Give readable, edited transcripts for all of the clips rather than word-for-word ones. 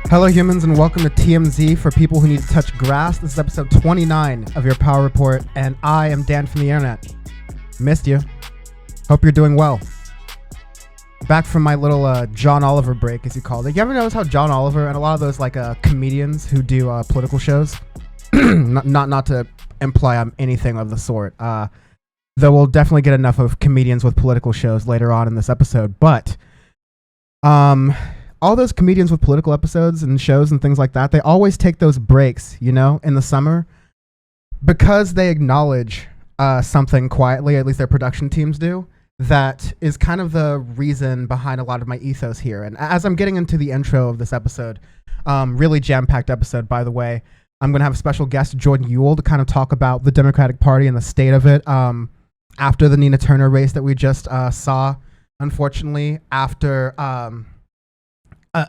Hello humans and welcome to TMZ for people who need to touch grass. This is episode 29 of your Power Report and I am Dan from the internet. Missed you. Hope you're doing well. Back from my little John Oliver break, as you called it. You ever notice how John Oliver and a lot of those comedians who do political shows, not to imply I'm anything of the sort, though we'll definitely get enough of comedians with political shows later on in this episode, but all those comedians with political episodes and shows and things like that, they always take those breaks, you know, in the summer because they acknowledge something quietly, at least their production teams do, that is kind of the reason behind a lot of my ethos here. And as I'm getting into the intro of this episode, really jam-packed episode, by the way, I'm going to have a special guest, Jordan Uhl, to kind of talk about the Democratic Party and the state of it after the Nina Turner race that we just saw, unfortunately, after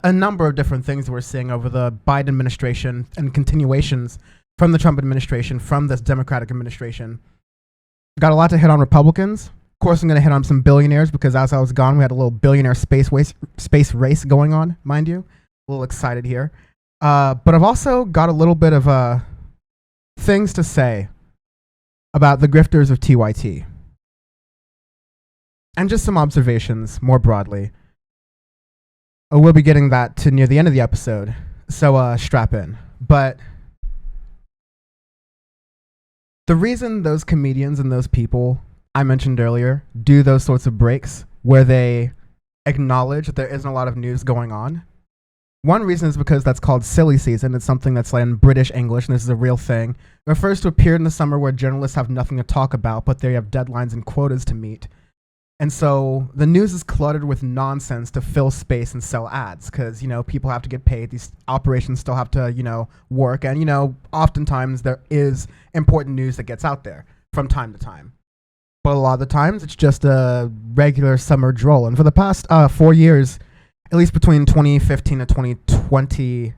a number of different things that we're seeing over the Biden administration and continuations from the Trump administration, from this Democratic administration. Got a lot to hit on Republicans. Of course, I'm going to hit on some billionaires because as I was gone, we had a little billionaire space race going on, mind you. A little excited here. But I've also got a little bit of things to say about the grifters of TYT. And just some observations more broadly. We'll be getting that to near the end of the episode, so strap in. But the reason those comedians and those people I mentioned earlier do those sorts of breaks where they acknowledge that there isn't a lot of news going on, one reason is because that's called silly season. It's something that's like in British English, and this is a real thing. It refers to a period in the summer where journalists have nothing to talk about, but they have deadlines and quotas to meet. And so the news is cluttered with nonsense to fill space and sell ads because, you know, people have to get paid. These operations still have to, you know, work. And, you know, oftentimes there is important news that gets out there from time to time. But a lot of the times it's just a regular summer droll. And for the past 4 years, at least between 2015 and 2020,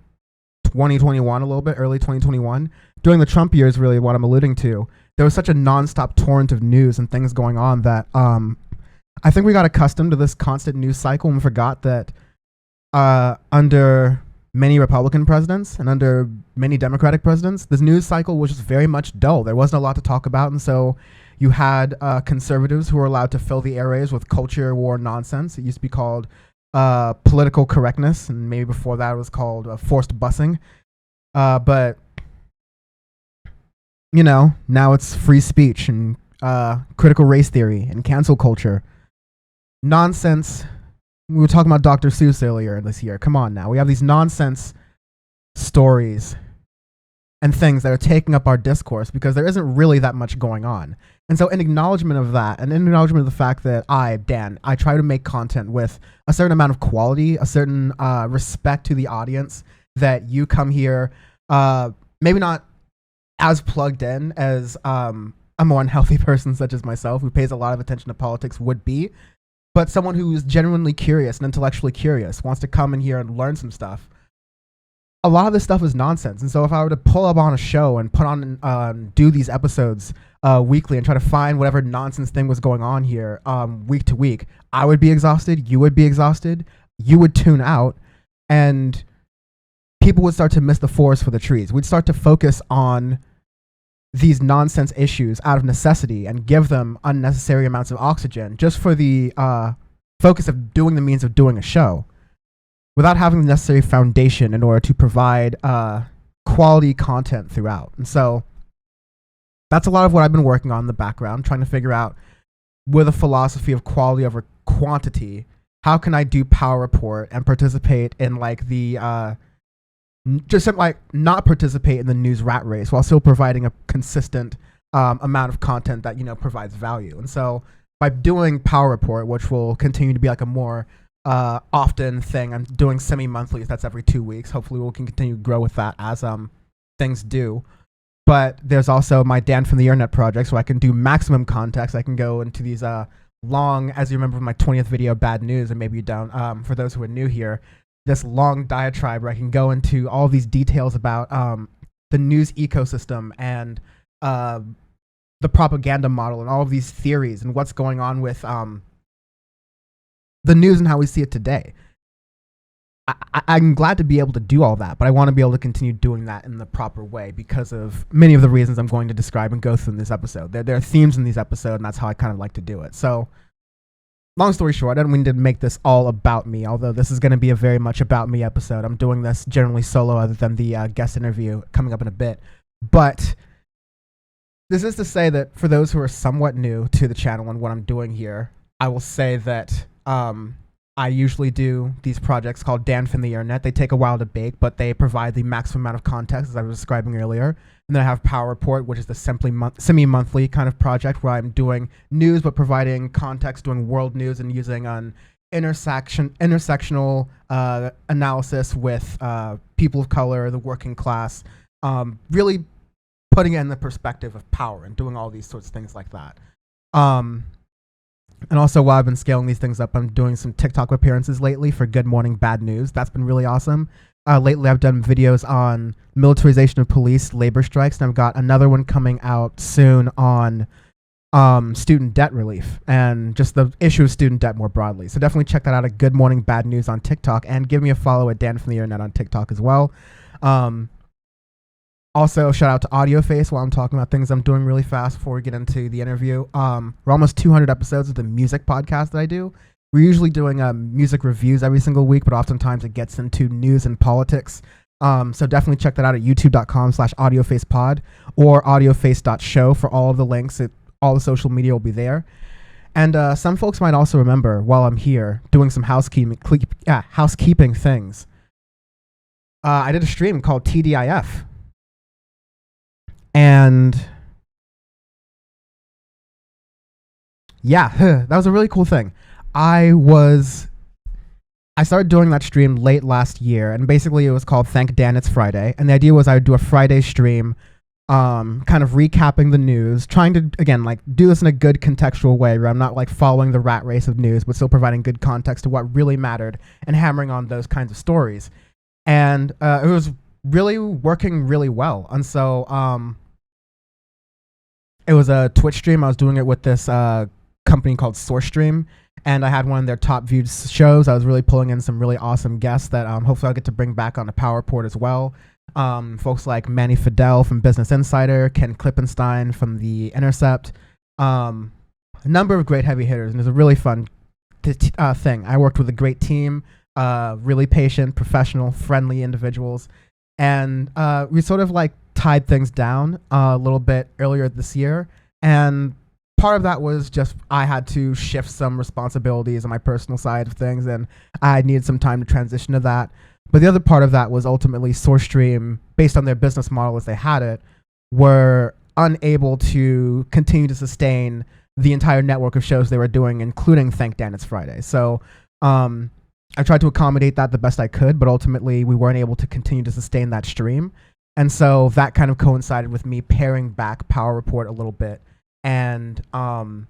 2021 a little bit, early 2021, during the Trump years really what I'm alluding to, there was such a nonstop torrent of news and things going on that I think we got accustomed to this constant news cycle and forgot that under many Republican presidents and under many Democratic presidents, this news cycle was just very much dull. There wasn't a lot to talk about, and so you had conservatives who were allowed to fill the areas with culture war nonsense. It used to be called political correctness, and maybe before that it was called forced busing. But, you know, now it's free speech and critical race theory and cancel culture. Nonsense. We were talking about Dr. Seuss earlier this year. Come on now. We have these nonsense stories and things that are taking up our discourse because there isn't really that much going on. And so in acknowledgement of that, and in acknowledgement of the fact that Dan, I try to make content with a certain amount of quality, a certain respect to the audience, that you come here, maybe not as plugged in as a more unhealthy person such as myself who pays a lot of attention to politics would be, but someone who is genuinely curious and intellectually curious, wants to come in here and learn some stuff. A lot of this stuff is nonsense. And so if I were to pull up on a show and put on, do these episodes weekly and try to find whatever nonsense thing was going on here week to week, I would be exhausted. You would be exhausted. You would tune out. And people would start to miss the forest for the trees. We'd start to focus on these nonsense issues out of necessity and give them unnecessary amounts of oxygen just for the focus of doing the means of doing a show without having the necessary foundation in order to provide quality content throughout. And so that's a lot of what I've been working on in the background, trying to figure out with a philosophy of quality over quantity, how can I do Power Report and participate in like the not participate in the news rat race while still providing a consistent amount of content that, you know, provides value. And so by doing Power Report, which will continue to be like a more often thing, I'm doing semi-monthly, that's every 2 weeks. Hopefully we can continue to grow with that as things do. But there's also my Dan from the Internet project, so I can do maximum context. I can go into these long, as you remember from my 20th video, Bad News, and maybe you don't, for those who are new here, this long diatribe where I can go into all these details about the news ecosystem and the propaganda model and all of these theories and what's going on with the news and how we see it today. I'm glad to be able to do all that, but I want to be able to continue doing that in the proper way because of many of the reasons I'm going to describe and go through in this episode. There are themes in these episodes, and that's how I kind of like to do it. So, long story short, I don't mean to make this all about me, although this is going to be a very much about me episode. I'm doing this generally solo other than the guest interview coming up in a bit. But this is to say that for those who are somewhat new to the channel and what I'm doing here, I will say that I usually do these projects called Dan from the Internet. They take a while to bake, but they provide the maximum amount of context, as I was describing earlier. And then I have Power Report, which is the semi-monthly kind of project where I'm doing news, but providing context, doing world news, and using an intersectional analysis with people of color, the working class, really putting it in the perspective of power and doing all these sorts of things like that. And also, while I've been scaling these things up, I'm doing some TikTok appearances lately for Good Morning Bad News. That's been really awesome. Lately, I've done videos on militarization of police, labor strikes, and I've got another one coming out soon on student debt relief and just the issue of student debt more broadly. So definitely check that out at Good Morning Bad News on TikTok, and give me a follow at Dan from the Internet on TikTok as well. Also, shout out to AudioFace while I'm talking about things I'm doing really fast before we get into the interview. We're almost 200 episodes of the music podcast that I do. We're usually doing music reviews every single week, but oftentimes it gets into news and politics. So definitely check that out at youtube.com/audiofacepod or audioface.show for all of the links. All the social media will be there. And some folks might also remember while I'm here doing some housekeeping things. I did a stream called TDIF. And yeah, that was a really cool thing. I started doing that stream late last year, and basically it was called Thank Dan It's Friday. And the idea was I would do a Friday stream, kind of recapping the news, trying to, again, like do this in a good contextual way where I'm not like following the rat race of news, but still providing good context to what really mattered and hammering on those kinds of stories. And it was really working really well. And so it was a Twitch stream. I was doing it with this company called SourceStream, and I had one of their top viewed shows. I was really pulling in some really awesome guests that hopefully I'll get to bring back on the Power Report as well. Folks like Manny Fidel from Business Insider, Ken Klippenstein from The Intercept, a number of great heavy hitters, and it was a really fun thing. I worked with a great team, really patient, professional, friendly individuals, and we sort of like tied things down a little bit earlier this year, and part of that was just I had to shift some responsibilities on my personal side of things, and I needed some time to transition to that. But the other part of that was ultimately SourceStream, based on their business model as they had it, were unable to continue to sustain the entire network of shows they were doing, including Thank Dan It's Friday. So I tried to accommodate that the best I could, but ultimately we weren't able to continue to sustain that stream. And so that kind of coincided with me paring back Power Report a little bit. And it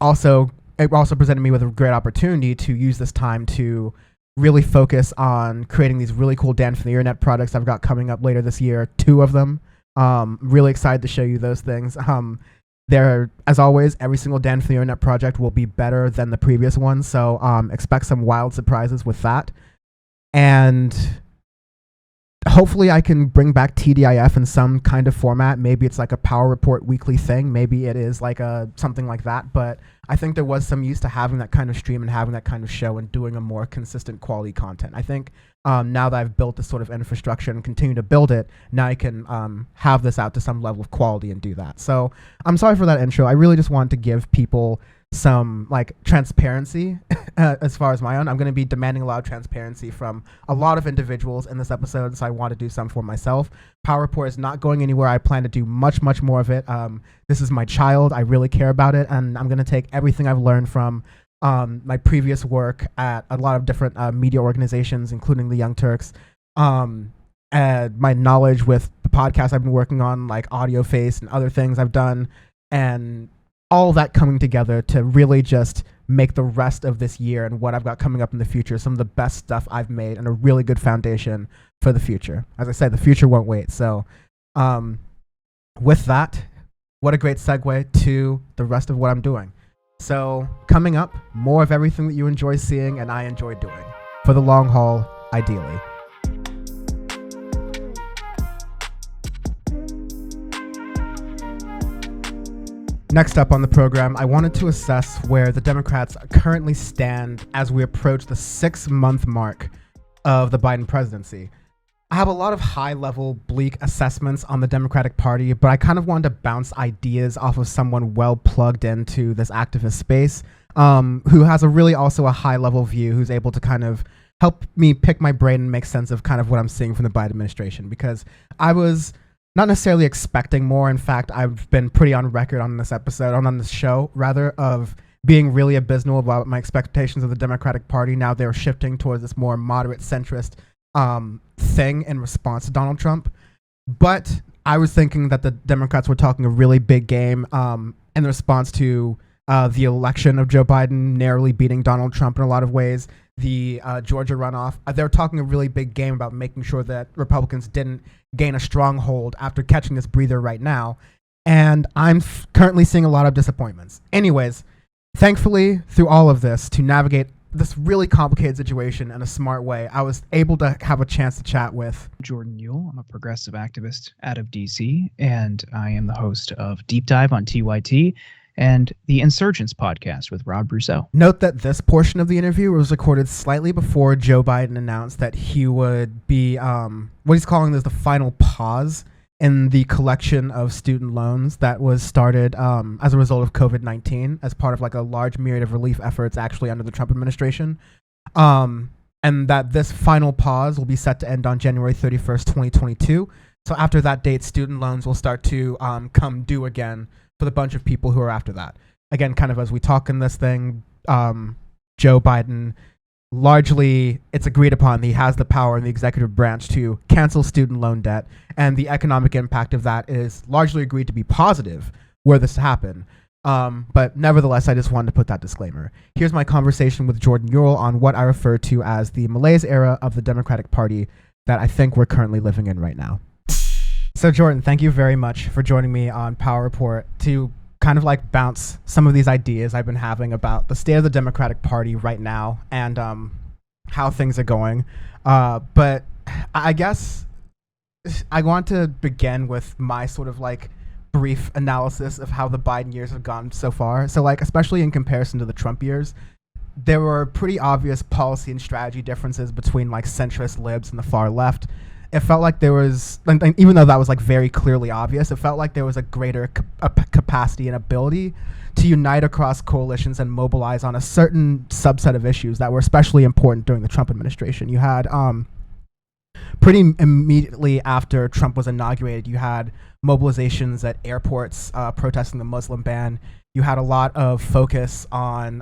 also presented me with a great opportunity to use this time to really focus on creating these really cool Dan from the Internet products I've got coming up later this year, 2 of them. Really excited to show you those things. There, as always, every single Dan from the Internet project will be better than the previous one, so expect some wild surprises with that. And hopefully I can bring back TDIF in some kind of format. Maybe it's like a Power Report weekly thing. Maybe it is like something like that. But I think there was some use to having that kind of stream and having that kind of show and doing a more consistent quality content. I think now that I've built this sort of infrastructure and continue to build it, now I can have this out to some level of quality and do that. So I'm sorry for that intro. I really just wanted to give people some like transparency as far as my own. I'm going to be demanding a lot of transparency from a lot of individuals in this episode, so I want to do some for myself. Power Report is not going anywhere. I plan to do much more of it. This is my child. I really care about it, and I'm going to take everything I've learned from my previous work at a lot of different media organizations, including the Young Turks, and my knowledge with the podcast I've been working on, like AudioFace and other things I've done, and all that coming together to really just make the rest of this year and what I've got coming up in the future some of the best stuff I've made, and a really good foundation for the future. As I said, the future won't wait. So with that, what a great segue to the rest of what I'm doing. So coming up, more of everything that you enjoy seeing and I enjoy doing. for the long haul, ideally. Next up on the program, I wanted to assess where the Democrats currently stand as we approach the 6-month mark of the Biden presidency. I have a lot of high-level, bleak assessments on the Democratic Party, but I kind of wanted to bounce ideas off of someone well plugged into this activist space, who has also a high-level view, who's able to kind of help me pick my brain and make sense of kind of what I'm seeing from the Biden administration, because I was not necessarily expecting more. In fact, I've been pretty on record on this episode, on this show, rather, of being really abysmal about my expectations of the Democratic Party. Now they're shifting towards this more moderate centrist thing in response to Donald Trump. But I was thinking that the Democrats were talking a really big game in response to the election of Joe Biden narrowly beating Donald Trump in a lot of ways. The Georgia runoff, they were talking a really big game about making sure that Republicans didn't gain a stronghold after catching this breather right now. And I'm currently seeing a lot of disappointments. Anyways, thankfully, through all of this, to navigate this really complicated situation in a smart way, I was able to have a chance to chat with Jordan Uhl. I'm a progressive activist out of DC, and I am the host of Deep Dive on TYT and the Insurgents podcast with Rob Rousseau. Note that this portion of the interview was recorded slightly before Joe Biden announced that he would be what he's calling the final pause in the collection of student loans that was started as a result of COVID-19 as part of like a large myriad of relief efforts actually under the Trump administration. And that this final pause will be set to end on January 31st, 2022. So after that date, student loans will start to come due again for the bunch of people who are after that. Again, kind of as we talk in this thing, Joe Biden, largely it's agreed upon that he has the power in the executive branch to cancel student loan debt, and the economic impact of that is largely agreed to be positive were this to happen. But nevertheless, I just wanted to put that disclaimer. Here's my conversation with Jordan Uhl on what I refer to as the Malaise era of the Democratic Party that I think we're currently living in right now. So Jordan, thank you very much for joining me on Power Report to kind of like bounce some of these ideas I've been having about the state of the Democratic Party right now and how things are going. But I guess I want to begin with my sort of like brief analysis of how the Biden years have gone so far. So like, especially in comparison to the Trump years, there were pretty obvious policy and strategy differences between like centrist libs and the far left. It felt like there was, even though that was like very clearly obvious, it felt like there was a greater capacity and ability to unite across coalitions and mobilize on a certain subset of issues that were especially important during the Trump administration. You had pretty immediately after Trump was inaugurated, you had mobilizations at airports protesting the Muslim ban. You had a lot of focus on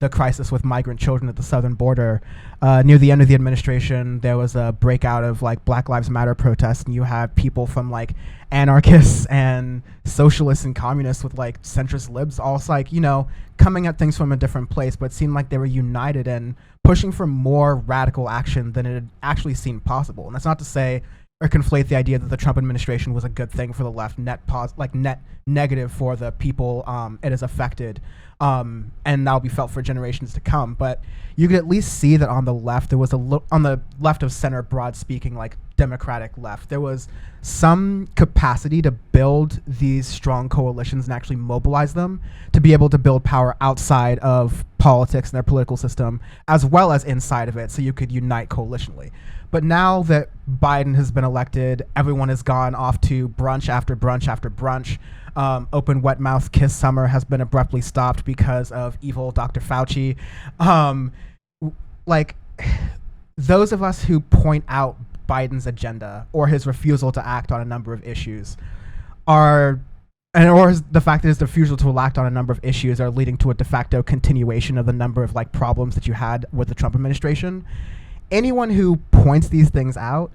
the crisis with migrant children at the southern border. Near the end of the administration, there was a breakout of like Black Lives Matter protests, and you had people from like anarchists and socialists and communists with like centrist libs, all like, you know, coming at things from a different place, but it seemed like they were united and pushing for more radical action than it had actually seemed possible. And that's not to say or conflate the idea that the Trump administration was a good thing for the left, net negative for the people it has affected, and that'll be felt for generations to come. But you could at least see that on the left, there was on the left of center, broad speaking, like Democratic left, there was some capacity to build these strong coalitions and actually mobilize them to be able to build power outside of politics and their political system, as well as inside of it, so you could unite coalitionally. But now that Biden has been elected, everyone has gone off to brunch after brunch after brunch. Open wet mouth kiss summer has been abruptly stopped because of evil Dr. Fauci. Like, those of us who point out Biden's agenda or his refusal to act on a number of issues or the fact that his refusal to act on a number of issues are leading to a de facto continuation of the number of like problems that you had with the Trump administration. Anyone who points these things out,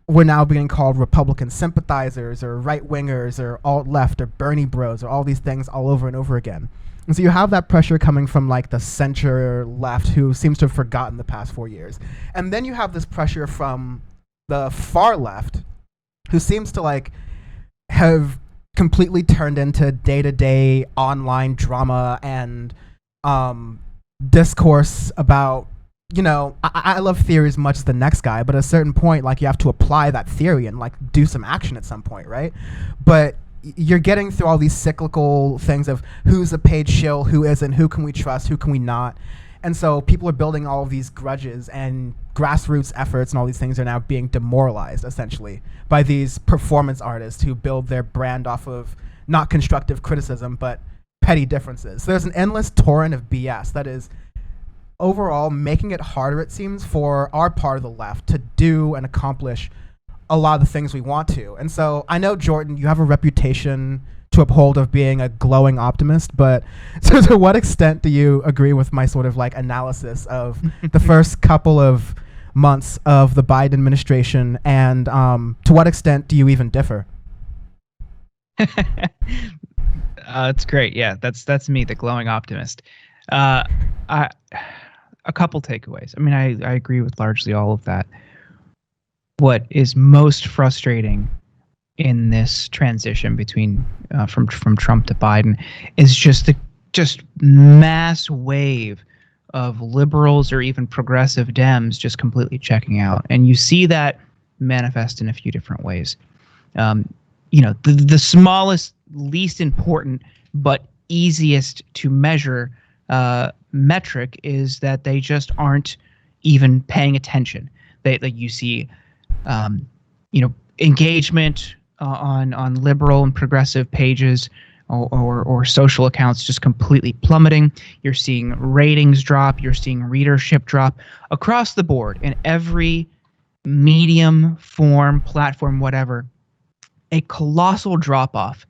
we're now being called Republican sympathizers or right-wingers or alt-left or Bernie bros or all these things all over and over again. And so you have that pressure coming from like the center left who seems to have forgotten the past 4 years. And then you have this pressure from the far left who seems to like have completely turned into day-to-day online drama and discourse about I love theory as much as the next guy, but at a certain point, like, you have to apply that theory and, like, do some action at some point, right? But you're getting through all these cyclical things of who's a paid shill, who isn't, who can we trust, who can we not. And so people are building all of these grudges, and grassroots efforts and all these things are now being demoralized, essentially, by these performance artists who build their brand off of not constructive criticism, but petty differences. So there's an endless torrent of BS that is overall making it harder, it seems, for our part of the left to do and accomplish a lot of the things we want to. And so I know, Jordan, you have a reputation to uphold of being a glowing optimist, but so to what extent do you agree with my sort of like analysis of the first couple of months of the Biden administration, and to what extent do you even differ? It's great. Yeah, that's me, the glowing optimist. A couple takeaways. I mean, I agree with largely all of that. What is most frustrating in this transition between from Trump to Biden is just mass wave of liberals or even progressive Dems just completely checking out, and you see that manifest in a few different ways. The smallest, least important, but easiest to measure metric is that they just aren't even paying attention. You see, engagement on liberal and progressive pages or social accounts just completely plummeting. You're seeing ratings drop. You're seeing readership drop across the board in every medium, form, platform, whatever. A colossal drop off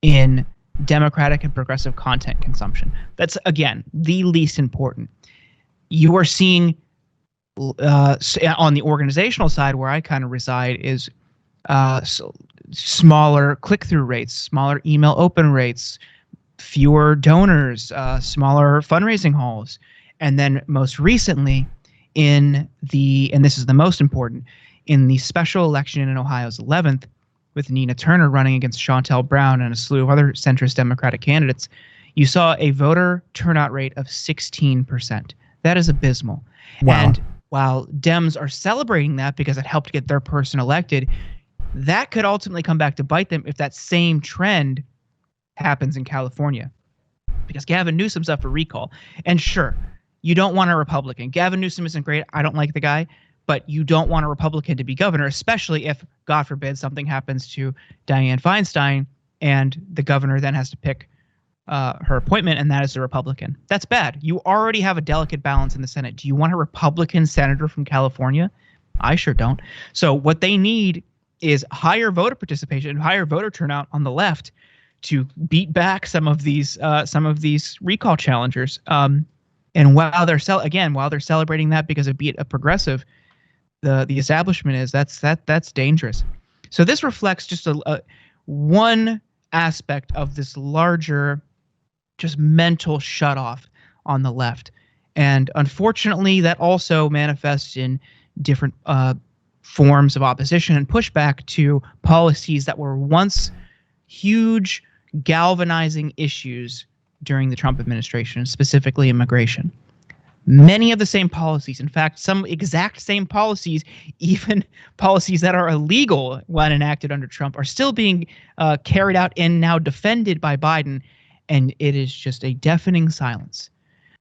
in Democratic and progressive content consumption. That's, again, the least important. You are seeing on the organizational side, where I kind of reside, is smaller click-through rates, smaller email open rates, fewer donors, smaller fundraising hauls. And then most recently, and this is the most important, in the special election in Ohio's 11th, with Nina Turner running against Shontel Brown and a slew of other centrist Democratic candidates, you saw a voter turnout rate of 16%. That is abysmal. Wow. And while Dems are celebrating that because it helped get their person elected, that could ultimately come back to bite them if that same trend happens in California. Because Gavin Newsom's up for recall. And sure, you don't want a Republican. Gavin Newsom isn't great. I don't like the guy. But you don't want a Republican to be governor, especially if, God forbid, something happens to Dianne Feinstein and the governor then has to pick her appointment, and that is a Republican. That's bad. You already have a delicate balance in the Senate. Do you want a Republican senator from California? I sure don't. So what they need is higher voter participation, higher voter turnout on the left to beat back some of these recall challengers. And while they're celebrating that because it beat a progressive, the establishment is that's dangerous. So this reflects just one aspect of this larger, just mental shutoff on the left, and unfortunately, that also manifests in different forms of opposition and pushback to policies that were once huge, galvanizing issues during the Trump administration, specifically immigration. Many of the same policies, in fact, some exact same policies, even policies that are illegal when enacted under Trump, are still being carried out and now defended by Biden, and it is just a deafening silence.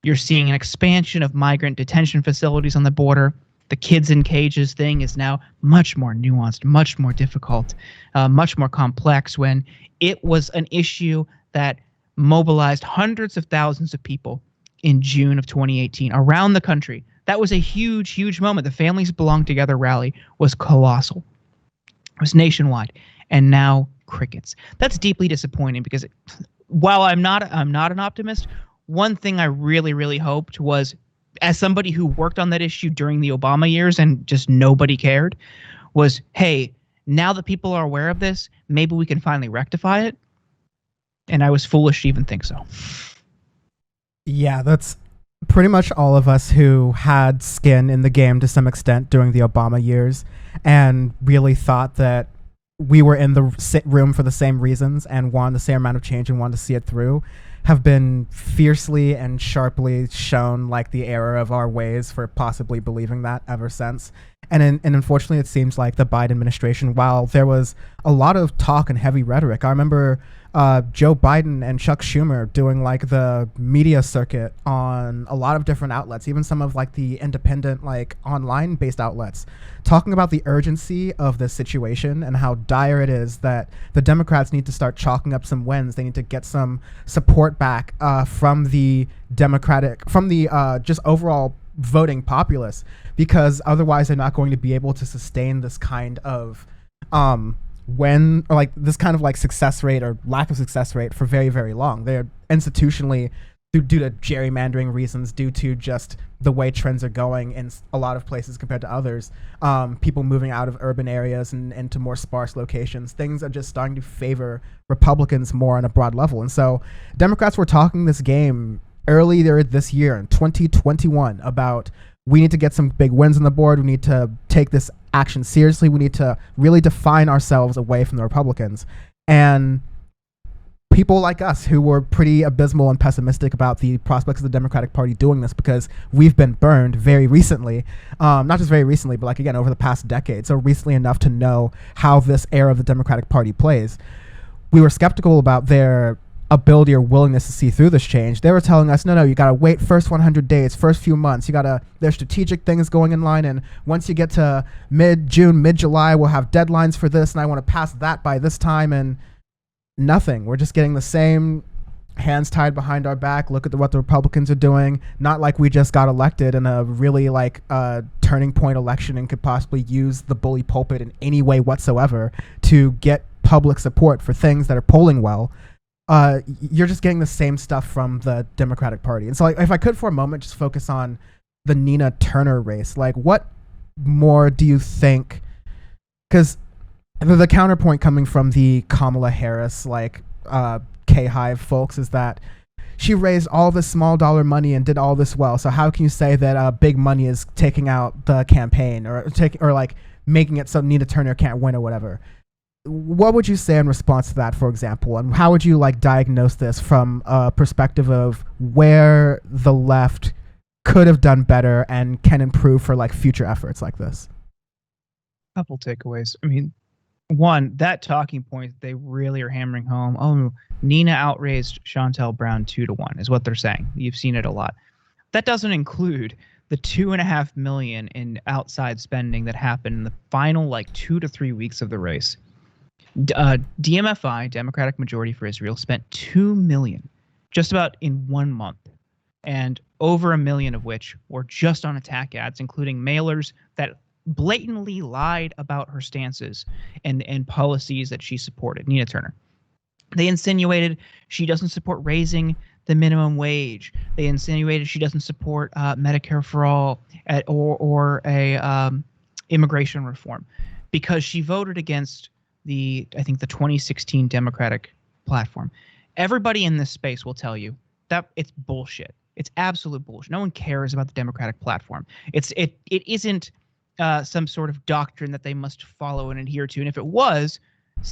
You're seeing an expansion of migrant detention facilities on the border. The kids in cages thing is now much more nuanced, much more difficult, much more complex, when it was an issue that mobilized hundreds of thousands of people in June of 2018 around the country. That was a huge, huge moment. The Families Belong Together rally was colossal. It was nationwide. And now crickets. That's deeply disappointing because while I'm not an optimist, one thing I really, really hoped was, as somebody who worked on that issue during the Obama years and just nobody cared, was, hey, now that people are aware of this, maybe we can finally rectify it. And I was foolish to even think so. Yeah, that's pretty much all of us who had skin in the game to some extent during the Obama years and really thought that we were in the room for the same reasons and wanted the same amount of change and wanted to see it through, have been fiercely and sharply shown like the error of our ways for possibly believing that ever since. And unfortunately, it seems like the Biden administration, while there was a lot of talk and heavy rhetoric, I remember Joe Biden and Chuck Schumer doing like the media circuit on a lot of different outlets, even some of like the independent, like online based outlets, talking about the urgency of this situation and how dire it is that the Democrats need to start chalking up some wins. They need to get some support back from the just overall voting populace, because otherwise they're not going to be able to sustain this kind of this kind of like success rate or lack of success rate for very, very long. They're institutionally, due to gerrymandering reasons, due to just the way trends are going in a lot of places compared to others, people moving out of urban areas and into more sparse locations, things are just starting to favor Republicans more on a broad level. And so Democrats were talking this game earlier this year in 2021 about, we need to get some big wins on the board. We need to take this action seriously. We need to really define ourselves away from the Republicans. And people like us who were pretty abysmal and pessimistic about the prospects of the Democratic Party doing this, because we've been burned very recently, not just very recently, but like again over the past decade, so recently enough to know how this era of the Democratic Party plays. We were skeptical about their ability or willingness to see through this change. They were telling us, no, you gotta wait first 100 days, first few months. There's strategic things going in line, and once you get to mid-June, mid-July, we'll have deadlines for this, and I want to pass that by this time, and nothing. We're just getting the same hands tied behind our back. Look at what the Republicans are doing. Not like we just got elected in a really like turning point election and could possibly use the bully pulpit in any way whatsoever to get public support for things that are polling well. You're just getting the same stuff from the Democratic Party. And so like, if I could for a moment just focus on the Nina Turner race, like what more do you think, because the counterpoint coming from the Kamala Harris, like K-Hive folks, is that she raised all this small dollar money and did all this well. So how can you say that big money is taking out the campaign or like making it so Nina Turner can't win or whatever? What would you say in response to that, for example? And how would you like diagnose this from a perspective of where the left could have done better and can improve for like future efforts like this? Couple takeaways. I mean, one, that talking point they really are hammering home. Oh, Nina outraised Chantel Brown 2-1 is what they're saying. You've seen it a lot. That doesn't include the $2.5 million in outside spending that happened in the final like 2 to 3 weeks of the race. DMFI, Democratic Majority for Israel, spent $2 million just about in 1 month, and over $1 million of which were just on attack ads, including mailers that blatantly lied about her stances and policies that she supported. Nina Turner. They insinuated she doesn't support raising the minimum wage. They insinuated she doesn't support Medicare for all or immigration reform, because she voted against the 2016 Democratic platform. Everybody in this space will tell you that it's bullshit. It's absolute bullshit. No one cares about the Democratic platform. It isn't some sort of doctrine that they must follow and adhere to. And if it was,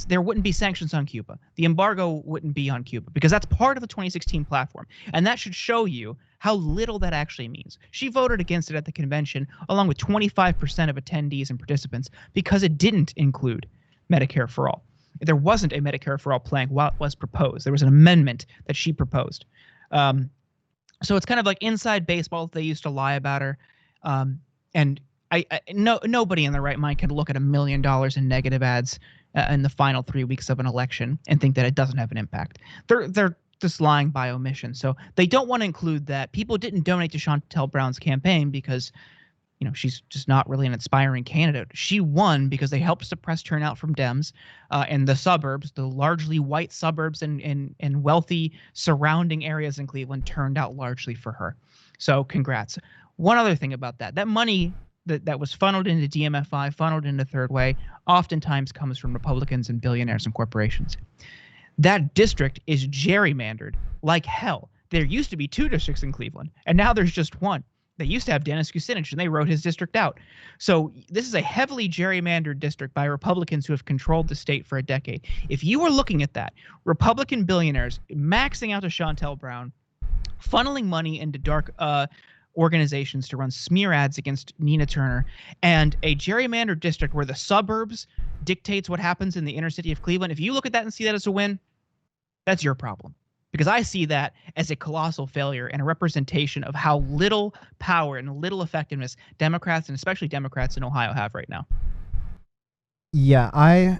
there wouldn't be sanctions on Cuba. The embargo wouldn't be on Cuba, because that's part of the 2016 platform. And that should show you how little that actually means. She voted against it at the convention, along with 25% of attendees and participants, because it didn't include Medicare for all. There wasn't a Medicare for all plan while it was proposed. There was an amendment that she proposed. So it's kind of like inside baseball. They used to lie about her. And nobody in their right mind could look at $1 million in negative ads in the final 3 weeks of an election and think that it doesn't have an impact. They're just lying by omission. So they don't want to include that. People didn't donate to Chantel Brown's campaign because she's just not really an inspiring candidate. She won because they helped suppress turnout from Dems in the suburbs. The largely white suburbs and wealthy surrounding areas in Cleveland turned out largely for her. So congrats. One other thing about that money that was funneled into DMFI, funneled into Third Way, oftentimes comes from Republicans and billionaires and corporations. That district is gerrymandered like hell. There used to be 2 districts in Cleveland, and now there's just one. They used to have Dennis Kucinich, and they wrote his district out. So this is a heavily gerrymandered district by Republicans who have controlled the state for a decade. If you were looking at that, Republican billionaires maxing out to Chantel Brown, funneling money into dark organizations to run smear ads against Nina Turner, and a gerrymandered district where the suburbs dictates what happens in the inner city of Cleveland, if you look at that and see that as a win, that's your problem. Because I see that as a colossal failure and a representation of how little power and little effectiveness Democrats, and especially Democrats in Ohio, have right now. Yeah, I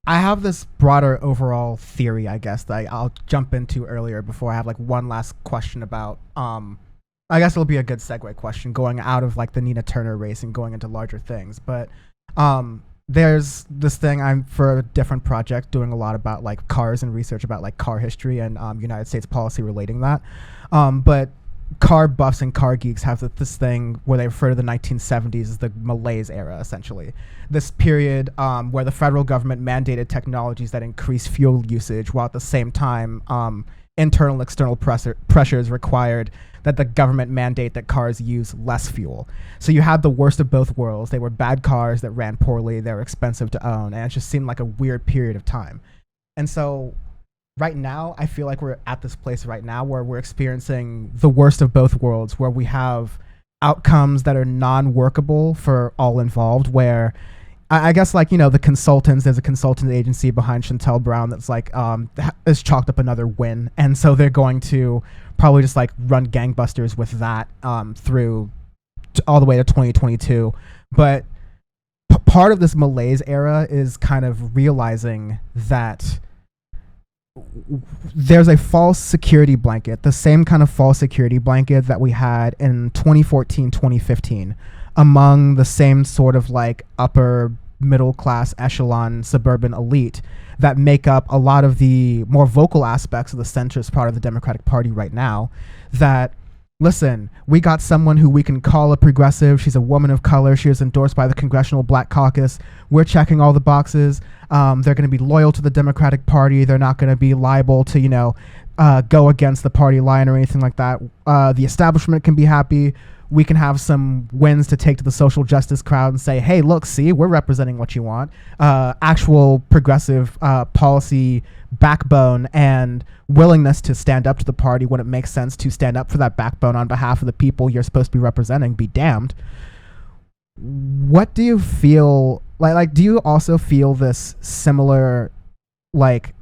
have this broader overall theory, I guess, that I'll jump into earlier before I have like one last question about I guess it'll be a good segue question going out of like the Nina Turner race and going into larger things. But there's this thing, I'm for a different project doing a lot about like cars and research about like car history and United States policy relating that. But car buffs and car geeks have this thing where they refer to the 1970s as the Malaise era, essentially. This period where the federal government mandated technologies that increase fuel usage while at the same time internal and external pressures required that the government mandate that cars use less fuel. So you had the worst of both worlds. They were bad cars that ran poorly, they were expensive to own, and it just seemed like a weird period of time. And so right now, I feel like we're at this place right now where we're experiencing the worst of both worlds, where we have outcomes that are non-workable for all involved, where I guess, like, you know, the consultants, there's a consultant agency behind Chantel Brown that's like, has chalked up another win. And so they're going to probably just like run gangbusters with that through all the way to 2022. But part of this Malaise era is kind of realizing that there's a false security blanket, the same kind of false security blanket that we had in 2014, 2015, among the same sort of like upper middle class echelon suburban elite that make up a lot of the more vocal aspects of the centrist part of the Democratic Party right now. That, listen, we got someone who we can call a progressive. She's a woman of color. She was endorsed by the Congressional Black Caucus. We're checking all the boxes. They're going to be loyal to the Democratic Party. They're not going to be liable to, you know, go against the party line or anything like that. The establishment can be happy. We can have some wins to take to the social justice crowd and say, hey, look, see, we're representing what you want. Actual progressive policy backbone and willingness to stand up to the party when it makes sense to stand up for that backbone on behalf of the people you're supposed to be representing, be damned. What do you feel like do you also feel this similar, like,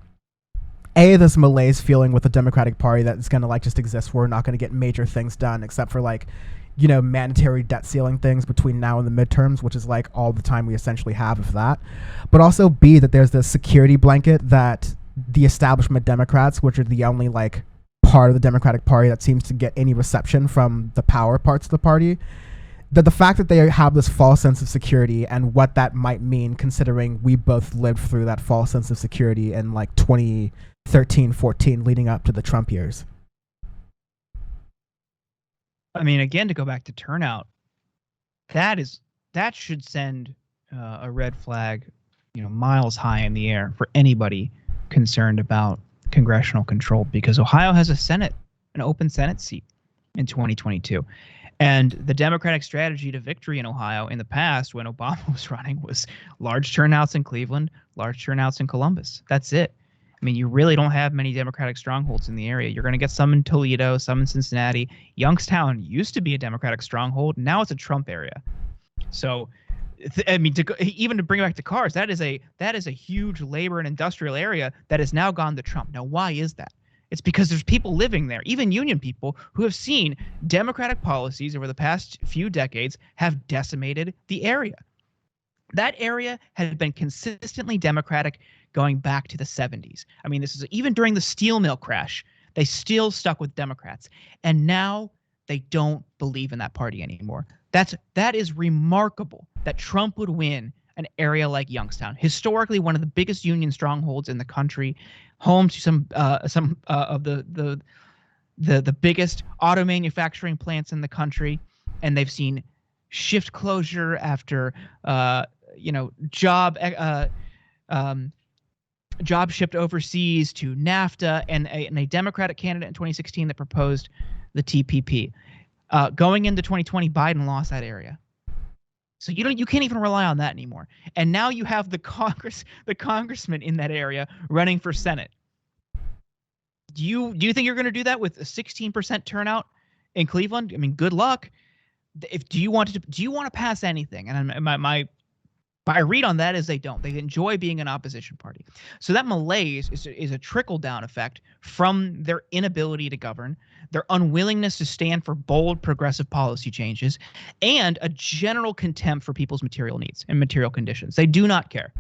this Malaise feeling with the Democratic Party that is going to like just exist where we're not going to get major things done except for like, you know, mandatory debt ceiling things between now and the midterms, which is like all the time we essentially have of that. But also B, that there's this security blanket that the establishment Democrats, which are the only like part of the Democratic Party that seems to get any reception from the power parts of the party, that the fact that they have this false sense of security and what that might mean, considering we both lived through that false sense of security in like 2013, 14 leading up to the Trump years. I mean, again, to go back to turnout, that should send a red flag, you know, miles high in the air for anybody concerned about congressional control, because Ohio has an open Senate seat in 2022. And the Democratic strategy to victory in Ohio in the past, when Obama was running, was large turnouts in Cleveland, large turnouts in Columbus. That's it. I mean, you really don't have many Democratic strongholds in the area. You're going to get some in Toledo, some in Cincinnati. Youngstown used to be a Democratic stronghold. Now it's a Trump area. So, I mean, even to bring it back to cars, that is a huge labor and industrial area that has now gone to Trump. Now, why is that? It's because there's people living there, even union people, who have seen Democratic policies over the past few decades have decimated the area. That area had been consistently Democratic going back to the 70s. I mean, this is even during the steel mill crash, they still stuck with Democrats. And now they don't believe in that party anymore. That is remarkable that Trump would win an area like Youngstown, historically one of the biggest union strongholds in the country, home to some of the biggest auto manufacturing plants in the country, and they've seen shift closure after job shipped overseas to NAFTA, and a Democratic candidate in 2016 that proposed the TPP. Going into 2020, Biden lost that area. So you can't even rely on that anymore. And now you have the congressman in that area running for Senate. Do you think you're going to do that with a 16% turnout in Cleveland? I mean, good luck. Do you want to pass anything? And my read on that is they don't. They enjoy being an opposition party. So that malaise is a trickle-down effect from their inability to govern, their unwillingness to stand for bold progressive policy changes, and a general contempt for people's material needs and material conditions. They do not care.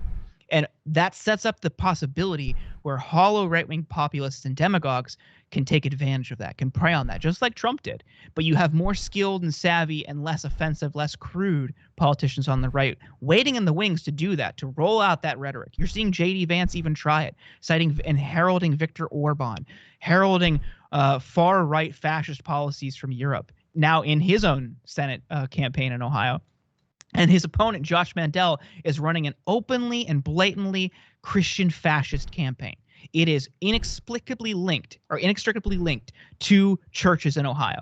And that sets up the possibility where hollow right-wing populists and demagogues can take advantage of that, can prey on that, just like Trump did. But you have more skilled and savvy and less offensive, less crude politicians on the right waiting in the wings to do that, to roll out that rhetoric. You're seeing J.D. Vance even try it, citing and heralding Viktor Orban, heralding far-right fascist policies from Europe, now in his own Senate campaign in Ohio. And his opponent, Josh Mandel, is running an openly and blatantly Christian fascist campaign. It is inextricably linked to churches in Ohio.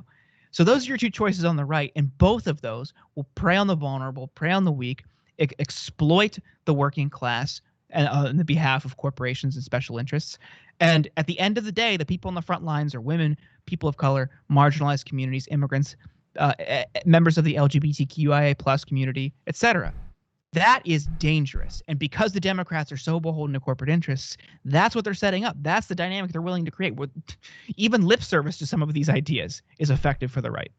So those are your two choices on the right, and both of those will prey on the vulnerable, prey on the weak, exploit the working class on the behalf of corporations and special interests. And at the end of the day, the people on the front lines are women, people of color, marginalized communities, immigrants, members of the LGBTQIA plus community, etc. That is dangerous. And because the Democrats are so beholden to corporate interests, that's what they're setting up. That's the dynamic they're willing to create. Even lip service to some of these ideas is effective for the right.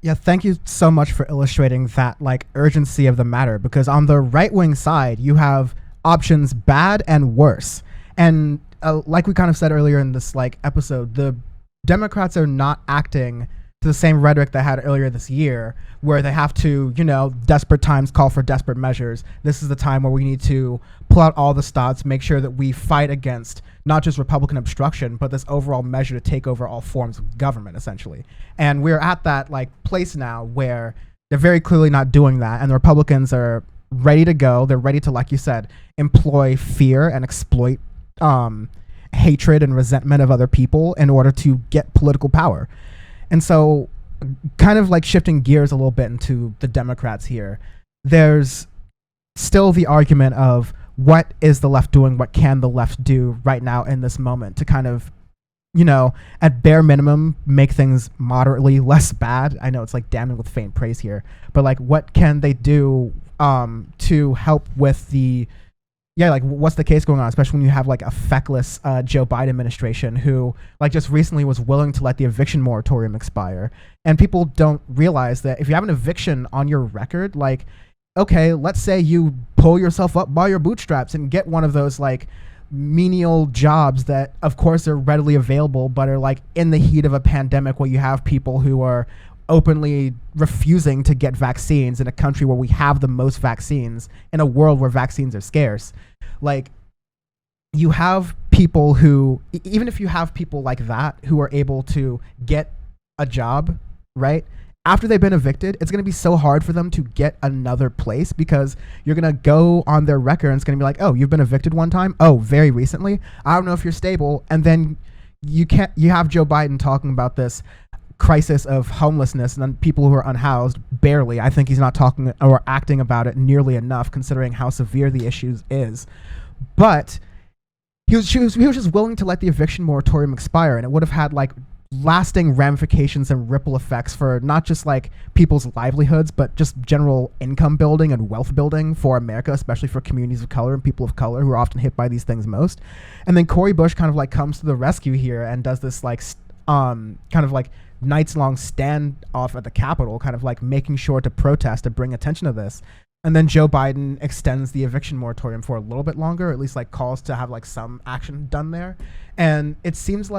Yeah, thank you so much for illustrating that urgency of the matter, because on the right-wing side, you have options bad and worse. And like we kind of said earlier in this episode, the Democrats are not acting to the same rhetoric they had earlier this year, where they have to, desperate times call for desperate measures. This is the time where we need to pull out all the stops, make sure that we fight against not just Republican obstruction, but this overall measure to take over all forms of government, essentially. And we're at that place now where they're very clearly not doing that, and the Republicans are ready to go. They're ready to, like you said, employ fear and exploit hatred and resentment of other people in order to get political power. And so, kind of shifting gears a little bit into the Democrats here, there's still the argument of what is the left doing, what can the left do right now in this moment to kind of, at bare minimum, make things moderately less bad. I know it's damning with faint praise here, but what can they do to help with the what's the case going on, especially when you have a feckless Joe Biden administration who just recently was willing to let the eviction moratorium expire. And people don't realize that if you have an eviction on your record, okay, let's say you pull yourself up by your bootstraps and get one of those menial jobs that of course are readily available, but are in the heat of a pandemic where you have people who are openly refusing to get vaccines in a country where we have the most vaccines, in a world where vaccines are scarce. You have people who, even if you have people like that who are able to get a job, right? After they've been evicted, it's going to be so hard for them to get another place, because you're going to go on their record and it's going to be oh, you've been evicted one time? Oh, very recently? I don't know if you're stable. And then you have Joe Biden talking about this crisis of homelessness and then people who are unhoused. Barely. I think he's not talking or acting about it nearly enough, considering how severe the issue is. But he was just willing to let the eviction moratorium expire, and it would have had lasting ramifications and ripple effects for not just people's livelihoods, but just general income building and wealth building for America, especially for communities of color and people of color who are often hit by these things most. And then Cori Bush kind of comes to the rescue here and does this nights-long standoff at the Capitol, kind of making sure to protest, to bring attention to this. And then Joe Biden extends the eviction moratorium for a little bit longer, or at least calls to have some action done there. And it seems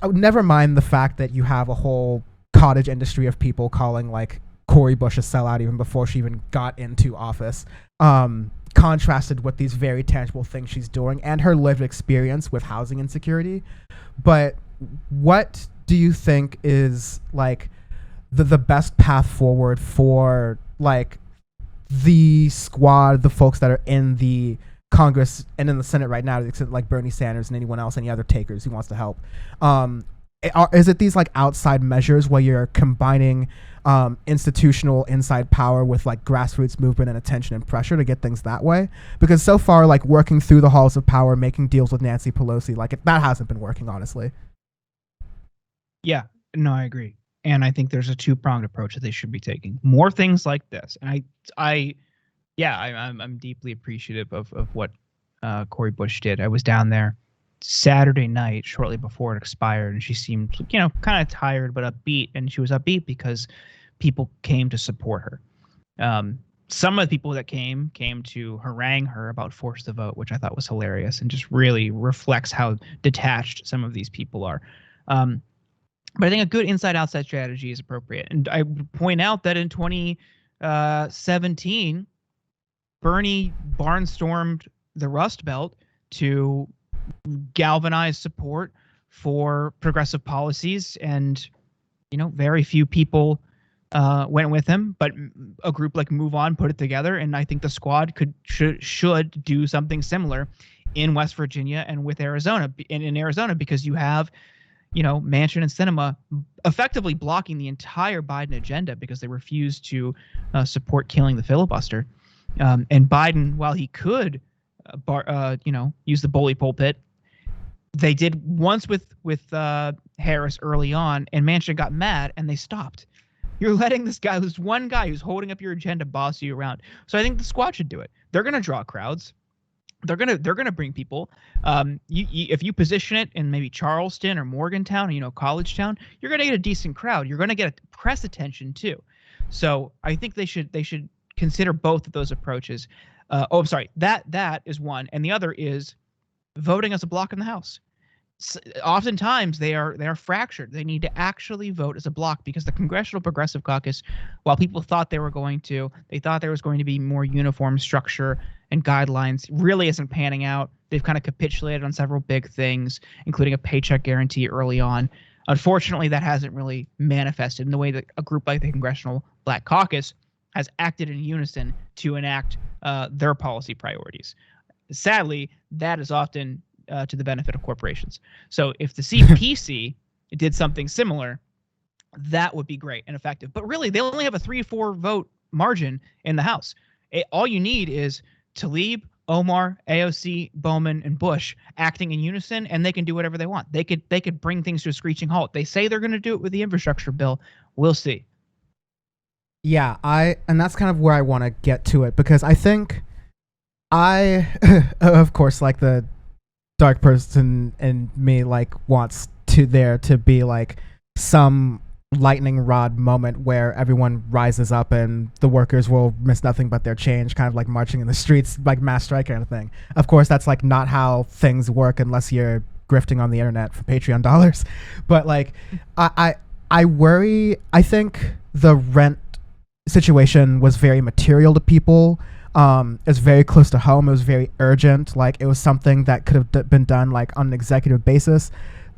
never mind the fact that you have a whole cottage industry of people calling Cori Bush a sellout even before she even got into office, contrasted with these very tangible things she's doing and her lived experience with housing insecurity. But what do you think is the best path forward for the squad, the folks that are in the Congress and in the Senate right now, to the extent Bernie Sanders and anyone else, any other takers who wants to help? Is it these like outside measures where you're combining institutional inside power with like grassroots movement and attention and pressure to get things that way? Because so far, like working through the halls of power, making deals with Nancy Pelosi, like that hasn't been working, honestly. Yeah, no, I agree. And I think there's a two-pronged approach that they should be taking. More things like this. And I'm deeply appreciative of what Cori Bush did. I was down there Saturday night shortly before it expired, and she seemed, kind of tired but upbeat. And she was upbeat because people came to support her. Some of the people that came to harangue her about force the vote, which I thought was hilarious and just really reflects how detached some of these people are. But I think a good inside-outside strategy is appropriate. And I would point out that in 2017, Bernie barnstormed the Rust Belt to galvanize support for progressive policies, and very few people went with him, but a group like Move On put it together, and I think the squad should do something similar in West Virginia and with Arizona, in Arizona, because you have Manchin and Sinema effectively blocking the entire Biden agenda because they refuse to support killing the filibuster. And Biden, while he could, use the bully pulpit, they did once with Harris early on, and Manchin got mad and they stopped. You're letting this guy, who's one guy who's holding up your agenda, boss you around. So I think the squad should do it. They're going to draw crowds. They're gonna bring people. If you position it in maybe Charleston or Morgantown, College Town, you're gonna get a decent crowd. You're gonna get press attention too. So I think they should consider both of those approaches. I'm sorry. That is one, and the other is voting as a block in the House. Oftentimes they are fractured. They need to actually vote as a block because the Congressional Progressive Caucus, while people thought they thought there was going to be more uniform structure and guidelines, really isn't panning out. They've kind of capitulated on several big things, including a paycheck guarantee early on. Unfortunately, that hasn't really manifested in the way that a group like the Congressional Black Caucus has acted in unison to enact their policy priorities. Sadly, that is often to the benefit of corporations. So if the CPC did something similar, that would be great and effective. But really, they only have a 3-4 vote margin in the House. All you need is Tlaib, Omar, AOC, Bowman, and Bush acting in unison, and they can do whatever they want. They could bring things to a screeching halt. They say they're going to do it with the infrastructure bill. We'll see. Yeah, and that's kind of where I want to get to it, because I think of course, like the dark person in me, like wants there to be like some lightning rod moment where everyone rises up and the workers will miss nothing but their change, kind of like marching in the streets, like mass strike kind of thing. Of course, that's like not how things work unless you're grifting on the internet for Patreon dollars. But like, I worry. I think the rent situation was very material to people. It's very close to home. It was very urgent. Like it was something that could have been done like on an executive basis.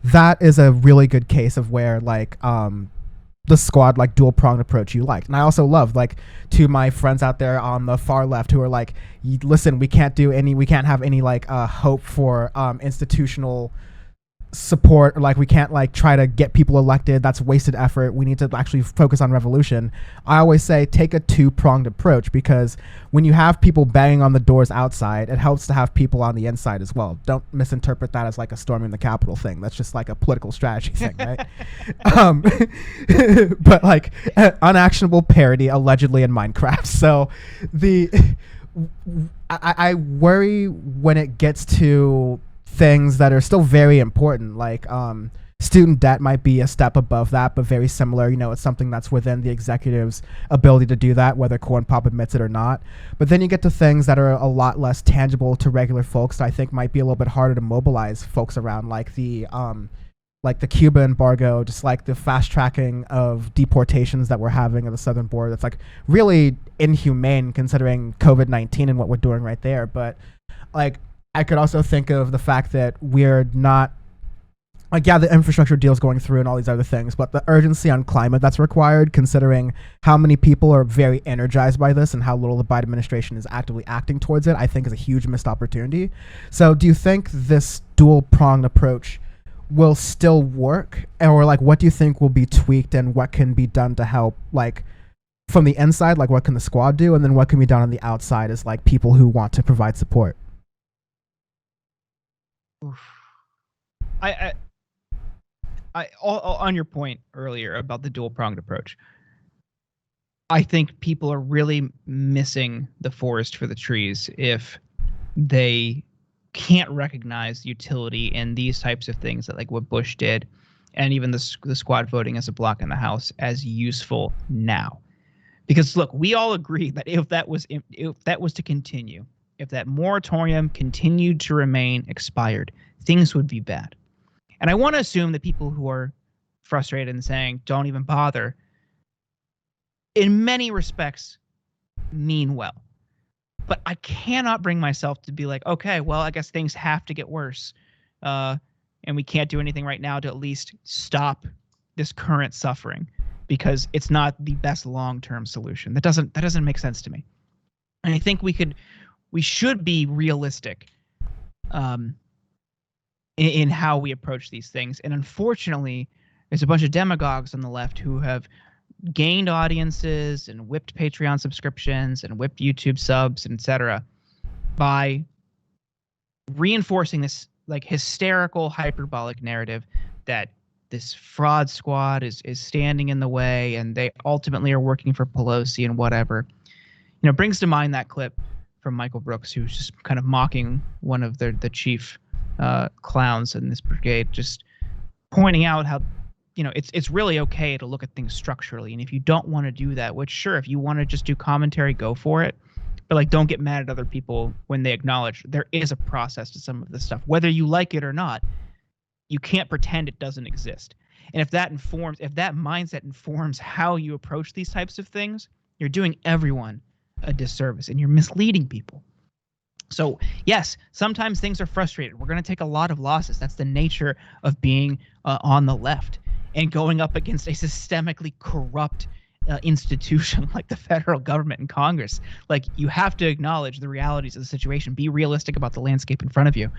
That is a really good case of where like the squad like dual pronged approach you liked. And I also love like to my friends out there on the far left who are like, listen, we can't have any like hope for institutional support, or like we can't like try to get people elected. That's wasted effort. We need to actually focus on revolution. I always say take a two-pronged approach, because when you have people banging on the doors outside, it helps to have people on the inside as well. Don't misinterpret that as like a storming the Capitol thing. That's just like a political strategy thing, right? But like unactionable parody allegedly in Minecraft. So I worry when it gets to things that are still very important, like student debt might be a step above that, but very similar. It's something that's within the executive's ability to do that, whether Corn Pop admits it or not. But then you get to things that are a lot less tangible to regular folks that I think might be a little bit harder to mobilize folks around, like the Cuba embargo, just like the fast tracking of deportations that we're having at the southern border. That's like really inhumane considering COVID-19 and what we're doing right there. But like, I could also think of the fact that we're not like, yeah, the infrastructure deal's going through and all these other things, but the urgency on climate that's required, considering how many people are very energized by this and how little the Biden administration is actively acting towards it, I think is a huge missed opportunity. So do you think this dual-pronged approach will still work, or like what do you think will be tweaked and what can be done to help, like from the inside, like what can the squad do, and then what can be done on the outside as like people who want to provide support? I on your point earlier about the dual-pronged approach, I think people are really missing the forest for the trees if they can't recognize utility in these types of things, that like what Bush did, and even the squad voting as a block in the House, as useful now. Because look, we all agree that if that was to continue, if that moratorium continued to remain expired, things would be bad. And I want to assume that people who are frustrated and saying, don't even bother, in many respects mean well. But I cannot bring myself to be like, okay, well, I guess things have to get worse. And we can't do anything right now to at least stop this current suffering, because it's not the best long-term solution. That doesn't make sense to me. And I think we should be realistic in how we approach these things. And unfortunately, there's a bunch of demagogues on the left who have gained audiences and whipped Patreon subscriptions and whipped YouTube subs, etc., by reinforcing this like hysterical, hyperbolic narrative that this fraud squad is standing in the way and they ultimately are working for Pelosi and whatever. You know, brings to mind that clip from Michael Brooks, who's just kind of mocking one of the chief clowns in this brigade, just pointing out how, you know, it's really okay to look at things structurally. And if you don't want to do that, which sure, if you want to just do commentary, go for it. But like, don't get mad at other people when they acknowledge there is a process to some of this stuff, whether you like it or not. You can't pretend it doesn't exist. And if that mindset informs how you approach these types of things, you're doing everyone a disservice and you're misleading people. So yes, sometimes things are frustrated. We're going to take a lot of losses. That's the nature of being on the left and going up against a systemically corrupt institution like the federal government and Congress. Like, you have to acknowledge the realities of the situation, be realistic about the landscape in front of you.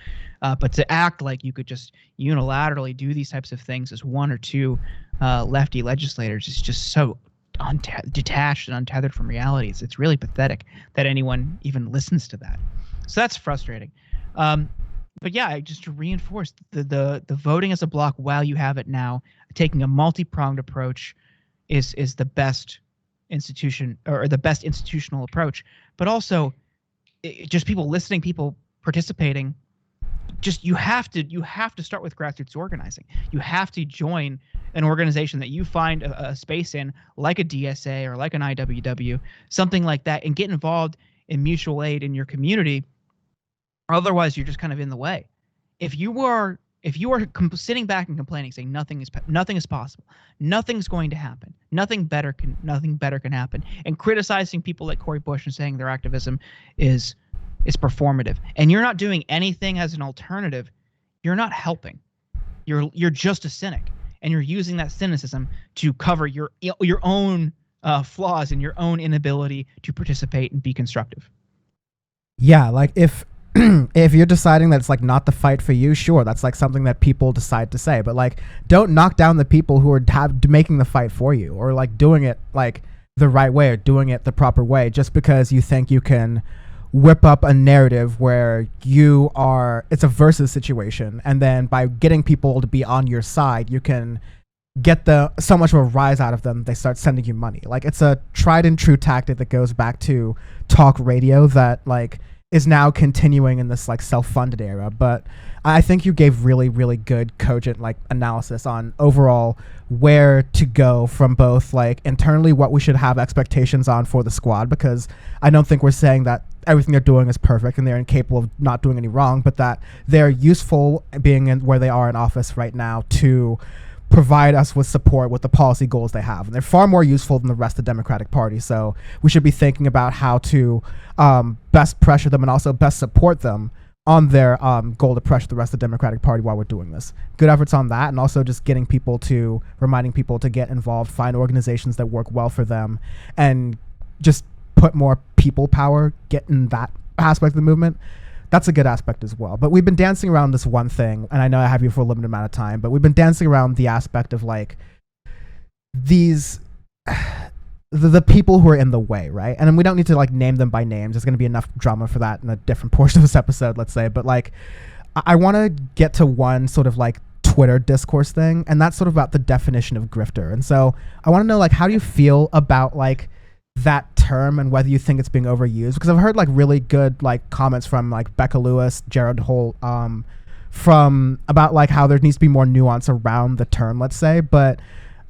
But to act like you could just unilaterally do these types of things as one or two lefty legislators is just so detached and untethered from realities. It's really pathetic that anyone even listens to that. So that's frustrating. But yeah, just to reinforce the voting as a block while you have it now, taking a multi-pronged approach is the best institution, or the best institutional approach. But also, just people listening, people participating. Just you have to start with grassroots organizing. You have to join an organization that you find a space in, like a DSA or like an IWW, something like that, and get involved in mutual aid in your community. Otherwise, you're just kind of in the way. If you are sitting back and complaining, saying nothing is possible, nothing's going to happen, nothing better can happen, and criticizing people like Cori Bush and saying their activism is performative, and you're not doing anything as an alternative, you're not helping. You're just a cynic, and you're using that cynicism to cover your own flaws and your own inability to participate and be constructive. Yeah, like if you're deciding that it's like not the fight for you, sure, that's like something that people decide to say, but like, don't knock down the people who are making the fight for you, or like doing it like the right way or doing it the proper way, just because you think you can whip up a narrative where it's a versus situation, and then by getting people to be on your side, you can get so much of a rise out of them, they start sending you money. Like, it's a tried and true tactic that goes back to talk radio that like is now continuing in this like self-funded era. But I think you gave really, really good cogent like analysis on overall where to go from both like internally what we should have expectations on for the squad, because I don't think we're saying that everything they're doing is perfect and they're incapable of not doing any wrong, but that they're useful being in where they are in office right now to provide us with support with the policy goals they have. And they're far more useful than the rest of the Democratic Party. So we should be thinking about how to best pressure them and also best support them on their goal to pressure the rest of the Democratic Party while we're doing this. Good efforts on that, and also just reminding people to get involved, find organizations that work well for them, and just put more people power, get in that aspect of the movement. that's a good aspect as well. But we've been dancing around this one thing, and I know I have you for a limited amount of time, but we've been dancing around the aspect of like these the people who are in the way, right? And we don't need to like name them by names. There's going to be enough drama for that in a different portion of this episode, let's say. But like, I want to get to one sort of like Twitter discourse thing, and that's sort of about the definition of grifter. And so I want to know, like, how do you feel about like that term and whether you think it's being overused? Because I've heard like really good like comments from like Becca Lewis, Jordan Uhl, from about like how there needs to be more nuance around the term, let's say. But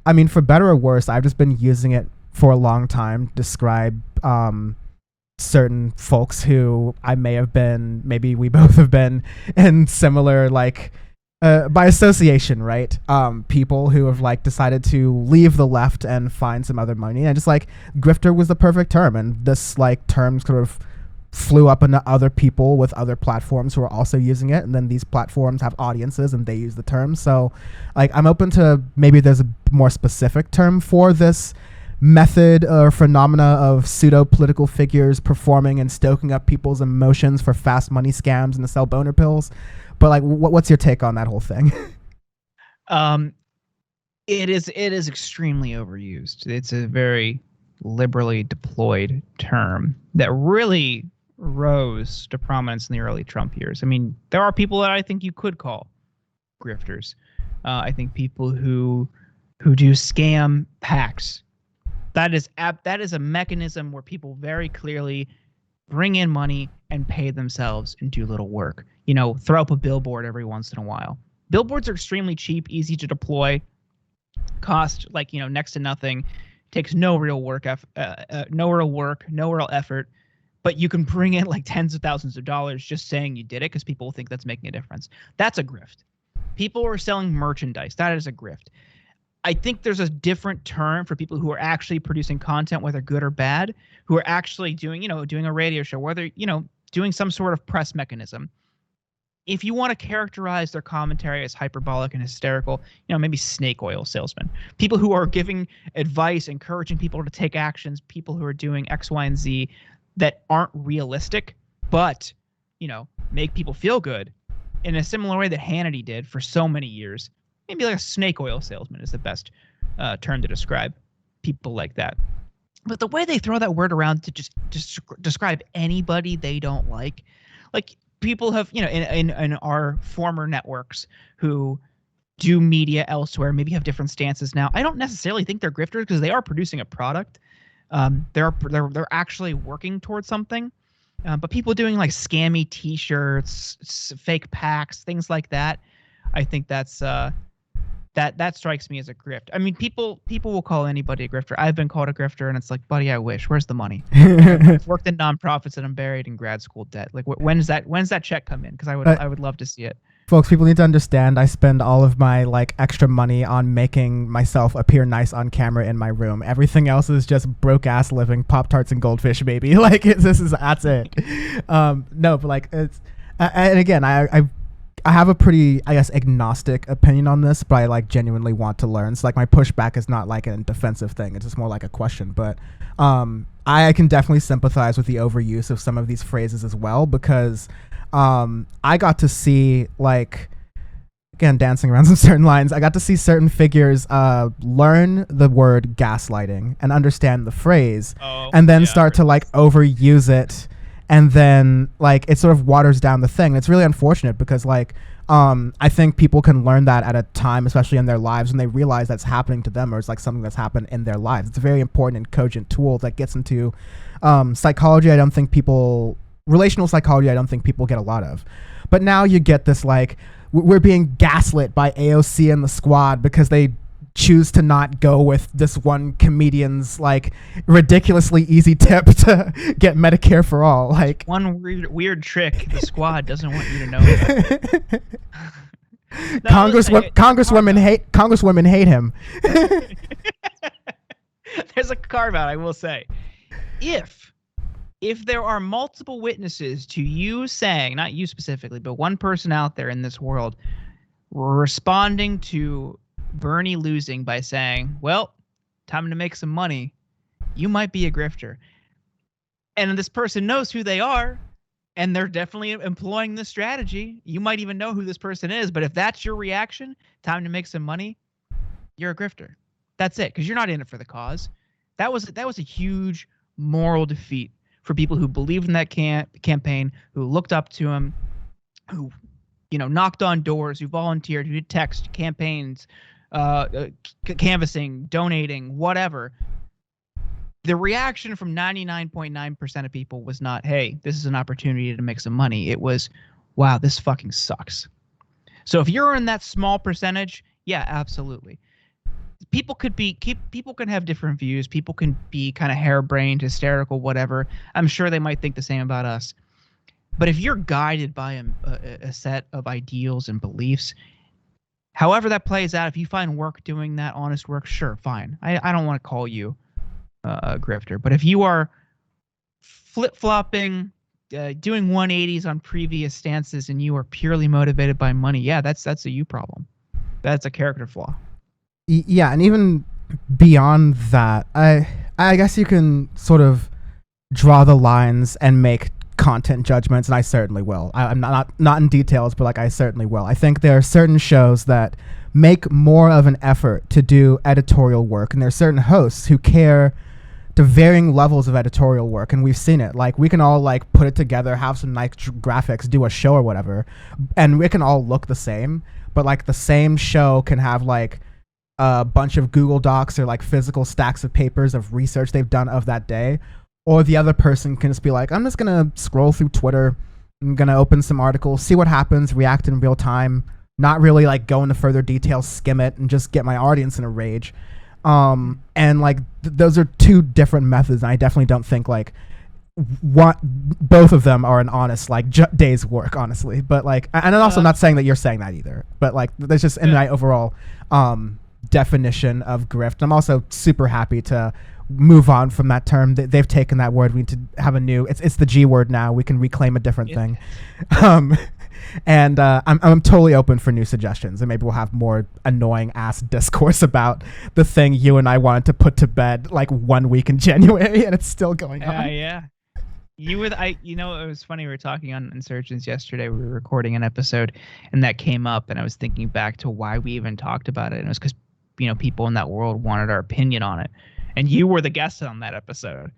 I mean, for better or worse, I've just been using it for a long time to describe certain folks who I may have been, maybe we both have been in similar, like, by association, right? People who have like decided to leave the left and find some other money. And just like grifter was the perfect term. And this like term sort of flew up into other people with other platforms who are also using it. And then these platforms have audiences and they use the term. So like, I'm open to maybe there's a more specific term for this method or phenomena of pseudo political figures performing and stoking up people's emotions for fast money scams and to sell boner pills. But like, what's your take on that whole thing? It is extremely overused. It's a very liberally deployed term that really rose to prominence in the early Trump years. I mean, there are people that I think you could call grifters. I think people who do scam PACs. That is a mechanism where people very clearly bring in money and pay themselves and do little work. You know, throw up a billboard every once in a while. Billboards are extremely cheap, easy to deploy, cost like, you know, next to nothing, takes no real work, no real effort, but you can bring in like tens of thousands of dollars just saying you did it because people think that's making a difference. That's a grift. People are selling merchandise. That is a grift. I think there's a different term for people who are actually producing content, whether good or bad, who are actually doing, you know, doing a radio show, whether, you know, doing some sort of press mechanism. If you want to characterize their commentary as hyperbolic and hysterical, you know, maybe snake oil salesmen, people who are giving advice, encouraging people to take actions, people who are doing X, Y, and Z that aren't realistic, but, you know, make people feel good in a similar way that Hannity did for so many years. Maybe like a snake oil salesman is the best term to describe people like that. But the way they throw that word around to just describe anybody they don't like people have, you know, in our former networks who do media elsewhere, maybe have different stances now. I don't necessarily think they're grifters because they are producing a product. They're actually working towards something. But people doing like scammy T-shirts, fake packs, things like that, I think that's that strikes me as a grift. I mean, people will call anybody a grifter. I've been called a grifter, and it's like, buddy, I wish. Where's the money? I've worked in nonprofits, and I'm buried in grad school debt. Like, when's that check come in? Because I would love to see it. Folks, people need to understand I spend all of my like extra money on making myself appear nice on camera in my room. Everything else is just broke ass living, Pop-Tarts and goldfish, baby. Like that's it. No, but like it's and again, I have a pretty, I guess, agnostic opinion on this, but I like genuinely want to learn. So like my pushback is not like a defensive thing. It's just more like a question. But I can definitely sympathize with the overuse of some of these phrases as well, because I got to see, like, again, dancing around some certain lines, I got to see certain figures learn the word gaslighting and understand the phrase and then start to like overuse it. And then, like, it sort of waters down the thing. And it's really unfortunate because, like, I think people can learn that at a time, especially in their lives, when they realize that's happening to them or it's, like, something that's happened in their lives. It's a very important and cogent tool that gets into psychology. Relational psychology, I don't think people get a lot of. But now you get this, like, we're being gaslit by AOC and the squad because they choose to not go with this one comedian's like ridiculously easy tip to get Medicare for all. Like one weird trick the squad doesn't want you to know about. Congresswomen hate him. There's a carve out, I will say. If there are multiple witnesses to you saying, not you specifically, but one person out there in this world responding to Bernie losing by saying, well, time to make some money, you might be a grifter. And this person knows who they are. And they're definitely employing this strategy. You might even know who this person is, but if that's your reaction, time to make some money, you're a grifter. That's it, because you're not in it for the cause. That was a huge moral defeat for people who believed in that campaign, who looked up to him, who knocked on doors, who volunteered, who did text campaigns, canvassing, donating, whatever. The reaction from 99.9% of people was not, hey, this is an opportunity to make some money. It was, wow, this fucking sucks. So if you're in that small percentage, yeah, absolutely. People can have different views. People can be kind of harebrained, hysterical, whatever. I'm sure they might think the same about us. But if you're guided by a set of ideals and beliefs, however that plays out, if you find work doing that, honest work, sure, fine. I don't want to call you a grifter. But if you are flip-flopping, doing 180s on previous stances, and you are purely motivated by money, yeah, that's a you problem. That's a character flaw. Yeah, and even beyond that, I guess you can sort of draw the lines and make content judgments, and I certainly will. I'm not in details, but like I certainly will. I think there are certain shows that make more of an effort to do editorial work, and there are certain hosts who care to varying levels of editorial work, and we've seen it. Like, we can all like put it together, have some nice graphics, do a show or whatever, and we can all look the same, but like the same show can have like a bunch of Google Docs or like physical stacks of papers of research they've done of that day. Or the other person can just be like, I'm just going to scroll through Twitter, I'm going to open some articles, see what happens, react in real time, not really like go into further details, skim it, and just get my audience in a rage. And like those are two different methods, and I definitely don't think like both of them are an honest like day's work, honestly. But like, and I'm also not saying that you're saying that either, but like there's just in my overall definition of grift. I'm also super happy to move on from that term. They've taken that word. We need to have a new, it's the G word now. We can reclaim a different thing. And I'm totally open for new suggestions, and maybe we'll have more annoying ass discourse about the thing you and I wanted to put to bed like 1 week in January, and it's still going on. Yeah. It was funny. We were talking on Insurgents yesterday. We were recording an episode, and that came up, and I was thinking back to why we even talked about it, and it was because people in that world wanted our opinion on it, and you were the guest on that episode.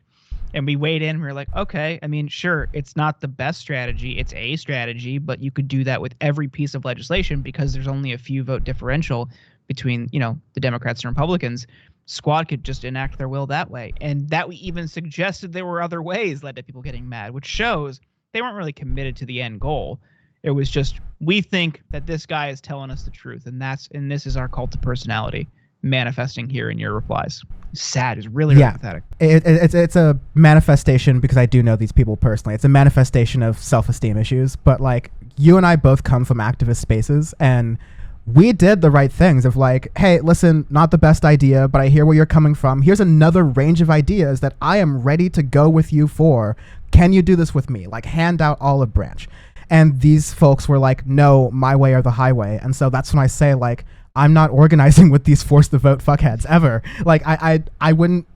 And we weighed in, we were like, okay, I mean, sure, it's not the best strategy. It's a strategy, but you could do that with every piece of legislation because there's only a few vote differential between, the Democrats and Republicans. Squad could just enact their will that way. And that we even suggested there were other ways led to people getting mad, which shows they weren't really committed to the end goal. It was just, we think that this guy is telling us the truth, and this is our cult of personality manifesting here in your replies. Sad. Is really pathetic. It's a manifestation, because I do know these people personally. It's a manifestation of self-esteem issues. But like, you and I both come from activist spaces, and we did the right things of like, hey, listen, not the best idea, but I hear where you're coming from. Here's another range of ideas that I am ready to go with you for. Can you do this with me? Like, hand out olive branch. And these folks were like, no, my way or the highway. And so that's when I say, like, I'm not organizing with these force the vote fuckheads ever. Like, I wouldn't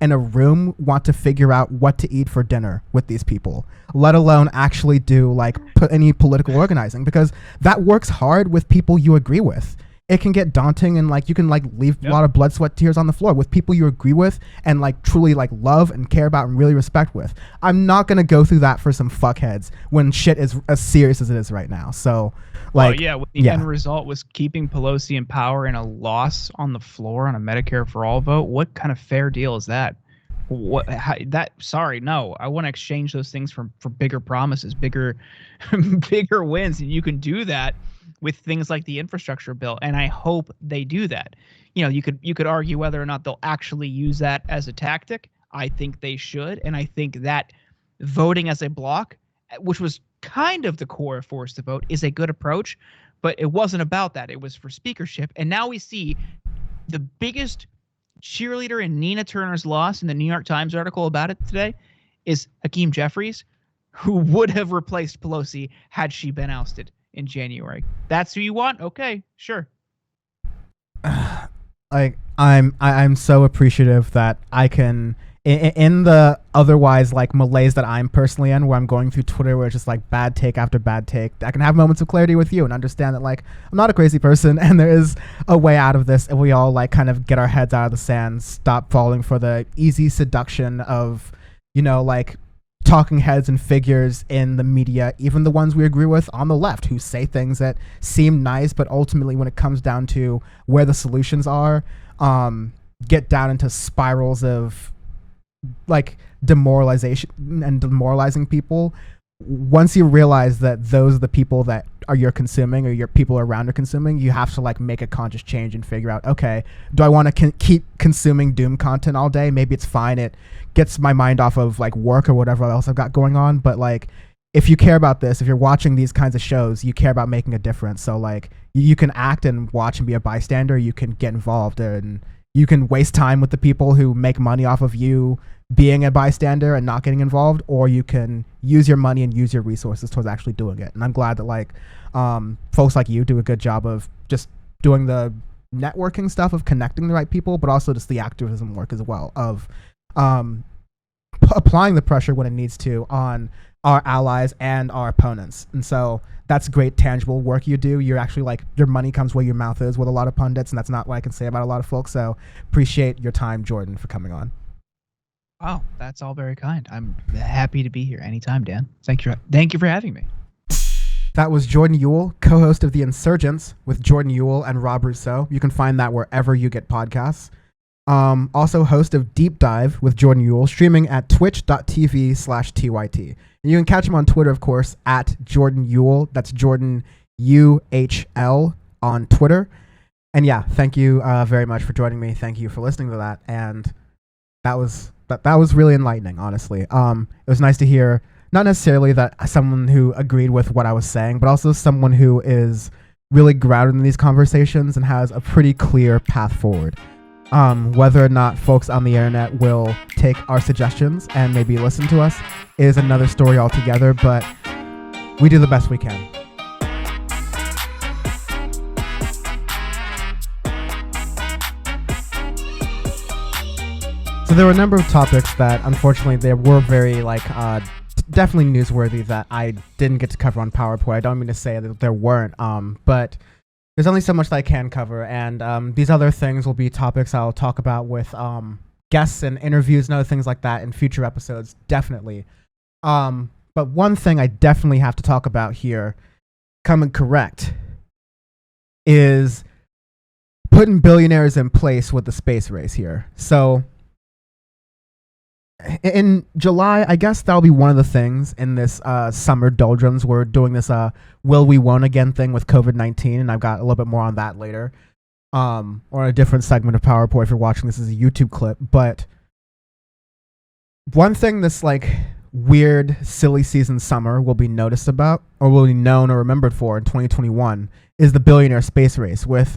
in a room want to figure out what to eat for dinner with these people, let alone actually do like put any political organizing, because that works hard with people you agree with. It can get daunting, and like you can like leave a lot of blood, sweat, tears on the floor with people you agree with and like truly like love and care about and really respect with. I'm not gonna go through that for some fuckheads when shit is as serious as it is right now. So like, the end result was keeping Pelosi in power and a loss on the floor on a Medicare for all vote. What kind of fair deal is that? Sorry, no. I want to exchange those things for bigger promises, bigger wins, and you can do that with things like the infrastructure bill, and I hope they do that. You could argue whether or not they'll actually use that as a tactic. I think they should, and I think that voting as a block, which was kind of the core of Force the Vote, is a good approach, but it wasn't about that. It was for speakership, and now we see the biggest cheerleader in Nina Turner's loss in the New York Times article about it today is Hakeem Jeffries, who would have replaced Pelosi had she been ousted in January. That's who you want? Okay, sure. Like, I'm so appreciative that I can in the otherwise like malaise that I'm personally in, where I'm going through Twitter, where it's just like bad take after bad take, I can have moments of clarity with you and understand that like I'm not a crazy person and there is a way out of this, and we all like kind of get our heads out of the sand, stop falling for the easy seduction of, you know, like talking heads and figures in the media, even the ones we agree with on the left, who say things that seem nice, but ultimately when it comes down to where the solutions are, get down into spirals of like demoralization and demoralizing people. Once you realize that those are the people that are you're consuming, or your people around are consuming, you have to like make a conscious change and figure out, okay, do I want to keep consuming doom content all day? Maybe it's fine, it gets my mind off of like work or whatever else I've got going on, but like if you care about this, if you're watching these kinds of shows, you care about making a difference. So like you can act and watch and be a bystander, you can get involved, and you can waste time with the people who make money off of you being a bystander and not getting involved, or you can use your money and use your resources towards actually doing it. And I'm glad that like folks like you do a good job of just doing the networking stuff of connecting the right people, but also just the activism work as well of applying the pressure when it needs to on our allies and our opponents. And so that's great tangible work you do. You're actually like, your money comes where your mouth is with a lot of pundits, and that's not what I can say about a lot of folks. So appreciate your time, Jordan, for coming on. Oh, that's all very kind. I'm happy to be here anytime, Dan. Thank you for having me. That was Jordan Uhl, co-host of The Insurgents with Jordan Uhl and Rob Rousseau. You can find that wherever you get podcasts. Also host of Deep Dive with Jordan Uhl, streaming at twitch.tv/TYT. And you can catch him on Twitter, of course, at Jordan Uhl. That's Jordan UHL on Twitter. And yeah, thank you very much for joining me. Thank you for listening to that. And that was really enlightening, honestly. It was nice to hear, not necessarily that someone who agreed with what I was saying, but also someone who is really grounded in these conversations and has a pretty clear path forward. Whether or not folks on the internet will take our suggestions and maybe listen to us is another story altogether, but we do the best we can. So there were a number of topics that unfortunately they were very definitely newsworthy that I didn't get to cover on PowerPoint. I don't mean to say that there weren't, but there's only so much that I can cover, and these other things will be topics I'll talk about with guests and interviews and other things like that in future episodes, definitely. But one thing I definitely have to talk about here, coming correct, is putting billionaires in place with the space race here. So in July, I guess that'll be one of the things in this summer doldrums. We're doing this will we won't again thing with COVID-19, and I've got a little bit more on that later, or a different segment of PowerPoint if you're watching this as a YouTube clip. But one thing this like weird silly season summer will be noticed about, or will be known or remembered for in 2021, is the billionaire space race with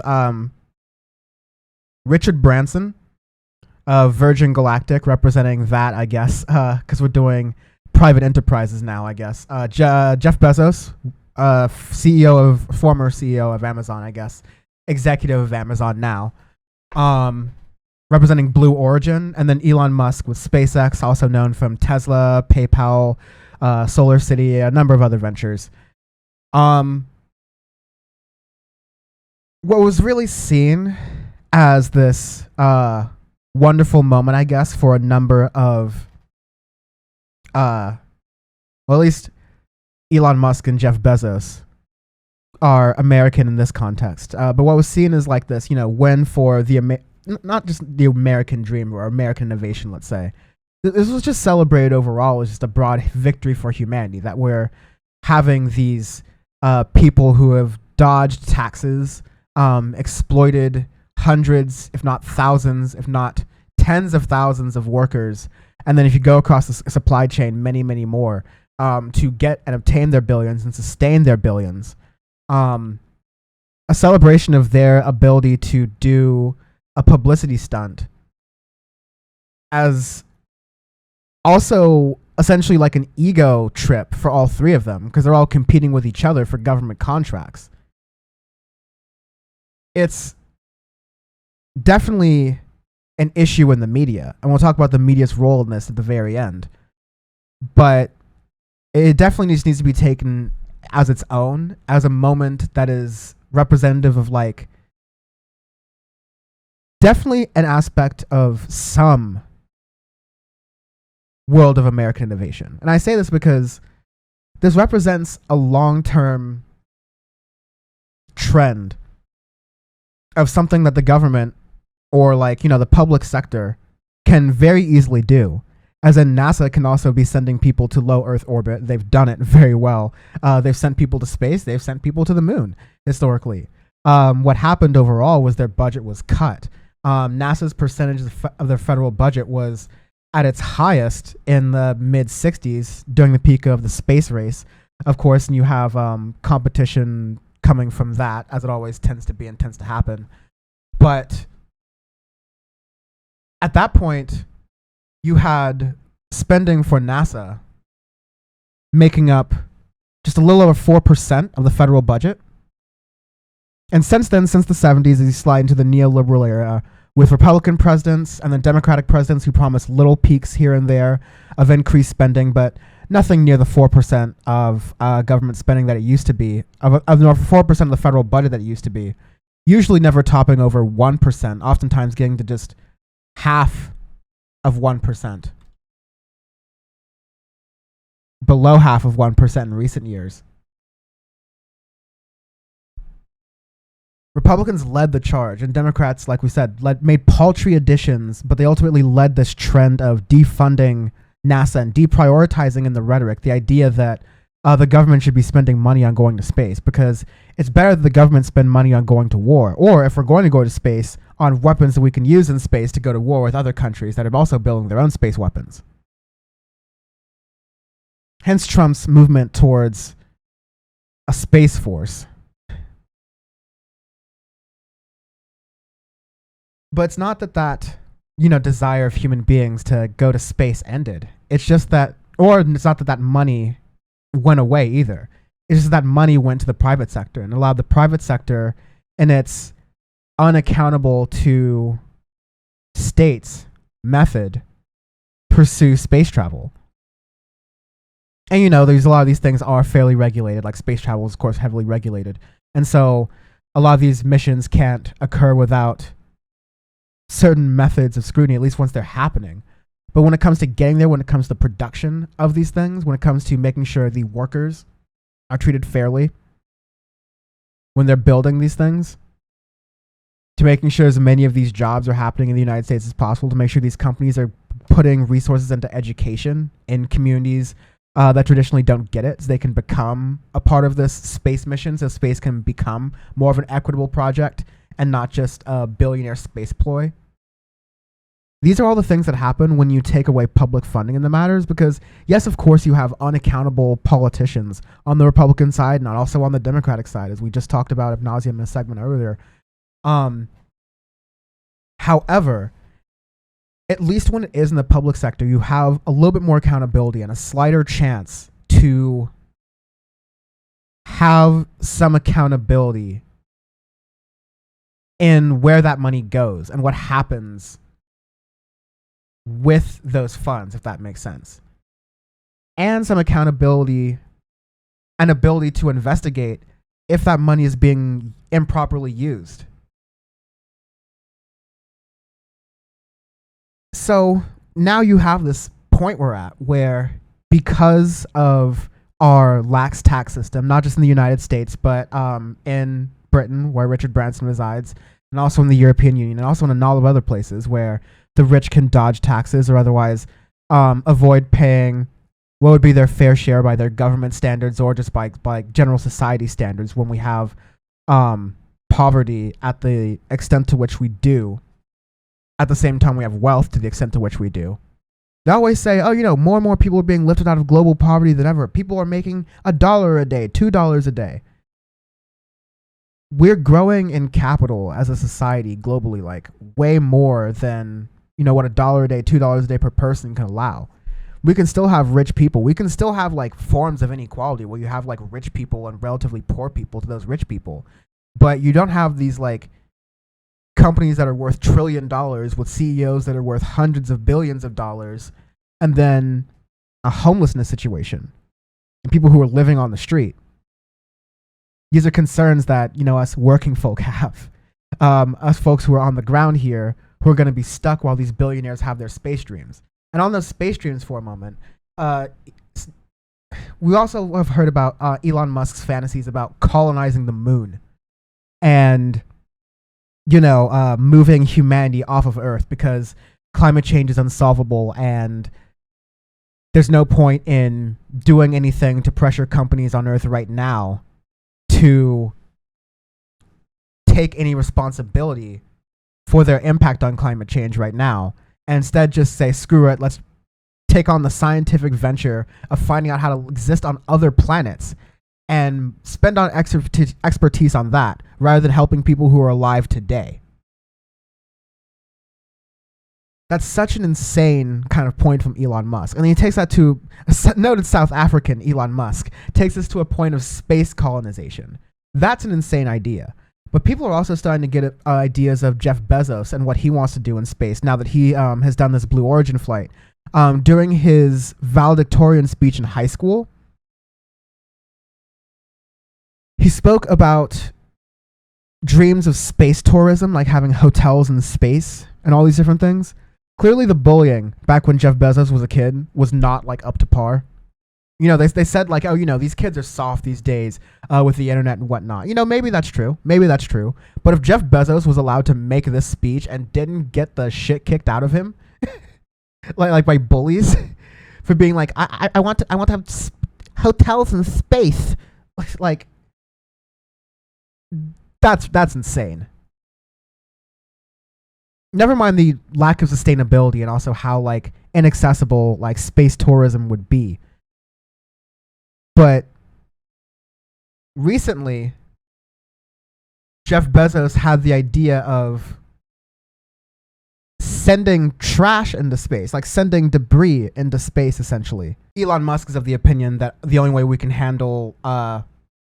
Richard Branson, Virgin Galactic, representing that, I guess, because we're doing private enterprises now, I guess. Jeff Bezos, former CEO of Amazon, I guess, executive of Amazon now, representing Blue Origin, and then Elon Musk with SpaceX, also known from Tesla, PayPal, Solar City, a number of other ventures. What was really seen as this wonderful moment, I guess, for a number of well, at least Elon Musk and Jeff Bezos are American in this context, but what was seen is like this, win for the not just the American dream or American innovation, let's say. This was just celebrated overall as just a broad victory for humanity, that we're having these people who have dodged taxes, exploited hundreds, if not thousands, if not tens of thousands of workers. And then if you go across the supply chain, many, many more, to get and obtain their billions and sustain their billions. A celebration of their ability to do a publicity stunt as also essentially like an ego trip for all three of them, because they're all competing with each other for government contracts. It's definitely an issue in the media. And we'll talk about the media's role in this at the very end. But it definitely needs to be taken as its own, as a moment that is representative of like definitely an aspect of some world of American innovation. And I say this because this represents a long-term trend of something that the government or like, you know, the public sector can very easily do. As in, NASA can also be sending people to low Earth orbit. They've done it very well. They've sent people to space. They've sent people to the moon historically. What happened overall was their budget was cut. NASA's percentage of their federal budget was at its highest in the mid 60s during the peak of the space race, of course, and you have competition coming from that, as it always tends to be and tends to happen. But at that point, you had spending for NASA making up just a little over 4% of the federal budget. And since then, since the 70s, you slide into the neoliberal era with Republican presidents and then Democratic presidents who promise little peaks here and there of increased spending, but nothing near the 4% of government spending that it used to be, of 4% of the federal budget that it used to be, usually never topping over 1%, oftentimes getting to just half of 1%. Below half of 1% in recent years. Republicans led the charge, and Democrats, like we said, made paltry additions, but they ultimately led this trend of defunding NASA and deprioritizing in the rhetoric the idea that the government should be spending money on going to space, because it's better that the government spend money on going to war, or if we're going to go to space, on weapons that we can use in space to go to war with other countries that are also building their own space weapons. Hence Trump's movement towards a space force. But it's not that desire of human beings to go to space ended. It's just that, or it's not that money went away either. It's just that money went to the private sector and allowed the private sector, in its unaccountable to states method, pursue space travel. And there's a lot of these things are fairly regulated, like space travel is of course heavily regulated. And so a lot of these missions can't occur without certain methods of scrutiny, at least once they're happening. But when it comes to getting there, when it comes to the production of these things, when it comes to making sure the workers are treated fairly when they're building these things, to making sure as many of these jobs are happening in the United States as possible, to make sure these companies are putting resources into education in communities that traditionally don't get it, so they can become a part of this space mission, so space can become more of an equitable project and not just a billionaire space ploy. These are all the things that happen when you take away public funding in the matters, because yes, of course, you have unaccountable politicians on the Republican side and also on the Democratic side, as we just talked about ad nauseum in a segment earlier. However, at least when it is in the public sector, you have a little bit more accountability and a slighter chance to have some accountability in where that money goes and what happens with those funds, if that makes sense. And some accountability and ability to investigate if that money is being improperly used. So now you have this point we're at where, because of our lax tax system, not just in the United States, but in Britain, where Richard Branson resides, and also in the European Union, and also in a lot of other places where the rich can dodge taxes or otherwise avoid paying what would be their fair share by their government standards or just by general society standards when we have poverty at the extent to which we do. At the same time, we have wealth to the extent to which we do. They always say, more and more people are being lifted out of global poverty than ever. People are making $1 a day, $2 a day. We're growing in capital as a society globally, like way more than, what $1 a day, $2 a day per person can allow. We can still have rich people. We can still have like forms of inequality where you have like rich people and relatively poor people to those rich people. But you don't have these like companies that are worth $1 trillion with CEOs that are worth hundreds of billions of dollars, and then a homelessness situation and people who are living on the street. These are concerns that, us working folk have. Us folks who are on the ground here who are going to be stuck while these billionaires have their space dreams. And on those space dreams for a moment, we also have heard about Elon Musk's fantasies about colonizing the moon and, moving humanity off of Earth because climate change is unsolvable and there's no point in doing anything to pressure companies on Earth right now to take any responsibility for their impact on climate change right now, and instead just say, screw it, let's take on the scientific venture of finding out how to exist on other planets and spend on expertise on that rather than helping people who are alive today. That's such an insane kind of point from Elon Musk. And then he takes that to a noted South African, Elon Musk, takes us to a point of space colonization. That's an insane idea. But people are also starting to get ideas of Jeff Bezos and what he wants to do in space now that he has done this Blue Origin flight. During his valedictorian speech in high school, he spoke about dreams of space tourism, like having hotels in space and all these different things. Clearly the bullying back when Jeff Bezos was a kid was not like up to par. They said like, these kids are soft these days with the internet and whatnot. Maybe that's true. But if Jeff Bezos was allowed to make this speech and didn't get the shit kicked out of him, like by bullies, for being like, I want to have hotels in space, like that's insane. Never mind the lack of sustainability and also how like inaccessible like space tourism would be. But recently, Jeff Bezos had the idea of sending trash into space, like sending debris into space, essentially. Elon Musk is of the opinion that the only way we can handle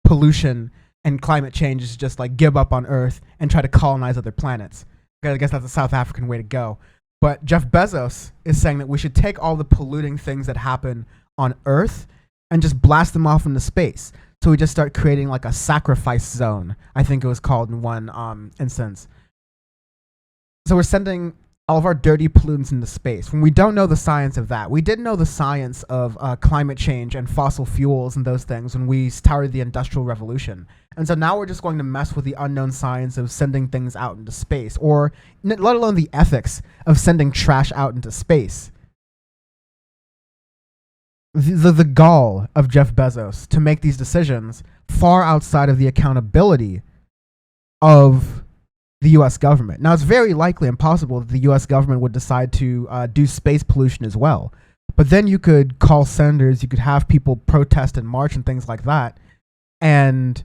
pollution and climate change is just like give up on Earth and try to colonize other planets. I guess that's a South African way to go. But Jeff Bezos is saying that we should take all the polluting things that happen on Earth and just blast them off into space. So we just start creating like a sacrifice zone, I think it was called in one instance. So we're sending all of our dirty pollutants into space when we don't know the science of that. We didn't know the science of climate change and fossil fuels and those things when we started the Industrial Revolution. And so now we're just going to mess with the unknown science of sending things out into space, or let alone the ethics of sending trash out into space. The gall of Jeff Bezos to make these decisions far outside of the accountability of the U.S. government. Now, it's very likely and possible that the U.S. government would decide to do space pollution as well. But then you could call senators, you could have people protest and march and things like that. And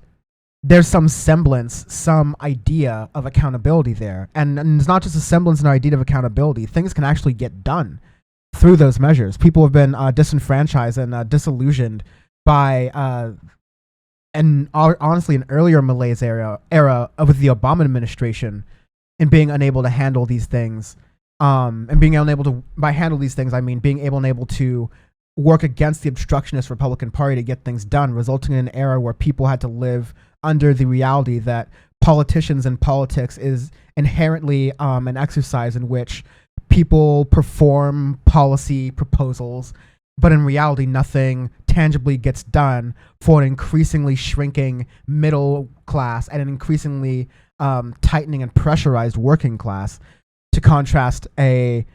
there's some semblance, some idea of accountability there. And it's not just a semblance and idea of accountability. Things can actually get done through those measures. People have been disenfranchised and disillusioned by and honestly an earlier Malaise era of the Obama administration in being unable to handle these things. And being unable to, by handle these things, I mean being able and able to work against the obstructionist Republican Party to get things done, resulting in an era where people had to live under the reality that politicians and politics is inherently an exercise in which people perform policy proposals, but in reality nothing tangibly gets done for an increasingly shrinking middle class and an increasingly tightening and pressurized working class, to contrast an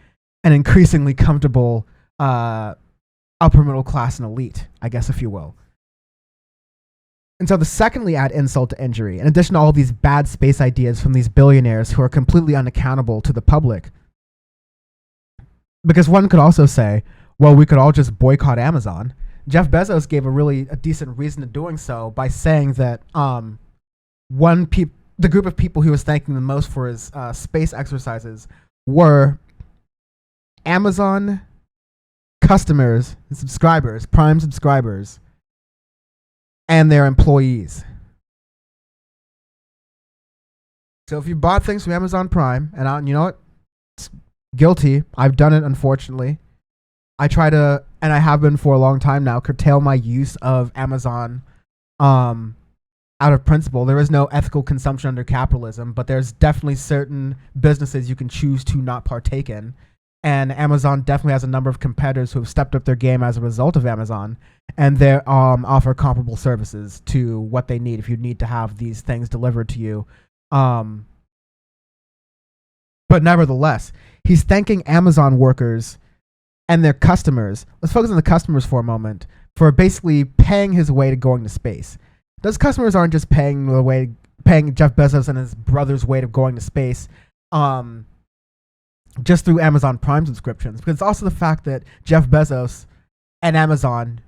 increasingly comfortable upper middle class and elite, I guess, if you will. And so to secondly add insult to injury, in addition to all these bad space ideas from these billionaires who are completely unaccountable to the public, because one could also say, well, we could all just boycott Amazon. Jeff Bezos gave a decent reason to doing so by saying that the group of people he was thanking the most for his space exercises were Amazon customers and subscribers, Prime subscribers, and their employees. So if you bought things from Amazon Prime, and you know what? It's guilty. I've done it, unfortunately. I try to, and I have been for a long time now, curtail my use of Amazon out of principle. There is no ethical consumption under capitalism, but there's definitely certain businesses you can choose to not partake in. And Amazon definitely has a number of competitors who have stepped up their game as a result of Amazon, and they offer comparable services to what they need if you need to have these things delivered to you. But nevertheless, he's thanking Amazon workers and their customers. Let's focus on the customers for a moment, for basically paying his way to going to space. Those customers aren't just paying Jeff Bezos and his brother's way of going to space just through Amazon Prime subscriptions, because it's also the fact that Jeff Bezos and Amazon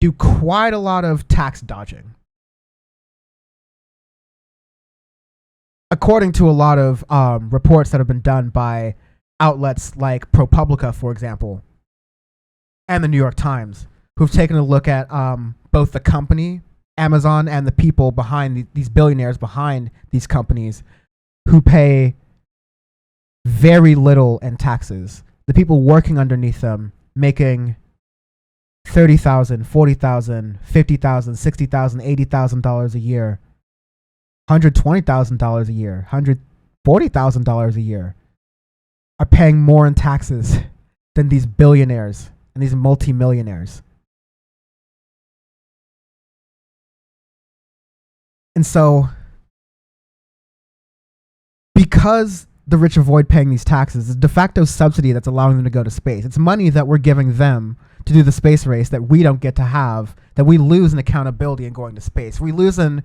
do quite a lot of tax dodging. According to a lot of reports that have been done by outlets like ProPublica, for example, and the New York Times, who've taken a look at both the company, Amazon, and the people behind these billionaires behind these companies who pay very little in taxes. The people working underneath them making $30,000, $40,000, $50,000, $60,000, $80,000 a year, $120,000 a year, $140,000 a year are paying more in taxes than these billionaires and these multimillionaires. And so, because the rich avoid paying these taxes, it's a de facto subsidy that's allowing them to go to space. It's money that we're giving them to do the space race that we don't get to have, that we lose in accountability in going to space. We lose in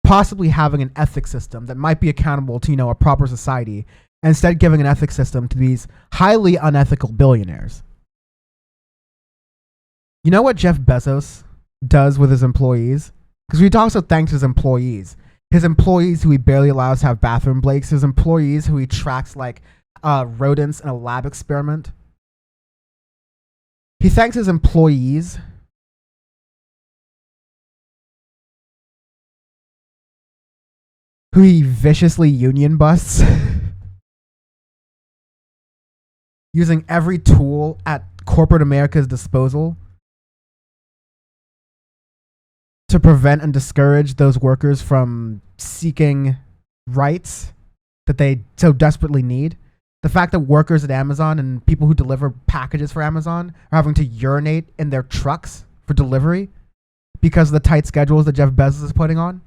possibly having an ethics system that might be accountable to, a proper society, and instead giving an ethics system to these highly unethical billionaires. You know what Jeff Bezos does with his employees? Because he also thanks his employees who he barely allows to have bathroom breaks, his employees who he tracks like rodents in a lab experiment. He thanks his employees who he viciously union busts using every tool at corporate America's disposal to prevent and discourage those workers from seeking rights that they so desperately need. The fact that workers at Amazon and people who deliver packages for Amazon are having to urinate in their trucks for delivery because of the tight schedules that Jeff Bezos is putting on.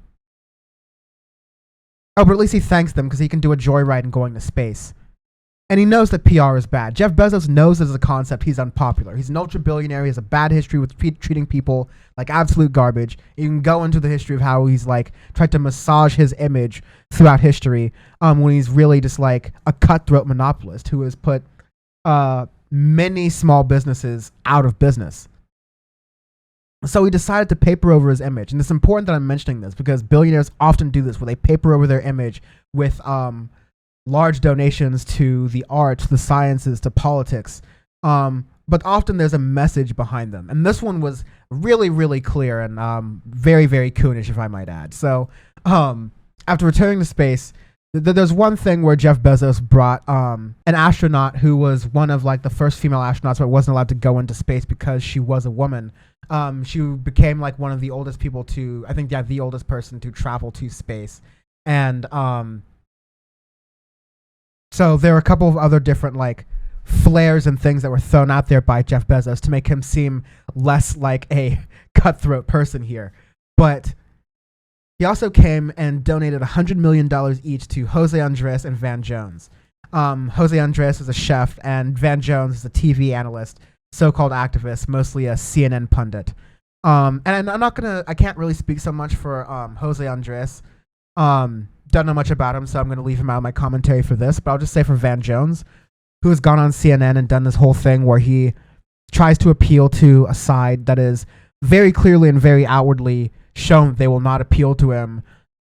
Oh, but at least he thanks them because he can do a joyride in going to space. And he knows that PR is bad. Jeff Bezos knows as a concept he's unpopular. He's an ultra billionaire. He has a bad history with treating people like absolute garbage. You can go into the history of how he's tried to massage his image throughout history when he's really just like a cutthroat monopolist who has put many small businesses out of business. So he decided to paper over his image. And it's important that I'm mentioning this because billionaires often do this where they paper over their image with large donations to the arts, the sciences, to politics. But often there's a message behind them. And this one was really, really clear and very, very coonish, if I might add. So after returning to space, there's one thing where Jeff Bezos brought an astronaut who was one of the first female astronauts but wasn't allowed to go into space because she was a woman. She became one of the oldest people to, I think, the oldest person to travel to space. And so there were a couple of other different flares and things that were thrown out there by Jeff Bezos to make him seem less like a cutthroat person here. But he also came and donated $100 million each to Jose Andres and Van Jones. Jose Andres is a chef and Van Jones is a TV analyst, so-called activist, mostly a CNN pundit. And I can't really speak so much for Jose Andres. Don't know much about him, so I'm going to leave him out of my commentary for this. But I'll just say for Van Jones, who has gone on CNN and done this whole thing where he tries to appeal to a side that is very clearly and very outwardly shown they will not appeal to him,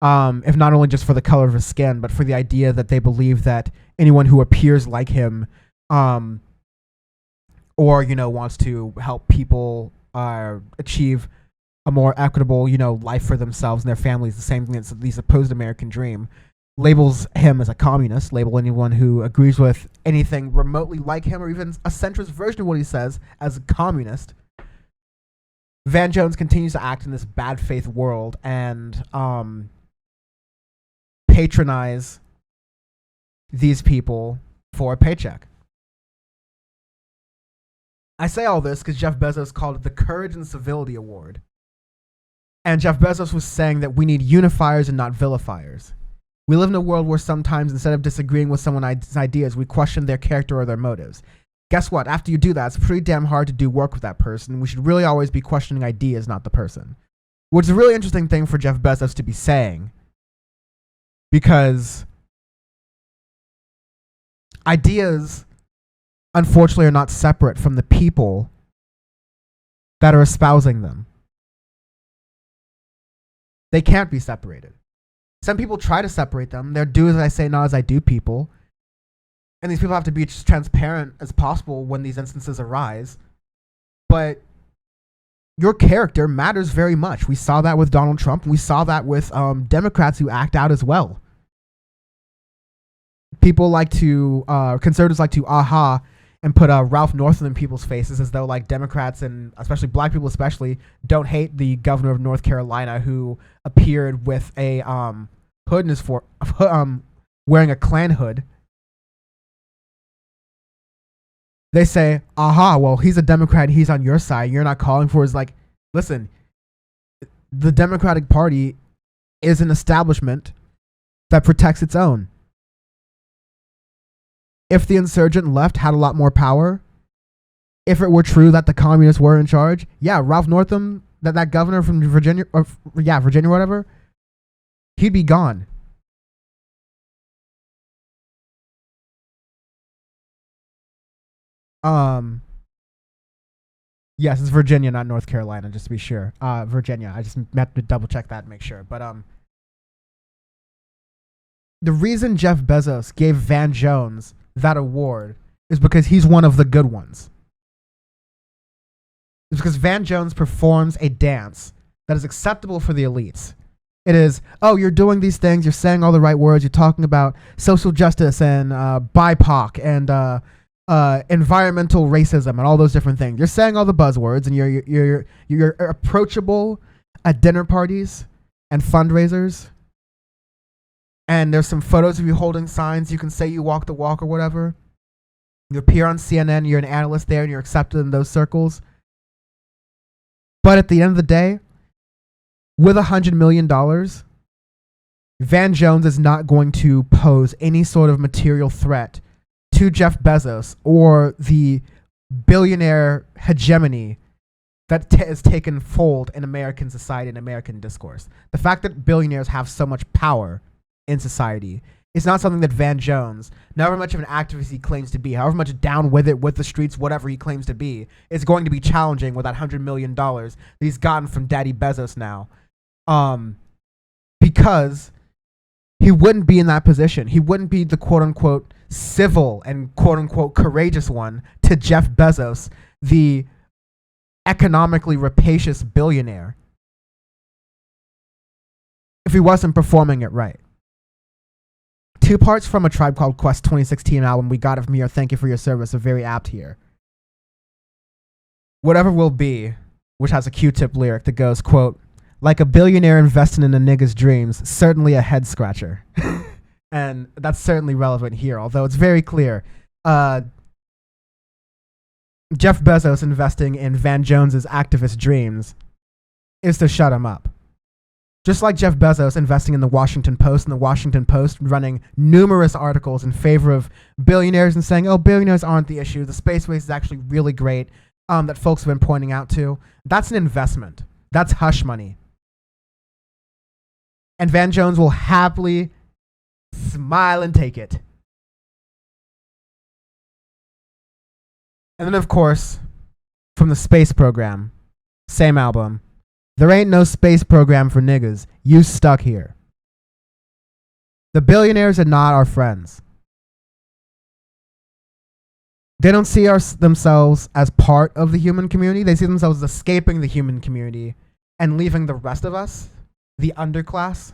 if not only just for the color of his skin, but for the idea that they believe that anyone who appears like him or wants to help people achieve a more equitable, life for themselves and their families, the same thing as the supposed American dream, labels him as a communist, label anyone who agrees with anything remotely like him or even a centrist version of what he says as a communist. Van Jones continues to act in this bad faith world and patronize these people for a paycheck. I say all this because Jeff Bezos called it the Courage and Civility Award. And Jeff Bezos was saying that we need unifiers and not vilifiers. We live in a world where sometimes instead of disagreeing with someone's ideas, we question their character or their motives. Guess what? After you do that, it's pretty damn hard to do work with that person. We should really always be questioning ideas, not the person. Which is a really interesting thing for Jeff Bezos to be saying. Because ideas, unfortunately, are not separate from the people that are espousing them. They can't be separated. Some people try to separate them. They're do as I say, not as I do people. And these people have to be as transparent as possible when these instances arise. But your character matters very much. We saw that with Donald Trump. We saw that with Democrats who act out as well. People like to, conservatives like to and put Ralph Northam in people's faces as though like Democrats and especially black people especially don't hate the governor of North Carolina who appeared with a hood in his wearing a Klan hood. They say, well, he's a Democrat, he's on your side. You're not calling for his like, listen, the Democratic Party is an establishment that protects its own. If the insurgent left had a lot more power, if it were true that the communists were in charge, yeah, Ralph Northam, that governor from Virginia, Virginia, whatever, he'd be gone. Yes, it's Virginia, not North Carolina, just to be sure. Virginia. I just have to double check that and make sure. But the reason Jeff Bezos gave Van Jones that award is because he's one of the good ones. It's because Van Jones performs a dance that is acceptable for the elites. It is, you're doing these things, you're saying all the right words, you're talking about social justice and BIPOC and environmental racism and all those different things. You're saying all the buzzwords and you're approachable at dinner parties and fundraisers. And there's some photos of you holding signs. You can say you walk the walk or whatever. You appear on CNN. You're an analyst there, and you're accepted in those circles. But at the end of the day, with $100 million, Van Jones is not going to pose any sort of material threat to Jeff Bezos or the billionaire hegemony that has taken fold in American society and American discourse. The fact that billionaires have so much power in society is not something that Van Jones, however much of an activist he claims to be, however much down with it, with the streets, whatever he claims to be, is going to be challenging with that $100 million that he's gotten from Daddy Bezos now. Because he wouldn't be in that position. He wouldn't be the quote-unquote civil and quote-unquote courageous one to Jeff Bezos, the economically rapacious billionaire, if he wasn't performing it right. 2 parts from A Tribe Called Quest 2016 album. We got it from here. Thank you for your service. Are very apt here. Whatever will be, which has a Q-Tip lyric that goes, quote, like a billionaire investing in a nigga's dreams, certainly a head scratcher. And that's certainly relevant here, although it's very clear. Jeff Bezos investing in Van Jones's activist dreams is to shut him up. Just like Jeff Bezos investing in the Washington Post, and the Washington Post running numerous articles in favor of billionaires and saying, billionaires aren't the issue. The space race is actually really great, that folks have been pointing out to. That's an investment. That's hush money. And Van Jones will happily smile and take it. And then, of course, from the space program, same album, there ain't no space program for niggas. You stuck here. The billionaires are not our friends. They don't see themselves as part of the human community. They see themselves as escaping the human community and leaving the rest of us, the underclass,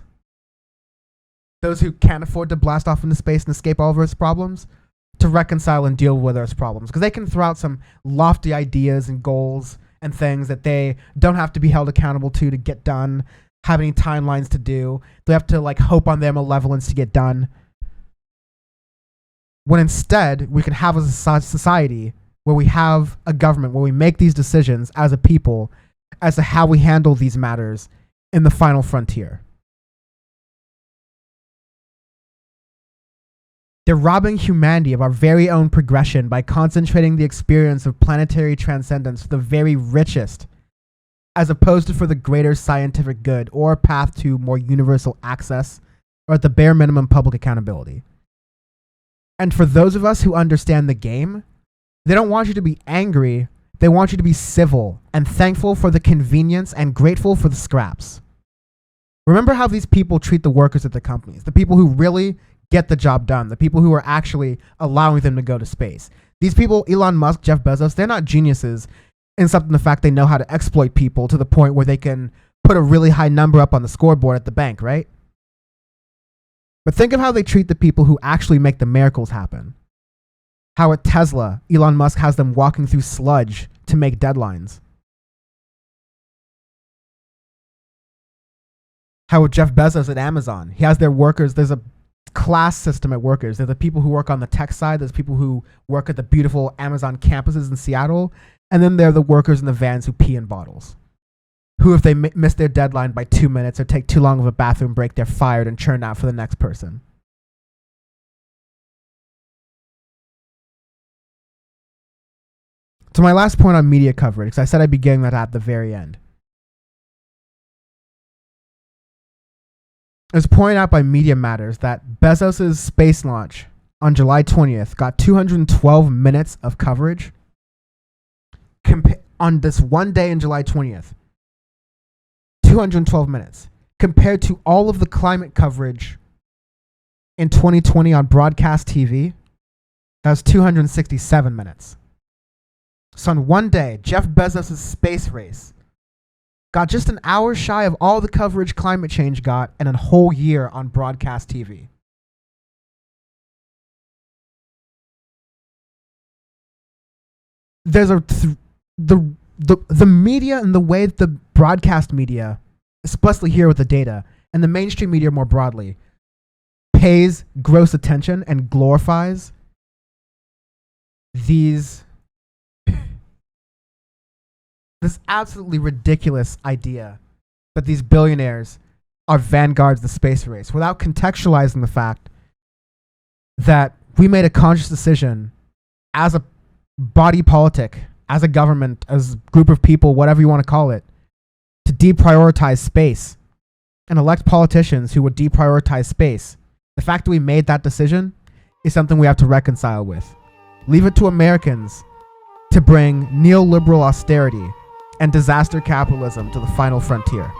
those who can't afford to blast off into space and escape all of Earth's problems, to reconcile and deal with Earth's problems. Because they can throw out some lofty ideas and goals and things that they don't have to be held accountable to get done, have any timelines to do. They have to like hope on their malevolence to get done. When instead, we can have a society where we have a government, where we make these decisions as a people as to how we handle these matters in the final frontier. They're robbing humanity of our very own progression by concentrating the experience of planetary transcendence for the very richest, as opposed to for the greater scientific good or a path to more universal access, or at the bare minimum public accountability. And for those of us who understand the game, they don't want you to be angry. They want you to be civil and thankful for the convenience and grateful for the scraps. Remember how these people treat the workers at the companies, the people who really get the job done, the people who are actually allowing them to go to space. These people, Elon Musk, Jeff Bezos, they're not geniuses in something the fact they know how to exploit people to the point where they can put a really high number up on the scoreboard at the bank, right? But think of how they treat the people who actually make the miracles happen. How at Tesla, Elon Musk has them walking through sludge to make deadlines. How at Jeff Bezos at Amazon, he has their workers, there's a class system at workers. They're the people who work on the tech side, there's people who work at the beautiful Amazon campuses in Seattle, and then there are the workers in the vans who pee in bottles. Who, if they miss their deadline by 2 minutes or take too long of a bathroom break, they're fired and churned out for the next person. So my last point on media coverage, because I said I'd be getting that at the very end. It was pointed out by Media Matters that Bezos' space launch on July 20th got 212 minutes of coverage on this one day in July 20th. 212 minutes compared to all of the climate coverage in 2020 on broadcast TV. That was 267 minutes. So in one day, Jeff Bezos' space race got just an hour shy of all the coverage climate change got in a whole year on broadcast TV. There's the media and the way that the broadcast media, especially here with the data, and the mainstream media more broadly, pays gross attention and glorifies this absolutely ridiculous idea that these billionaires are vanguards of the space race, without contextualizing the fact that we made a conscious decision as a body politic, as a government, as a group of people, whatever you want to call it, to deprioritize space and elect politicians who would deprioritize space. The fact that we made that decision is something we have to reconcile with. Leave it to Americans to bring neoliberal austerity and disaster capitalism to the final frontier.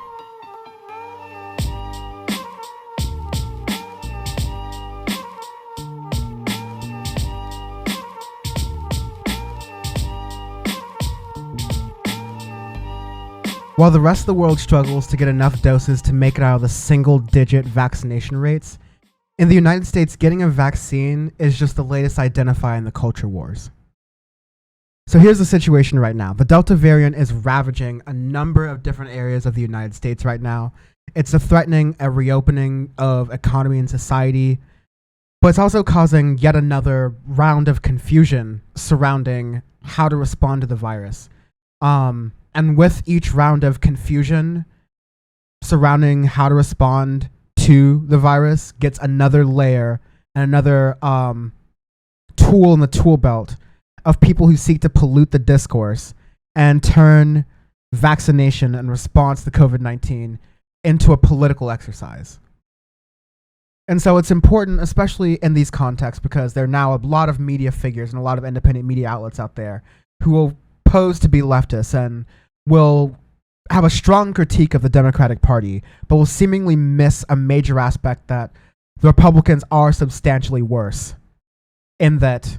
While the rest of the world struggles to get enough doses to make it out of the single-digit vaccination rates, in the United States, getting a vaccine is just the latest identifier in the culture wars. So here's the situation right now. The Delta variant is ravaging a number of different areas of the United States right now. It's threatening a reopening of economy and society, but it's also causing yet another round of confusion surrounding how to respond to the virus. And with each round of confusion surrounding how to respond to the virus gets another layer and another tool in the tool belt of people who seek to pollute the discourse and turn vaccination and response to COVID-19 into a political exercise. And so it's important, especially in these contexts, because there are now a lot of media figures and a lot of independent media outlets out there who will pose to be leftists and will have a strong critique of the Democratic Party, but will seemingly miss a major aspect that the Republicans are substantially worse, in that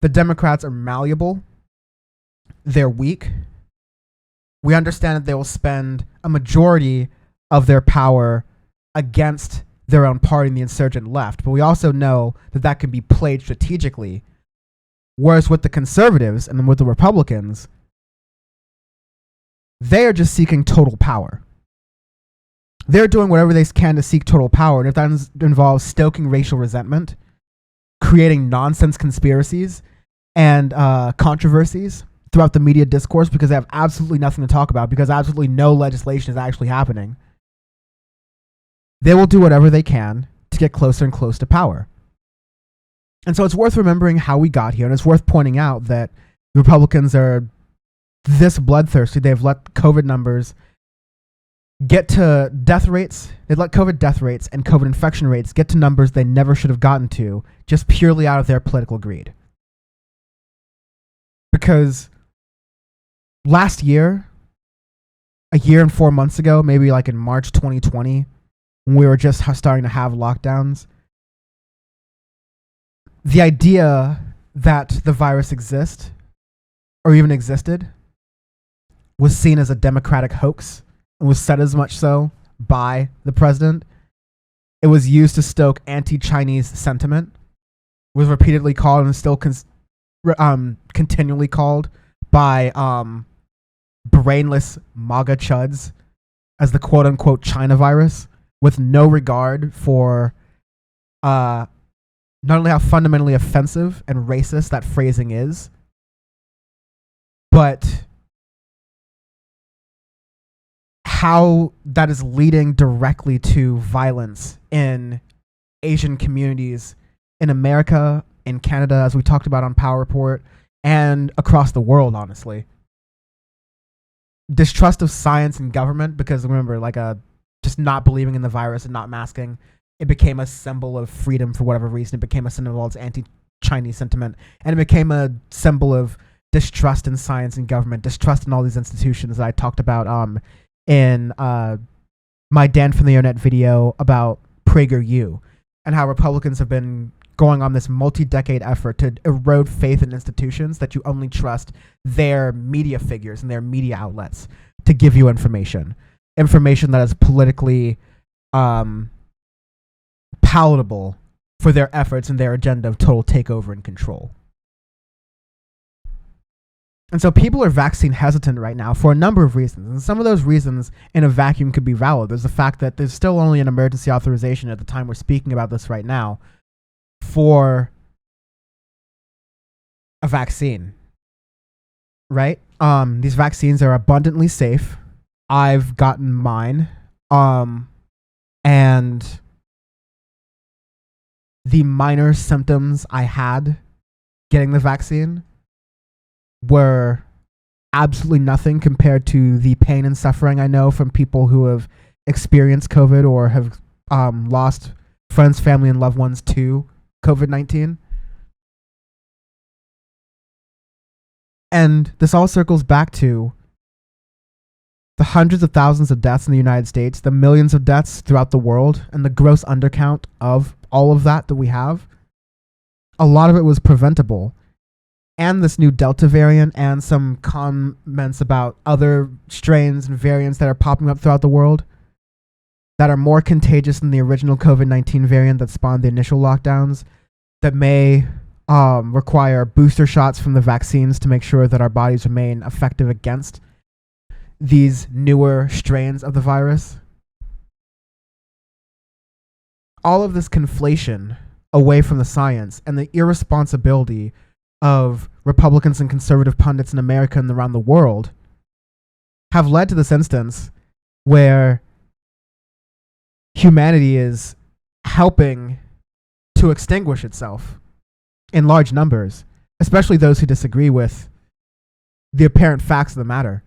the Democrats are malleable, they're weak, We understand that they will spend a majority of their power against their own party, the insurgent left. But we also know that that can be played strategically. Whereas with the conservatives and with the Republicans, they are just seeking total power. They're doing whatever they can to seek total power. And if that involves stoking racial resentment, creating nonsense conspiracies and controversies throughout the media discourse because they have absolutely nothing to talk about, because absolutely no legislation is actually happening, they will do whatever they can to get closer and closer to power. And so it's worth remembering how we got here, and it's worth pointing out that the Republicans are this bloodthirsty. They've let COVID numbers get to death rates. They let COVID death rates and COVID infection rates get to numbers they never should have gotten to, just purely out of their political greed. Because last year, a year and 4 months ago, maybe like in March 2020, when we were just starting to have lockdowns, the idea that the virus exists, or even existed, was seen as a Democratic hoax, and was said as much so by the president. It was used to stoke anti-Chinese sentiment, was repeatedly called and still continually called by brainless MAGA chuds as the quote-unquote China virus, with no regard for not only how fundamentally offensive and racist that phrasing is, but how that is leading directly to violence in Asian communities in America, in Canada, as we talked about on Power Report, and across the world, honestly. Distrust of science and government, because remember, just not believing in the virus and not masking, it became a symbol of freedom for whatever reason. It became a symbol of anti-Chinese sentiment, and it became a symbol of distrust in science and government, distrust in all these institutions that I talked about in my Dan from the Internet video about PragerU, and how Republicans have been going on this multi-decade effort to erode faith in institutions that you only trust their media figures and their media outlets to give you information that is politically palatable for their efforts and their agenda of total takeover and control. And so people are vaccine hesitant right now for a number of reasons. And some of those reasons in a vacuum could be valid. There's the fact that there's still only an emergency authorization at the time we're speaking about this right now for a vaccine, right? These vaccines are abundantly safe. I've gotten mine. And the minor symptoms I had getting the vaccine were absolutely nothing compared to the pain and suffering I know from people who have experienced COVID or have lost friends, family, and loved ones to COVID-19. And this all circles back to the hundreds of thousands of deaths in the United States, the millions of deaths throughout the world, and the gross undercount of all of that we have. A lot of it was preventable. And this new Delta variant and some comments about other strains and variants that are popping up throughout the world that are more contagious than the original COVID-19 variant that spawned the initial lockdowns, that may require booster shots from the vaccines to make sure that our bodies remain effective against these newer strains of the virus. All of this conflation away from the science and the irresponsibility of Republicans and conservative pundits in America and around the world have led to this instance where humanity is helping to extinguish itself in large numbers, especially those who disagree with the apparent facts of the matter.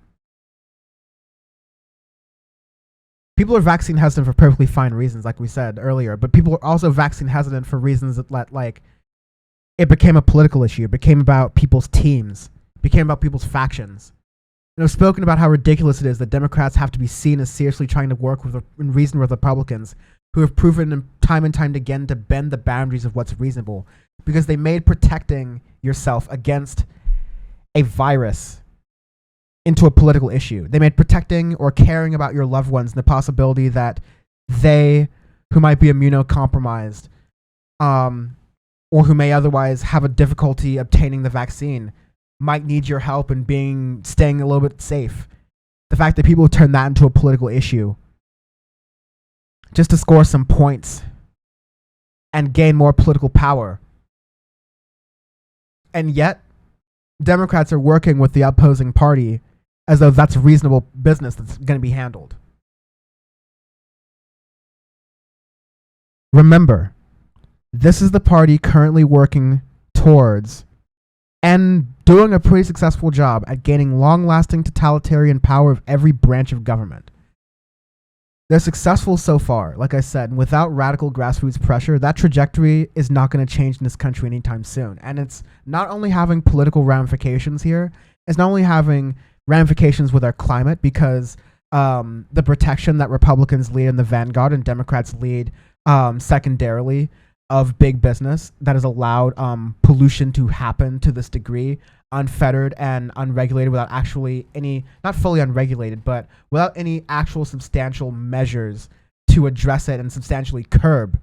People are vaccine hesitant for perfectly fine reasons, like we said earlier, but people are also vaccine hesitant for reasons that, like, it became a political issue. It became about people's teams. It became about people's factions. And I've spoken about how ridiculous it is that Democrats have to be seen as seriously trying to work with and reason with Republicans who have proven time and time again to bend the boundaries of what's reasonable, because they made protecting yourself against a virus into a political issue. They made protecting or caring about your loved ones and the possibility that they, who might be immunocompromised, or who may otherwise have a difficulty obtaining the vaccine, might need your help in staying a little bit safe. The fact that people turn that into a political issue just to score some points and gain more political power. And yet, Democrats are working with the opposing party as though that's reasonable business that's going to be handled. Remember, this is the party currently working towards and doing a pretty successful job at gaining long-lasting totalitarian power of every branch of government. They're successful so far, like I said, and without radical grassroots pressure, that trajectory is not going to change in this country anytime soon. And it's not only having political ramifications here, it's not only having ramifications with our climate, because the protection that Republicans lead in the vanguard and Democrats lead secondarily of big business that has allowed pollution to happen to this degree, unfettered and unregulated, without actually any, not fully unregulated, but without any actual substantial measures to address it and substantially curb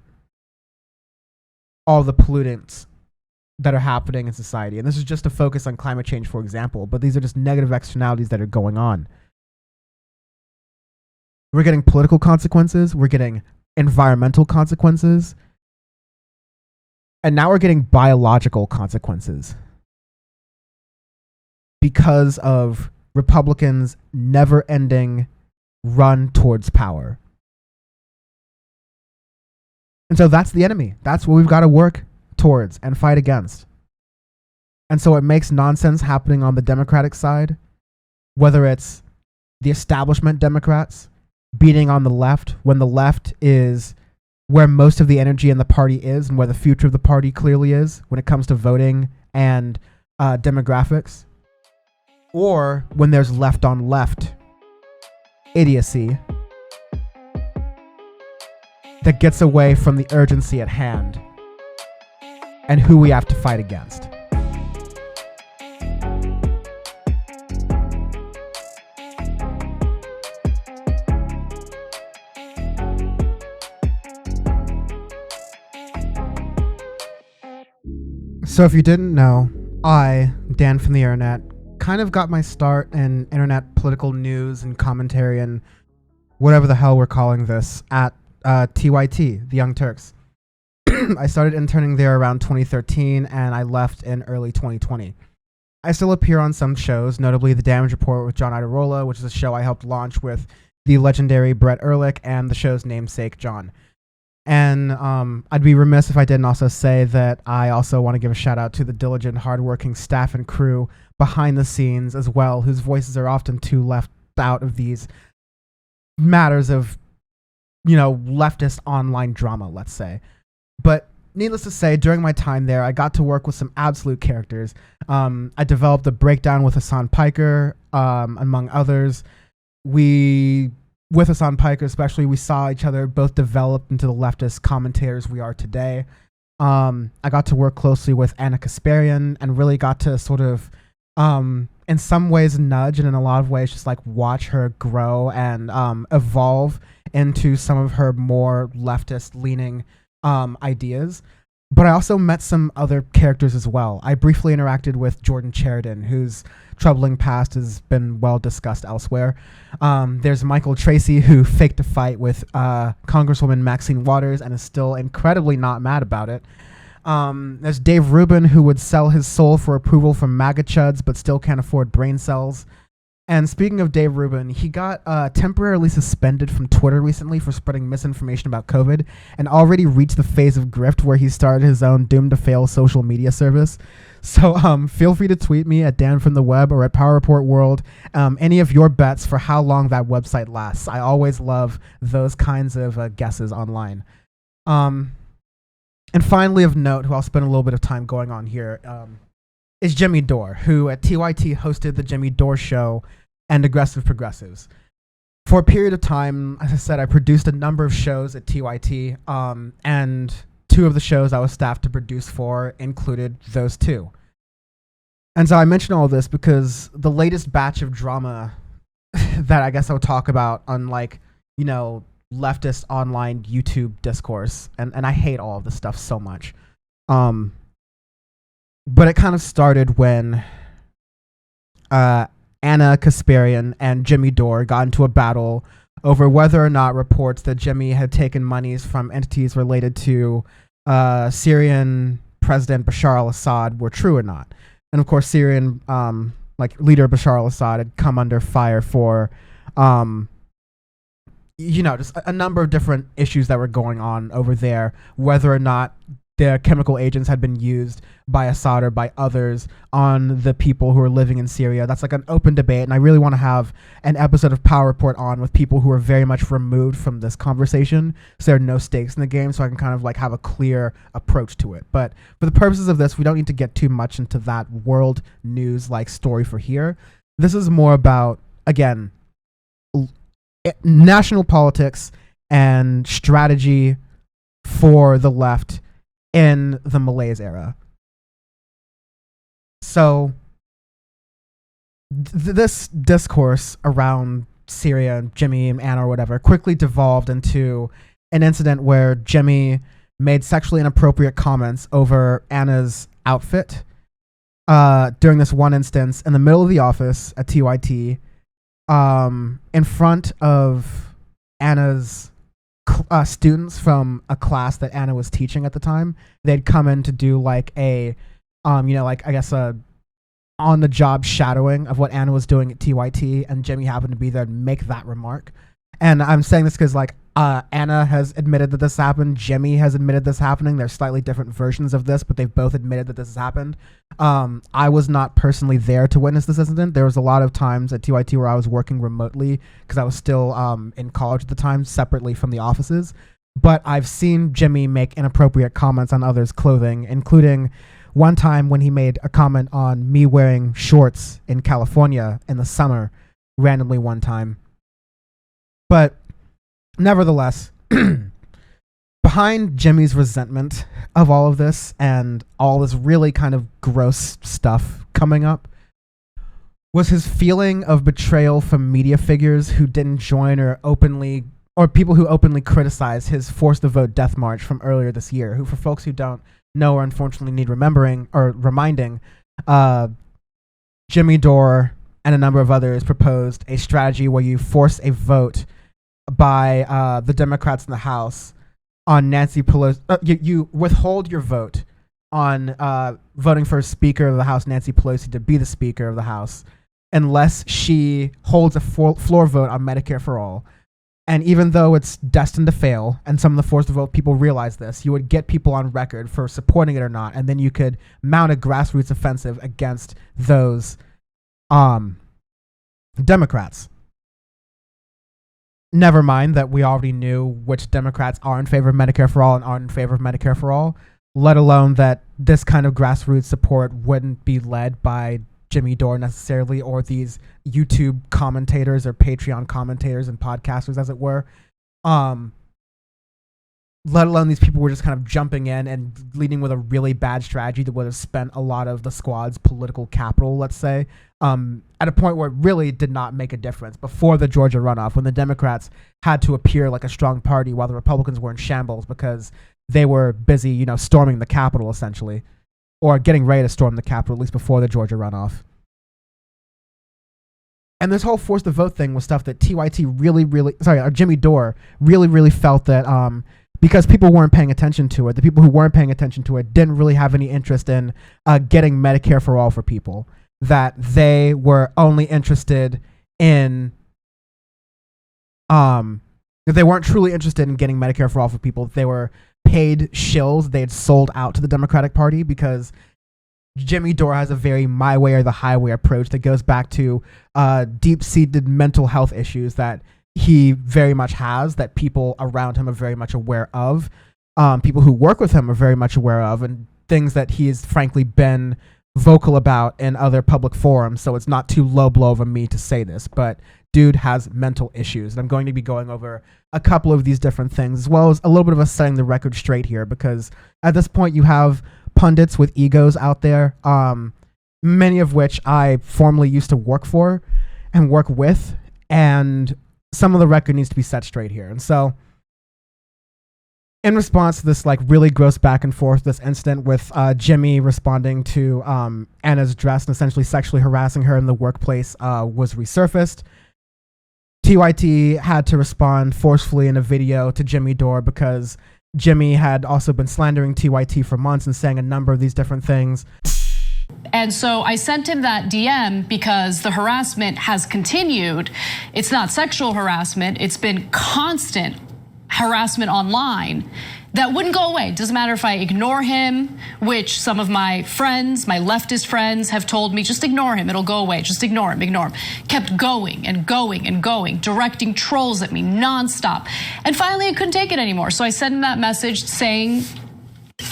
all the pollutants that are happening in society. And this is just to focus on climate change, for example, but these are just negative externalities that are going on. We're getting political consequences, we're getting environmental consequences, and now we're getting biological consequences because of Republicans' never-ending run towards power. And so that's the enemy. That's what we've got to work towards and fight against. And so it makes nonsense happening on the Democratic side, whether it's the establishment Democrats beating on the left when the left is where most of the energy in the party is and where the future of the party clearly is when it comes to voting and demographics, or when there's left on left idiocy that gets away from the urgency at hand and who we have to fight against. So if you didn't know, I, Dan from the internet, kind of got my start in internet political news and commentary and whatever the hell we're calling this at TYT, the Young Turks. I started interning there around 2013 and I left in early 2020. I still appear on some shows, notably The Damage Report with John Idarola, which is a show I helped launch with the legendary Brett Ehrlich and the show's namesake, John. And I'd be remiss if I didn't also say that I also want to give a shout out to the diligent, hardworking staff and crew behind the scenes as well, whose voices are often too left out of these matters of, leftist online drama, let's say. But needless to say, during my time there, I got to work with some absolute characters. I developed a breakdown with Hassan Piker, among others. With Hassan Piker especially, we saw each other both develop into the leftist commentators we are today. I got to work closely with Anna Kasparian and really got to sort of, in some ways, nudge, and in a lot of ways just like watch her grow and evolve into some of her more leftist-leaning ideas. But I also met some other characters as well. I briefly interacted with Jordan Sheridan, whose troubling past has been well discussed elsewhere. There's Michael Tracy, who faked a fight with Congresswoman Maxine Waters and is still incredibly not mad about it. There's Dave Rubin, who would sell his soul for approval from MAGA chuds but still can't afford brain cells. And speaking of Dave Rubin, he got temporarily suspended from Twitter recently for spreading misinformation about COVID and already reached the phase of grift where he started his own doomed-to-fail social media service. So feel free to tweet me at Dan from the Web or at Power Report World any of your bets for how long that website lasts. I always love those kinds of guesses online. And finally of note, who I'll spend a little bit of time going on here, is Jimmy Dore, who at TYT hosted the Jimmy Dore Show and Aggressive Progressives. For a period of time, as I said, I produced a number of shows at TYT, and two of the shows I was staffed to produce for included those two. And so I mention all this because the latest batch of drama that I guess I'll talk about on, like, you know, leftist online YouTube discourse, and I hate all of this stuff so much. But it kind of started when Anna Kasparian and Jimmy Dore got into a battle over whether or not reports that Jimmy had taken monies from entities related to Syrian President Bashar al-Assad were true or not. And of course, Syrian leader Bashar al-Assad had come under fire for just a number of different issues that were going on over there, whether or not their chemical agents had been used by Assad or by others on the people who are living in Syria. That's like an open debate, and I really want to have an episode of Power Report on with people who are very much removed from this conversation, so there are no stakes in the game, so I can kind of like have a clear approach to it. But for the purposes of this, we don't need to get too much into that world news like story for here. This is more about, again, national politics and strategy for the left in the Malaise era. So this discourse around Syria and Jimmy and Anna or whatever quickly devolved into an incident where Jimmy made sexually inappropriate comments over Anna's outfit during this one instance in the middle of the office at TYT, in front of Anna's students from a class that Anna was teaching at the time. They'd come in to do like a, a on-the-job shadowing of what Anna was doing at TYT, and Jimmy happened to be there to make that remark. And I'm saying this because Anna has admitted that this happened. Jimmy has admitted this happening. There's slightly different versions of this, but they've both admitted that this has happened. I was not personally there to witness this incident. There was a lot of times at TYT where I was working remotely because I was still in college at the time, separately from the offices. But I've seen Jimmy make inappropriate comments on others' clothing, including one time when he made a comment on me wearing shorts in California in the summer, randomly one time. But nevertheless, behind Jimmy's resentment of all of this and all this really kind of gross stuff coming up was his feeling of betrayal from media figures who didn't join or people who openly criticized his Force the Vote death march from earlier this year, who, for folks who don't know or unfortunately need reminding, Jimmy Dore and a number of others proposed a strategy where you force a vote by the Democrats in the House on Nancy Pelosi. You withhold your vote on voting for Speaker of the House, Nancy Pelosi, to be the Speaker of the House, unless she holds a floor vote on Medicare for all. And even though it's destined to fail, and some of the Force the Vote people realize this, you would get people on record for supporting it or not, and then you could mount a grassroots offensive against those Democrats. Never mind that we already knew which Democrats are in favor of Medicare for all and aren't in favor of Medicare for all, let alone that this kind of grassroots support wouldn't be led by Jimmy Dore necessarily, or these YouTube commentators or Patreon commentators and podcasters, as it were. Let alone these people were just kind of jumping in and leading with a really bad strategy that would have spent a lot of the squad's political capital, let's say, at a point where it really did not make a difference before the Georgia runoff, when the Democrats had to appear like a strong party while the Republicans were in shambles because they were busy, storming the Capitol, essentially, or getting ready to storm the Capitol, at least before the Georgia runoff. And this whole Force the Vote thing was stuff that Jimmy Dore really felt that because people weren't paying attention to it, the people who weren't paying attention to it didn't really have any interest in getting Medicare for all for people, that they were only interested in that they weren't truly interested in getting Medicare for all for people. They were paid shills they had sold out to the Democratic Party, because Jimmy Dore has a very my way or the highway approach that goes back to deep-seated mental health issues that he very much has, that people around him are very much aware of, people who work with him are very much aware of, and things that he has frankly been vocal about in other public forums. So it's not too low blow of me to say this, but dude has mental issues. And I'm going to be going over a couple of these different things, as well as a little bit of a setting the record straight here, because at this point you have pundits with egos out there many of which I formerly used to work for and work with, and some of the record needs to be set straight here. And so, in response to this like really gross back and forth, this incident with Jimmy responding to Anna's dress and essentially sexually harassing her in the workplace was resurfaced. TYT had to respond forcefully in a video to Jimmy Dore because Jimmy had also been slandering TYT for months and saying a number of these different things. And so I sent him that DM because the harassment has continued. It's not sexual harassment. It's been constant harassment online that wouldn't go away. Doesn't matter if I ignore him, which some of my friends, my leftist friends have told me, just ignore him, it'll go away. Just ignore him, ignore him. Kept going and going and going, directing trolls at me nonstop. And finally I couldn't take it anymore. So I sent him that message saying,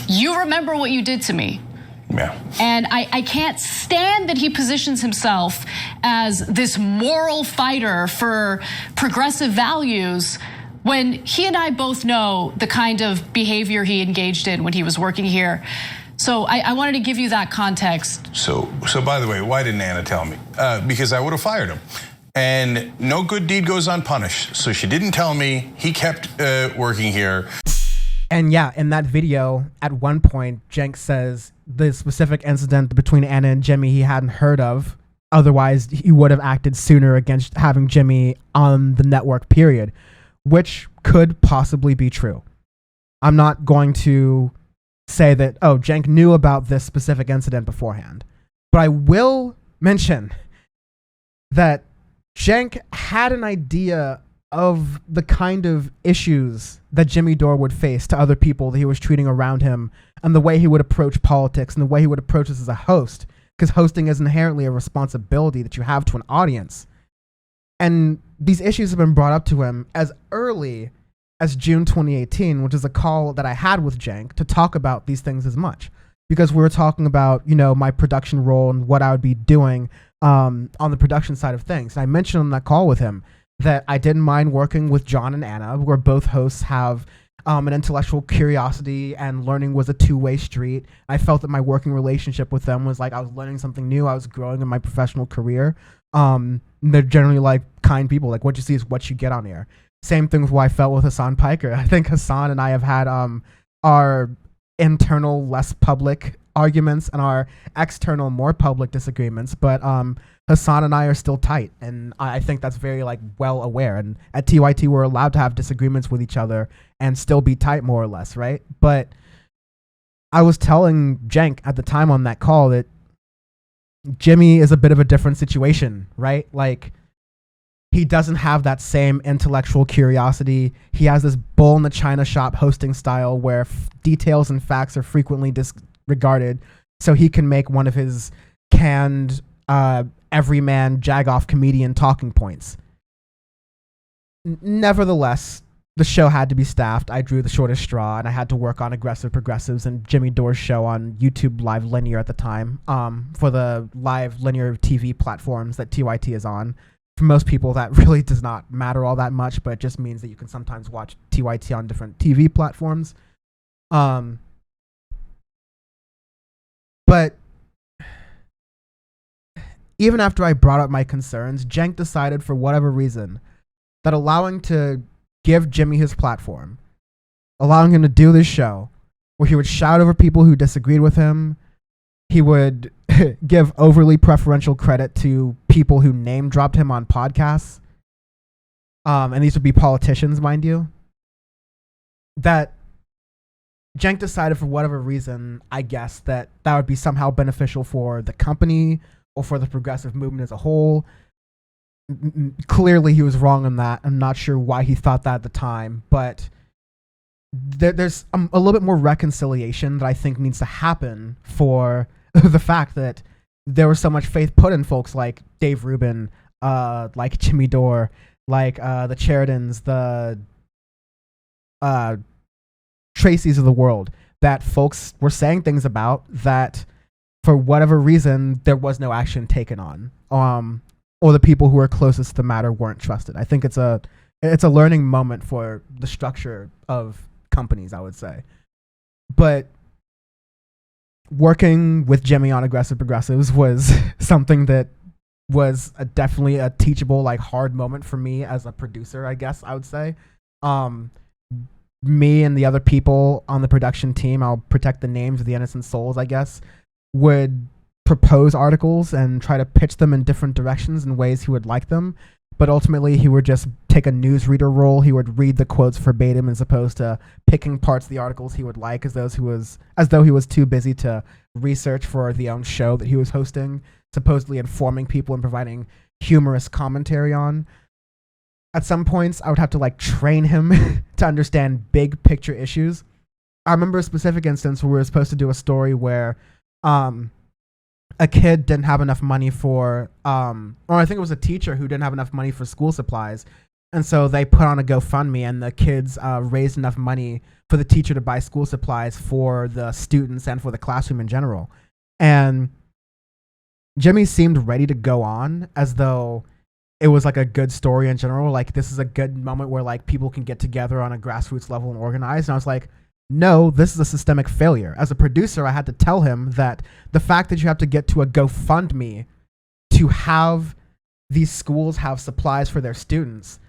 you remember what you did to me. Yeah. And I can't stand that he positions himself as this moral fighter for progressive values when he and I both know the kind of behavior he engaged in when he was working here. So I wanted to give you that context. So by the way, why didn't Anna tell me? Because I would have fired him. And no good deed goes unpunished. So she didn't tell me. He kept working here. And yeah, in that video, at one point, Cenk says the specific incident between Anna and Jimmy he hadn't heard of. Otherwise, he would have acted sooner against having Jimmy on the network, period. Which could possibly be true. I'm not going to say that, oh, Cenk knew about this specific incident beforehand. But I will mention that Cenk had an idea of the kind of issues that Jimmy Dore would face to other people that he was treating around him, and the way he would approach politics and the way he would approach this as a host, because hosting is inherently a responsibility that you have to an audience. And these issues have been brought up to him as early as June 2018, which is a call that I had with Cenk to talk about these things as much, because we were talking about, you know, my production role and what I would be doing on the production side of things. And I mentioned on that call with him that I didn't mind working with John and Anna, where both hosts have an intellectual curiosity, and learning was a two-way street. I felt that my working relationship with them was like I was learning something new. I was growing in my professional career. They're generally like kind people. Like what you see is what you get on air. Same thing with what I felt with Hassan Piker. I think Hassan and I have had our internal, less public arguments and our external, more public disagreements. But Hassan and I are still tight, and I think that's very like well aware. And at TYT, we're allowed to have disagreements with each other and still be tight, more or less, right? But I was telling Cenk at the time on that call that Jimmy is a bit of a different situation, right? Like, he doesn't have that same intellectual curiosity. He has this bull in the china shop hosting style where details and facts are frequently disregarded, so he can make one of his canned everyman jagoff comedian talking points. Nevertheless, the show had to be staffed. I drew the shortest straw, and I had to work on Aggressive Progressives and Jimmy Dore's show on YouTube Live Linear at the time, for the live linear TV platforms that TYT is on. For most people, that really does not matter all that much, but it just means that you can sometimes watch TYT on different TV platforms. But even after I brought up my concerns, Cenk decided for whatever reason that allowing to give Jimmy his platform, allowing him to do this show where he would shout over people who disagreed with him, he would give overly preferential credit to people who name dropped him on podcasts, and these would be politicians, mind you, that Cenk decided for whatever reason, I guess, that would be somehow beneficial for the company or for the progressive movement as a whole. Clearly he was wrong on that. I'm not sure why he thought that at the time, but there's a little bit more reconciliation that I think needs to happen for the fact that there was so much faith put in folks like Dave Rubin, like Jimmy Dore, like the Cheridans, the Tracy's of the world, that folks were saying things about that for whatever reason there was no action taken on, or the people who were closest to the matter weren't trusted. I think it's a learning moment for the structure of companies, I would say. But working with Jimmy on Aggressive Progressives was something that was definitely a teachable, like, hard moment for me as a producer, I guess I would say. Me and the other people on the production team, I'll protect the names of the innocent souls, I guess, would propose articles and try to pitch them in different directions in ways he would like them. But ultimately, he would just take a newsreader role. He would read the quotes verbatim as opposed to picking parts of the articles he would like as though he was too busy to research for the own show that he was hosting, supposedly informing people and providing humorous commentary on. At some points, I would have to like train him to understand big picture issues. I remember a specific instance where we were supposed to do a story where a kid didn't have enough money for, or I think it was a teacher who didn't have enough money for school supplies. And so they put on a GoFundMe, and the kids raised enough money for the teacher to buy school supplies for the students and for the classroom in general. And Jimmy seemed ready to go on as though it was like a good story in general. Like, this is a good moment where like people can get together on a grassroots level and organize. And I was like, no, this is a systemic failure. As a producer, I had to tell him that the fact that you have to get to a GoFundMe to have these schools have supplies for their students,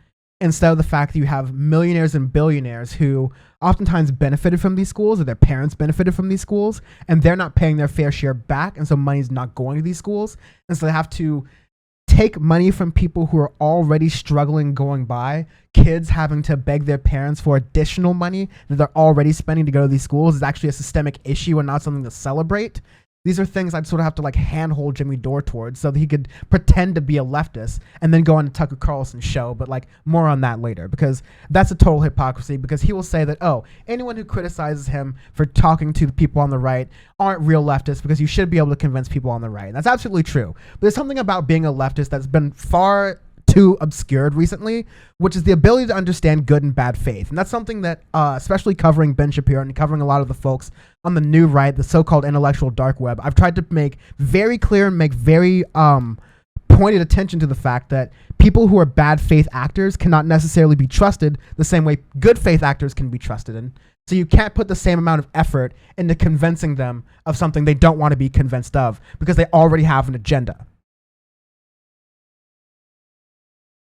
instead of the fact that you have millionaires and billionaires who oftentimes benefited from these schools, or their parents benefited from these schools, and they're not paying their fair share back, and so money's not going to these schools. And so they have to take money from people who are already struggling going by, kids having to beg their parents for additional money that they're already spending to go to these schools is actually a systemic issue and not something to celebrate. These are things I'd sort of have to like handhold Jimmy Dore towards so that he could pretend to be a leftist and then go on to Tucker Carlson's show. But like more on that later, because that's a total hypocrisy, because he will say that, oh, anyone who criticizes him for talking to the people on the right aren't real leftists because you should be able to convince people on the right. And that's absolutely true. But there's something about being a leftist that's been far too obscured recently, which is the ability to understand good and bad faith. And that's something that, especially covering Ben Shapiro and covering a lot of the folks on the new right, the so-called intellectual dark web, I've tried to make very clear and make very pointed attention to the fact that people who are bad faith actors cannot necessarily be trusted the same way good faith actors can be trusted. And so you can't put the same amount of effort into convincing them of something they don't want to be convinced of because they already have an agenda.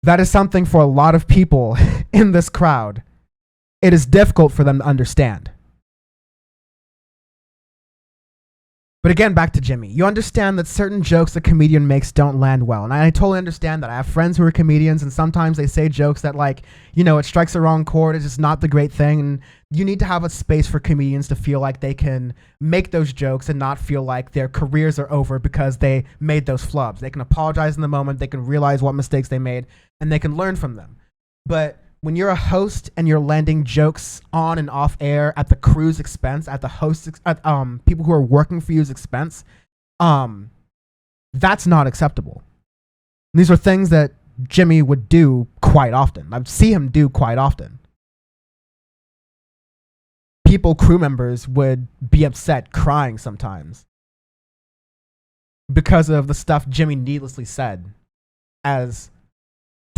That is something for a lot of people in this crowd. It is difficult for them to understand. But again, back to Jimmy. You understand that certain jokes a comedian makes don't land well. And I totally understand that. I have friends who are comedians, and sometimes they say jokes that, like, you know, it strikes the wrong chord. It's just not the great thing. And you need to have a space for comedians to feel like they can make those jokes and not feel like their careers are over because they made those flubs. They can apologize in the moment. They can realize what mistakes they made, and they can learn from them. But when you're a host and you're landing jokes on and off air at the crew's expense, at the host's, people who are working for you's expense, that's not acceptable. And these are things that Jimmy would do quite often. I'd see him do quite often. Crew members would be upset, crying sometimes because of the stuff Jimmy needlessly said as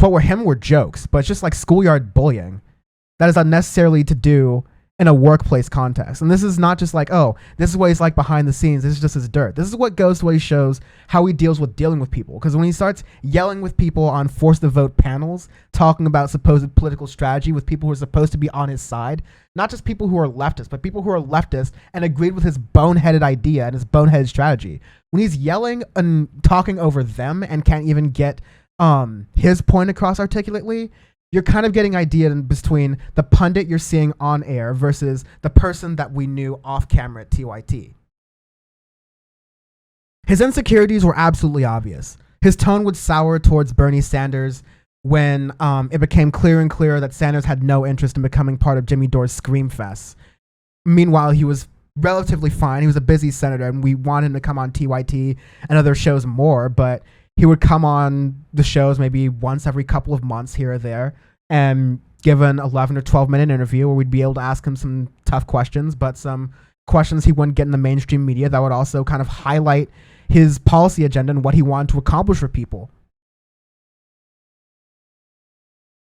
what were jokes, but it's just like schoolyard bullying that is unnecessarily to do in a workplace context. And this is not just like, oh, this is what he's like behind the scenes. This is just his dirt. This is what goes to what he shows how he deals with dealing with people. Because when he starts yelling with people on forced to vote panels, talking about supposed political strategy with people who are supposed to be on his side, not just people who are leftists, but people who are leftists and agreed with his boneheaded idea and his boneheaded strategy. When he's yelling and talking over them and can't even get his point across articulately, you're kind of getting idea in between the pundit you're seeing on air versus the person that we knew off camera at TYT. His insecurities were absolutely obvious. His tone would sour towards Bernie Sanders when it became clearer and clearer that Sanders had no interest in becoming part of Jimmy Dore's Scream Fest. Meanwhile, he was relatively fine. He was a busy senator, and we wanted him to come on TYT and other shows more, but he would come on the shows maybe once every couple of months here or there and give an 11 or 12-minute interview where we'd be able to ask him some tough questions, but some questions he wouldn't get in the mainstream media that would also kind of highlight his policy agenda and what he wanted to accomplish for people.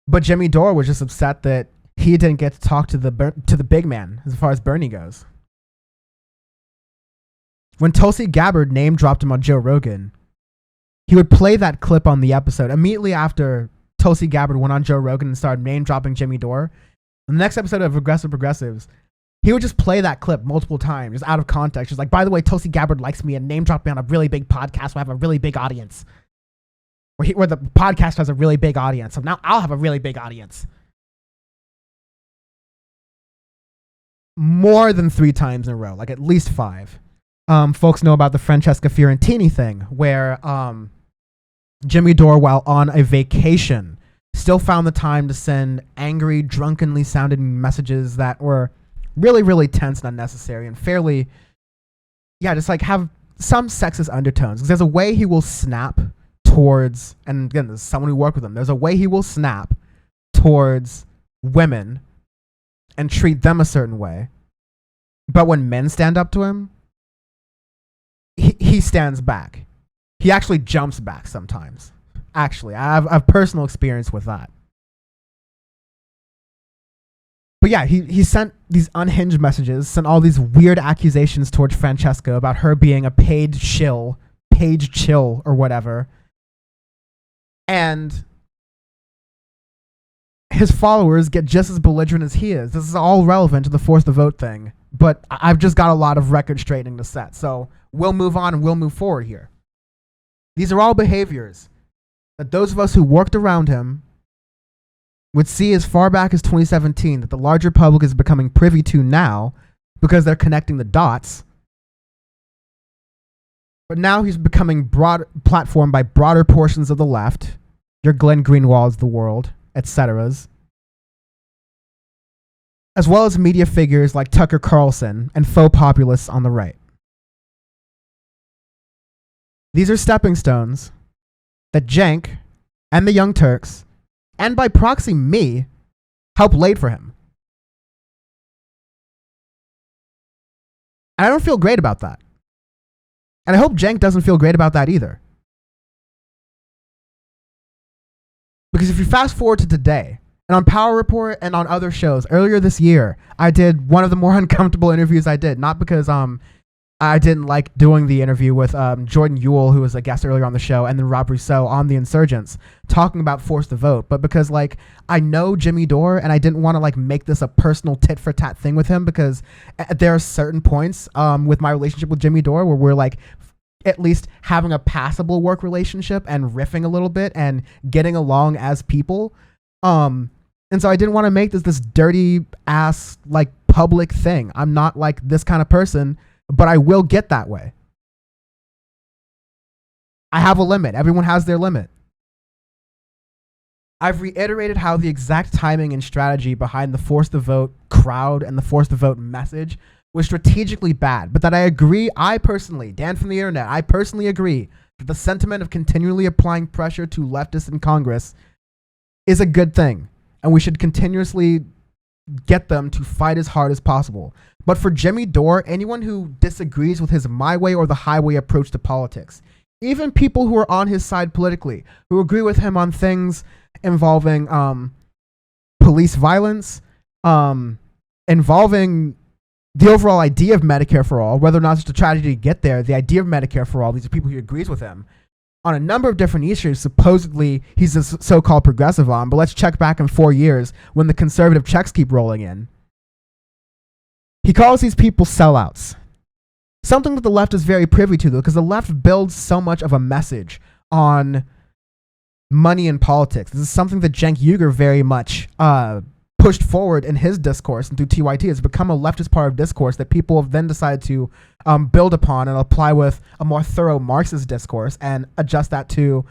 But Jimmy Dore was just upset that he didn't get to talk to the big man as far as Bernie goes. when Tulsi Gabbard name dropped him on Joe Rogan, he would play that clip on the episode immediately after Tulsi Gabbard went on Joe Rogan and started name dropping Jimmy Dore. In the next episode of Regressive Progressives, he would just play that clip multiple times, just out of context. Just like, by the way, Tulsi Gabbard likes me and name dropped me on a really big podcast where I have a really big audience. Where the podcast has a really big audience. So now I'll have a really big audience. More than 3 times in a row, like at least 5. Folks know about the Francesca Fiorentini thing, where Jimmy Dore, while on a vacation, still found the time to send angry, drunkenly sounding messages that were really, really tense and unnecessary and fairly, just like have some sexist undertones. Because there's a way he will snap towards, and again, there's someone who worked with him, there's a way he will snap towards women and treat them a certain way. But when men stand up to him, he stands back. He actually jumps back sometimes. Actually, I have personal experience with that. But yeah, he sent these unhinged messages, sent all these weird accusations towards Francesca about her being a paid chill or whatever. And his followers get just as belligerent as he is. This is all relevant to the force the vote thing, but I've just got a lot of record straightening to set. So we'll move on and we'll move forward here. These are all behaviors that those of us who worked around him would see as far back as 2017 that the larger public is becoming privy to now because they're connecting the dots. But now he's becoming platformed by broader portions of the left, your Glenn Greenwalds of the world, etc., as well as media figures like Tucker Carlson and faux populists on the right. These are stepping stones that Cenk and the Young Turks, and by proxy me, helped lay for him. And I don't feel great about that. And I hope Cenk doesn't feel great about that either. Because if you fast forward to today, and on Power Report and on other shows, earlier this year, I did one of the more uncomfortable interviews I did. Not because I didn't like doing the interview with Jordan Uhl, who was a guest earlier on the show, and then Rob Rousseau on the Insurgents, talking about force the vote, but because like I know Jimmy Dore and I didn't want to like make this a personal tit for tat thing with him, because there are certain points with my relationship with Jimmy Dore where we're like at least having a passable work relationship and riffing a little bit and getting along as people. And so I didn't want to make this dirty ass like public thing. I'm not like this kind of person, but I will get that way. I have a limit. Everyone has their limit. I've reiterated how the exact timing and strategy behind the force the vote crowd and the force the vote message was strategically bad, but that I agree, I personally, Dan from the internet, I personally agree that the sentiment of continually applying pressure to leftists in Congress is a good thing, and we should continuously get them to fight as hard as possible. But for Jimmy Dore, anyone who disagrees with his my way or the highway approach to politics, even people who are on his side politically, who agree with him on things involving police violence, involving the overall idea of Medicare for all, whether or not it's a tragedy to get there, the idea of Medicare for all, these are people who agrees with him on a number of different issues. Supposedly he's a so-called progressive on, but let's check back in 4 years when the conservative checks keep rolling in. He calls these people sellouts. Something that the left is very privy to, though, because the left builds so much of a message on money in politics. This is something that Cenk Uygur very much pushed forward in his discourse and through TYT. It's become a leftist part of discourse that people have then decided to build upon and apply with a more thorough Marxist discourse and adjust that to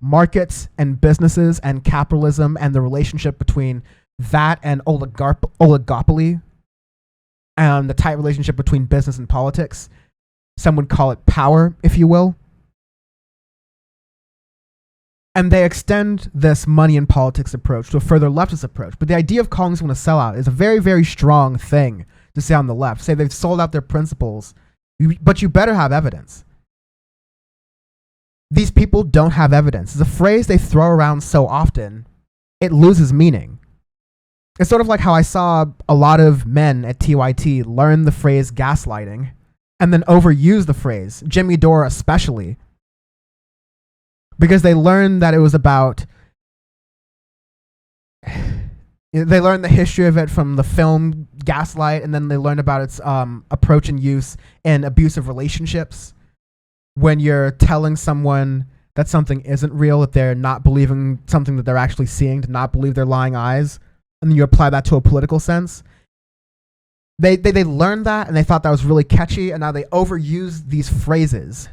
markets and businesses and capitalism and the relationship between that and oligopoly and the tight relationship between business and politics. Some would call it power, if you will. And they extend this money in politics approach to a further leftist approach. But the idea of calling someone a sellout is a very, very strong thing to say on the left. Say they've sold out their principles, but you better have evidence. These people don't have evidence. It's a phrase they throw around so often, it loses meaning. It's sort of like how I saw a lot of men at TYT learn the phrase gaslighting and then overuse the phrase, Jimmy Dore especially, because they learned that it was about, they learned the history of it from the film Gaslight, and then they learned about its approach and use in abusive relationships. When you're telling someone that something isn't real, that they're not believing something that they're actually seeing, to not believe their lying eyes, and then you apply that to a political sense. They learned that, and they thought that was really catchy, and now they overuse these phrases.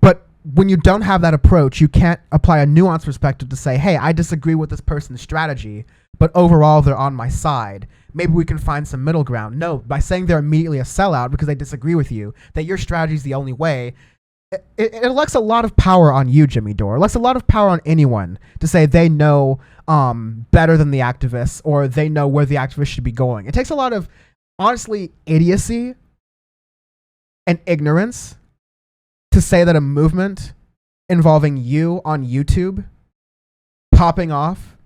But when you don't have that approach, you can't apply a nuanced perspective to say, hey, I disagree with this person's strategy, but overall they're on my side. Maybe we can find some middle ground. No, by saying they're immediately a sellout because they disagree with you, that your strategy is the only way, it elects a lot of power on you, Jimmy Dore. It elects a lot of power on anyone to say they know better than the activists, or they know where the activists should be going. It takes a lot of, honestly, idiocy and ignorance to say that a movement involving you on YouTube popping off,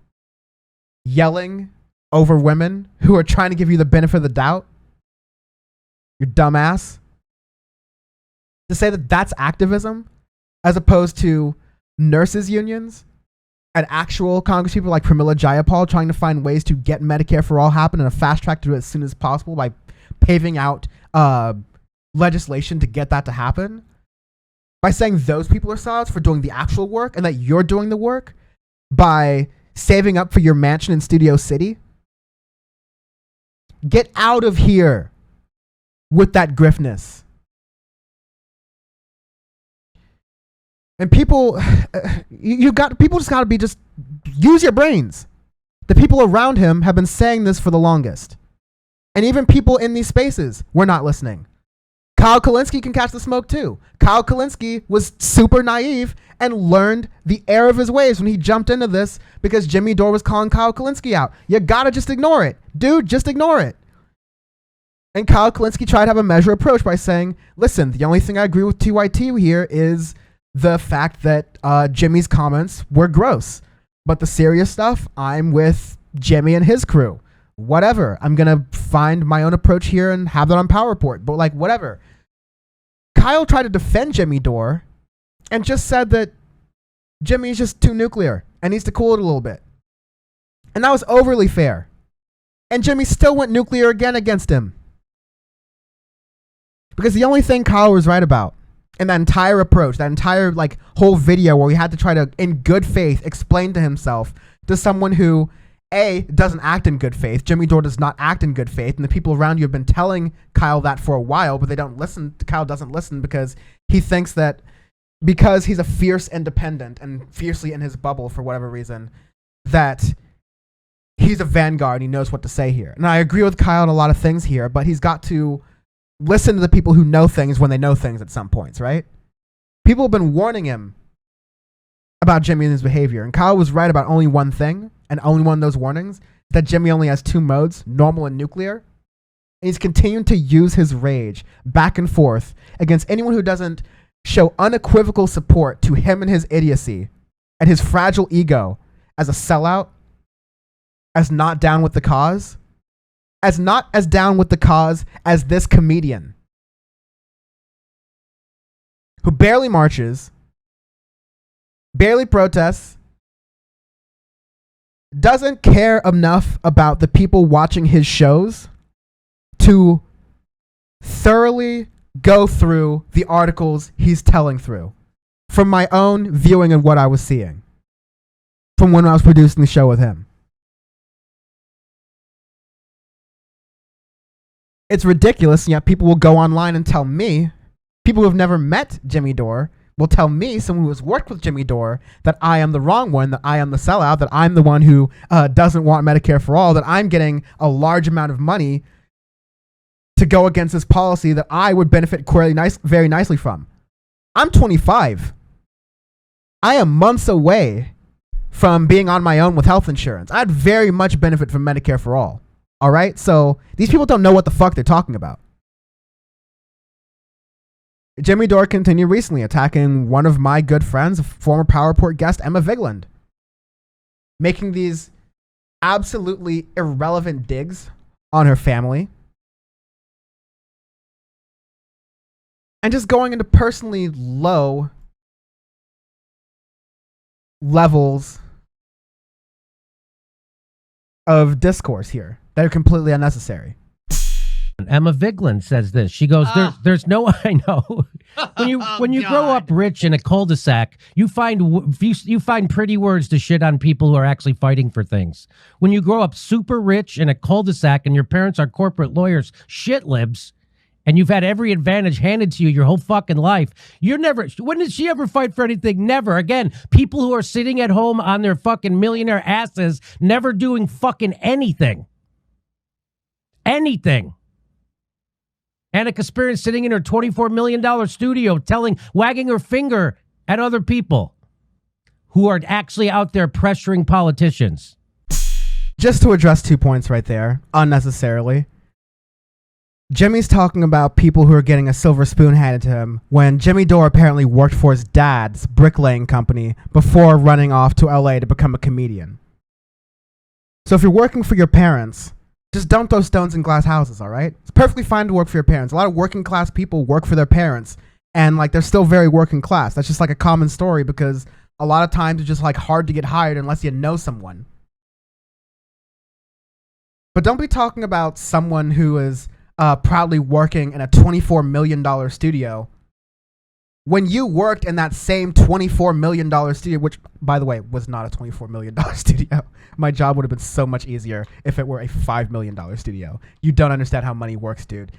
yelling over women who are trying to give you the benefit of the doubt, you dumbass, to say that that's activism as opposed to nurses unions and actual congresspeople like Pramila Jayapal trying to find ways to get Medicare for all happen and a fast track to it as soon as possible by paving out legislation to get that to happen. By saying those people are sellouts for doing the actual work and that you're doing the work by saving up for your mansion in Studio City. Get out of here with that griftness. And people, people just got to be, just use your brains. The people around him have been saying this for the longest. And even people in these spaces were not listening. Kyle Kulinski can catch the smoke too. Kyle Kulinski was super naive and learned the error of his ways when he jumped into this because Jimmy Dore was calling Kyle Kulinski out. You gotta just ignore it. Dude, just ignore it. And Kyle Kulinski tried to have a measured approach by saying, listen, the only thing I agree with TYT here is the fact that Jimmy's comments were gross. But the serious stuff, I'm with Jimmy and his crew. Whatever. I'm going to find my own approach here and have that on Power Report. But like, whatever. Kyle tried to defend Jimmy Dore and just said that Jimmy's just too nuclear and needs to cool it a little bit. And that was overly fair. And Jimmy still went nuclear again against him. Because the only thing Kyle was right about in that entire approach, that entire like whole video where he had to try to, in good faith, explain to himself to someone who, A, doesn't act in good faith. Jimmy Dore does not act in good faith. And the people around you have been telling Kyle that for a while, but they don't listen. Kyle doesn't listen because he thinks that because he's a fierce independent and fiercely in his bubble for whatever reason, that he's a vanguard and he knows what to say here. And I agree with Kyle on a lot of things here, but he's got to listen to the people who know things when they know things at some points, right? People have been warning him about Jimmy and his behavior. And Kyle was right about only one thing, and only one of those warnings, that Jimmy only has two modes, normal and nuclear. And he's continuing to use his rage back and forth against anyone who doesn't show unequivocal support to him and his idiocy and his fragile ego as a sellout, as not down with the cause, as not as down with the cause as this comedian who barely marches, barely protests, doesn't care enough about the people watching his shows to thoroughly go through the articles he's telling through from my own viewing and what I was seeing from when I was producing the show with him. It's ridiculous, and yet people will go online and tell me, people who have never met Jimmy Dore will tell me, someone who has worked with Jimmy Dore, that I am the wrong one, that I am the sellout, that I'm the one who doesn't want Medicare for all, that I'm getting a large amount of money to go against this policy that I would benefit very nicely from. I'm 25. I am months away from being on my own with health insurance. I'd very much benefit from Medicare for all. All right? So these people don't know what the fuck they're talking about. Jimmy Dore continued recently attacking one of my good friends, former Power Report guest, Emma Vigland, making these absolutely irrelevant digs on her family, And just going into personally low levels of discourse here that are completely unnecessary. Emma Vigeland says this. She goes, "There's no." I know. When you grow up rich in a cul-de-sac, you find pretty words to shit on people who are actually fighting for things. When you grow up super rich in a cul-de-sac and your parents are corporate lawyers, shit libs, and you've had every advantage handed to you your whole fucking life, when did she ever fight for anything? Never. Again, people who are sitting at home on their fucking millionaire asses, never doing fucking anything. Anything. Annika Spearn sitting in her $24 million studio wagging her finger at other people who are actually out there pressuring politicians. Just to address 2 points right there, unnecessarily. Jimmy's talking about people who are getting a silver spoon handed to him when Jimmy Dore apparently worked for his dad's bricklaying company before running off to LA to become a comedian. So if you're working for your parents, just don't throw stones in glass houses, all right? It's perfectly fine to work for your parents. A lot of working class people work for their parents, and like they're still very working class. That's just like a common story because a lot of times it's just like hard to get hired unless you know someone. But don't be talking about someone who is proudly working in a $24 million studio when you worked in that same $24 million studio, which, by the way, was not a $24 million studio. My job would have been so much easier if it were a $5 million studio. You don't understand how money works, dude.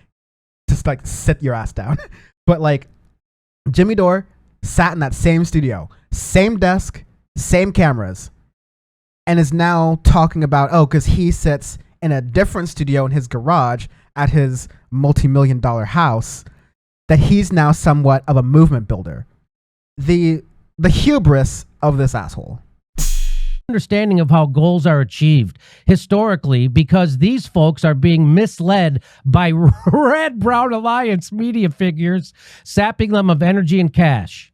Just, like, sit your ass down. But, like, Jimmy Dore sat in that same studio, same desk, same cameras, and is now talking about, because he sits in a different studio in his garage at his multi-million-dollar house, that he's now somewhat of a movement builder. The hubris of this asshole. Understanding of how goals are achieved historically, because these folks are being misled by Red Brown Alliance media figures, sapping them of energy and cash.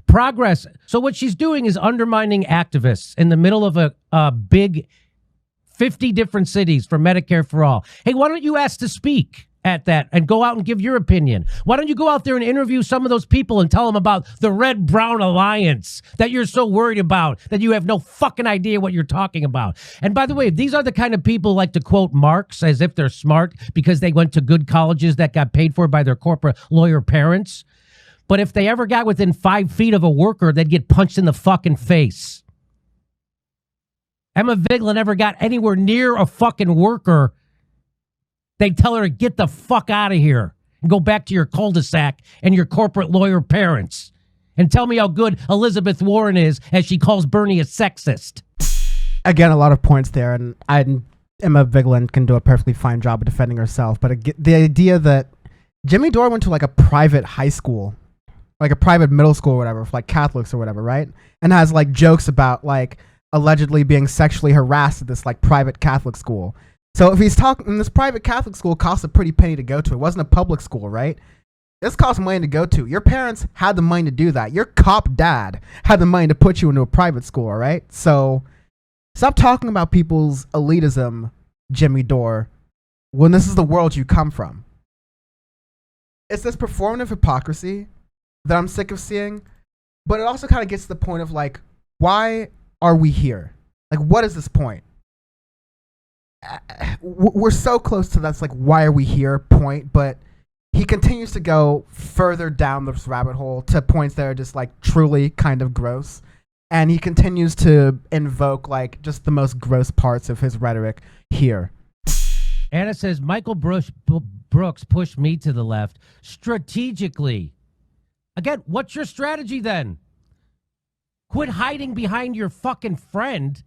Progress. So what she's doing is undermining activists in the middle of a big 50 different cities for Medicare for all. Hey, why don't you ask to speak at that and go out and give your opinion? Why don't you go out there and interview some of those people and tell them about the Red Brown Alliance that you're so worried about that you have no fucking idea what you're talking about? And by the way, these are the kind of people who like to quote Marx as if they're smart because they went to good colleges that got paid for by their corporate lawyer parents. But if they ever got within 5 feet of a worker, they'd get punched in the fucking face. Emma Vigeland never got anywhere near a fucking worker. They tell her to get the fuck out of here and go back to your cul-de-sac and your corporate lawyer parents and tell me how good Elizabeth Warren is as she calls Bernie a sexist. Again, a lot of points there, and Emma Vigeland can do a perfectly fine job of defending herself. But the idea that Jimmy Dore went to like a private high school, like a private middle school or whatever, for like Catholics or whatever, right? And has like jokes about like allegedly being sexually harassed at this like private Catholic school. So if he's talking, this private Catholic school costs a pretty penny to go to. It wasn't a public school, right? This costs money to go to. Your parents had the money to do that. Your cop dad had the money to put you into a private school, all right? So stop talking about people's elitism, Jimmy Dore, when this is the world you come from. It's this performative hypocrisy that I'm sick of seeing, but it also kind of gets to the point of like, why are we here? Like, what is this point? We're so close to that's like, why are we here point, but he continues to go further down this rabbit hole to points that are just like truly kind of gross. And he continues to invoke like just the most gross parts of his rhetoric here. Anna says, Michael Brooks pushed me to the left strategically. Again, what's your strategy then? Quit hiding behind your fucking friend.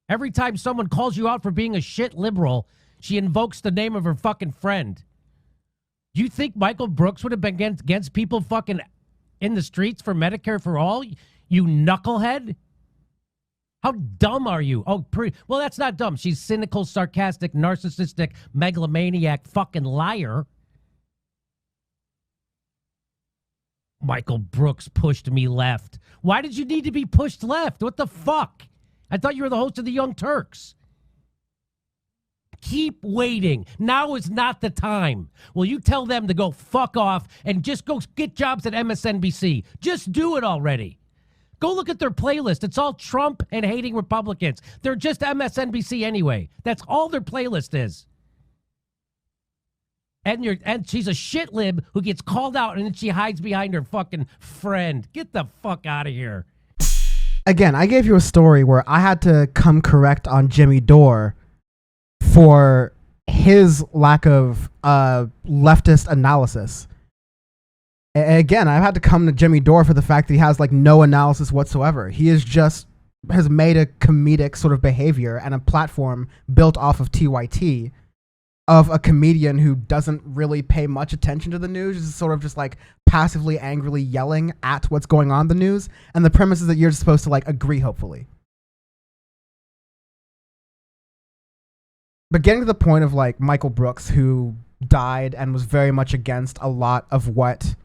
Every time someone calls you out for being a shit liberal, she invokes the name of her fucking friend. Do you think Michael Brooks would have been against people fucking in the streets for Medicare for all? You knucklehead? How dumb are you? Well, that's not dumb. She's cynical, sarcastic, narcissistic, megalomaniac, fucking liar. Michael Brooks pushed me left. Why did you need to be pushed left? What the fuck? I thought you were the host of the Young Turks. Keep waiting. Now is not the time. Will you tell them to go fuck off and just go get jobs at MSNBC? Just do it already. Go look at their playlist. It's all Trump and hating Republicans. They're just MSNBC anyway. That's all their playlist is. And she's a shit lib who gets called out and then she hides behind her fucking friend. Get the fuck out of here. Again, I gave you a story where I had to come correct on Jimmy Dore for his lack of leftist analysis. Again, I've had to come to Jimmy Dore for the fact that he has like no analysis whatsoever. He has made a comedic sort of behavior and a platform built off of TYT of a comedian who doesn't really pay much attention to the news, is sort of just like passively, angrily yelling at what's going on in the news. And the premise is that you're supposed to like agree, hopefully. But getting to the point of like Michael Brooks, who died and was very much against a lot of what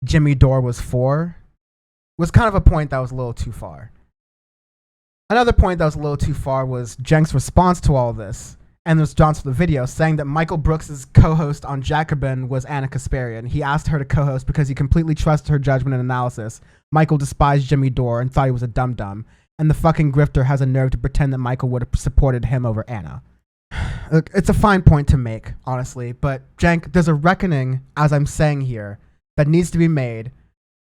Jimmy Dore was for, was kind of a point that was a little too far. Another point that was a little too far was Cenk's response to all of this, and the response to the video, saying that Michael Brooks' co-host on Jacobin was Anna Kasparian. He asked her to co-host because he completely trusted her judgment and analysis. Michael despised Jimmy Dore and thought he was a dum-dum. And the fucking grifter has a nerve to pretend that Michael would have supported him over Anna. Look, it's a fine point to make, honestly, but Cenk, there's a reckoning, as I'm saying here, that needs to be made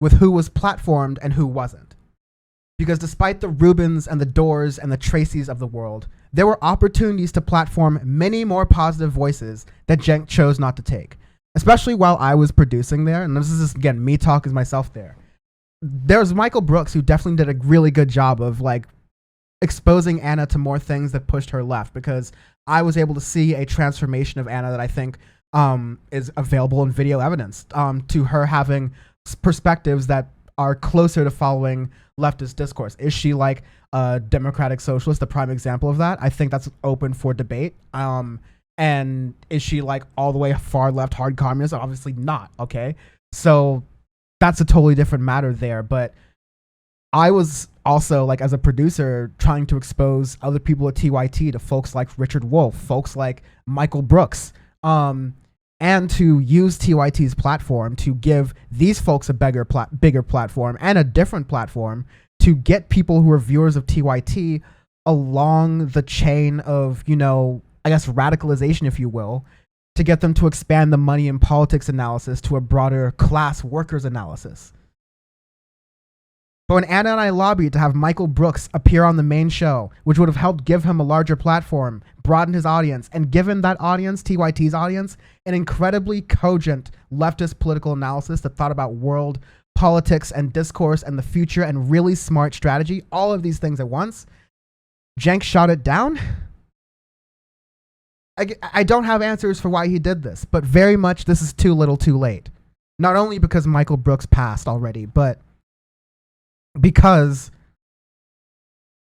with who was platformed and who wasn't. Because despite the Rubins and the Dores and the Tracys of the world, there were opportunities to platform many more positive voices that Cenk chose not to take. Especially while I was producing there, and this is just, again, me talking as myself there. There's Michael Brooks, who definitely did a really good job of like exposing Anna to more things that pushed her left, because I was able to see a transformation of Anna that I think is available in video evidence, to her having perspectives that are closer to following leftist discourse. Is she like a democratic socialist, the prime example of that? I think that's open for debate. And is she like all the way far left hard communist? Obviously not, okay? So that's a totally different matter there. But I was also, like, as a producer, trying to expose other people at TYT to folks like Richard Wolff, folks like Michael Brooks, and to use TYT's platform to give these folks a bigger platform and a different platform to get people who are viewers of TYT along the chain of, you know, I guess radicalization, if you will, to get them to expand the money and politics analysis to a broader class workers analysis. But when Anna and I lobbied to have Michael Brooks appear on the main show, which would have helped give him a larger platform, broadened his audience, and given that audience, TYT's audience, an incredibly cogent leftist political analysis that thought about world politics and discourse and the future and really smart strategy, all of these things at once, Cenk shot it down. I don't have answers for why he did this, but very much this is too little too late. Not only because Michael Brooks passed already, but because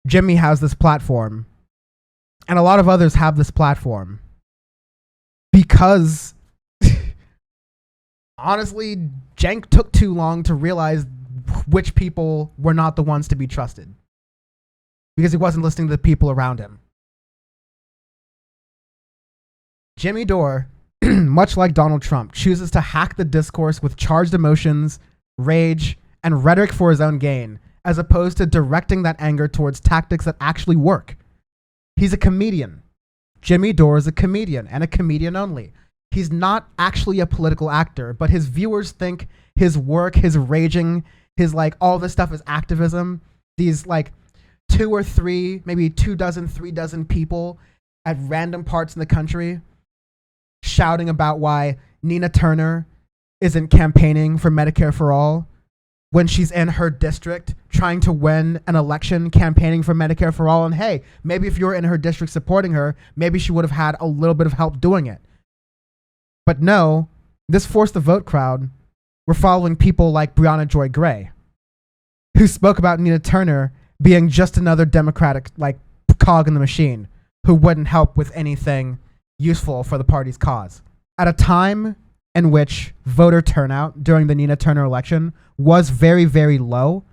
Jimmy has this platform and a lot of others have this platform, because honestly, Cenk took too long to realize which people were not the ones to be trusted, because he wasn't listening to the people around him. Jimmy Dore, much like Donald Trump, chooses to hack the discourse with charged emotions, rage, and rhetoric for his own gain, as opposed to directing that anger towards tactics that actually work. He's a comedian. Jimmy Dore is a comedian, and a comedian only. He's not actually a political actor, but his viewers think his work, his raging, his like all this stuff is activism. These like 2 or 3, maybe 2 dozen, 3 dozen people at random parts in the country shouting about why Nina Turner isn't campaigning for Medicare for all when she's in her district trying to win an election campaigning for Medicare for all. And hey, maybe if you were in her district supporting her, maybe she would have had a little bit of help doing it. But no, this Force the Vote crowd were following people like Breonna Joy Gray, who spoke about Nina Turner being just another Democratic like cog in the machine who wouldn't help with anything useful for the party's cause. At a time in which voter turnout during the Nina Turner election was very, very low,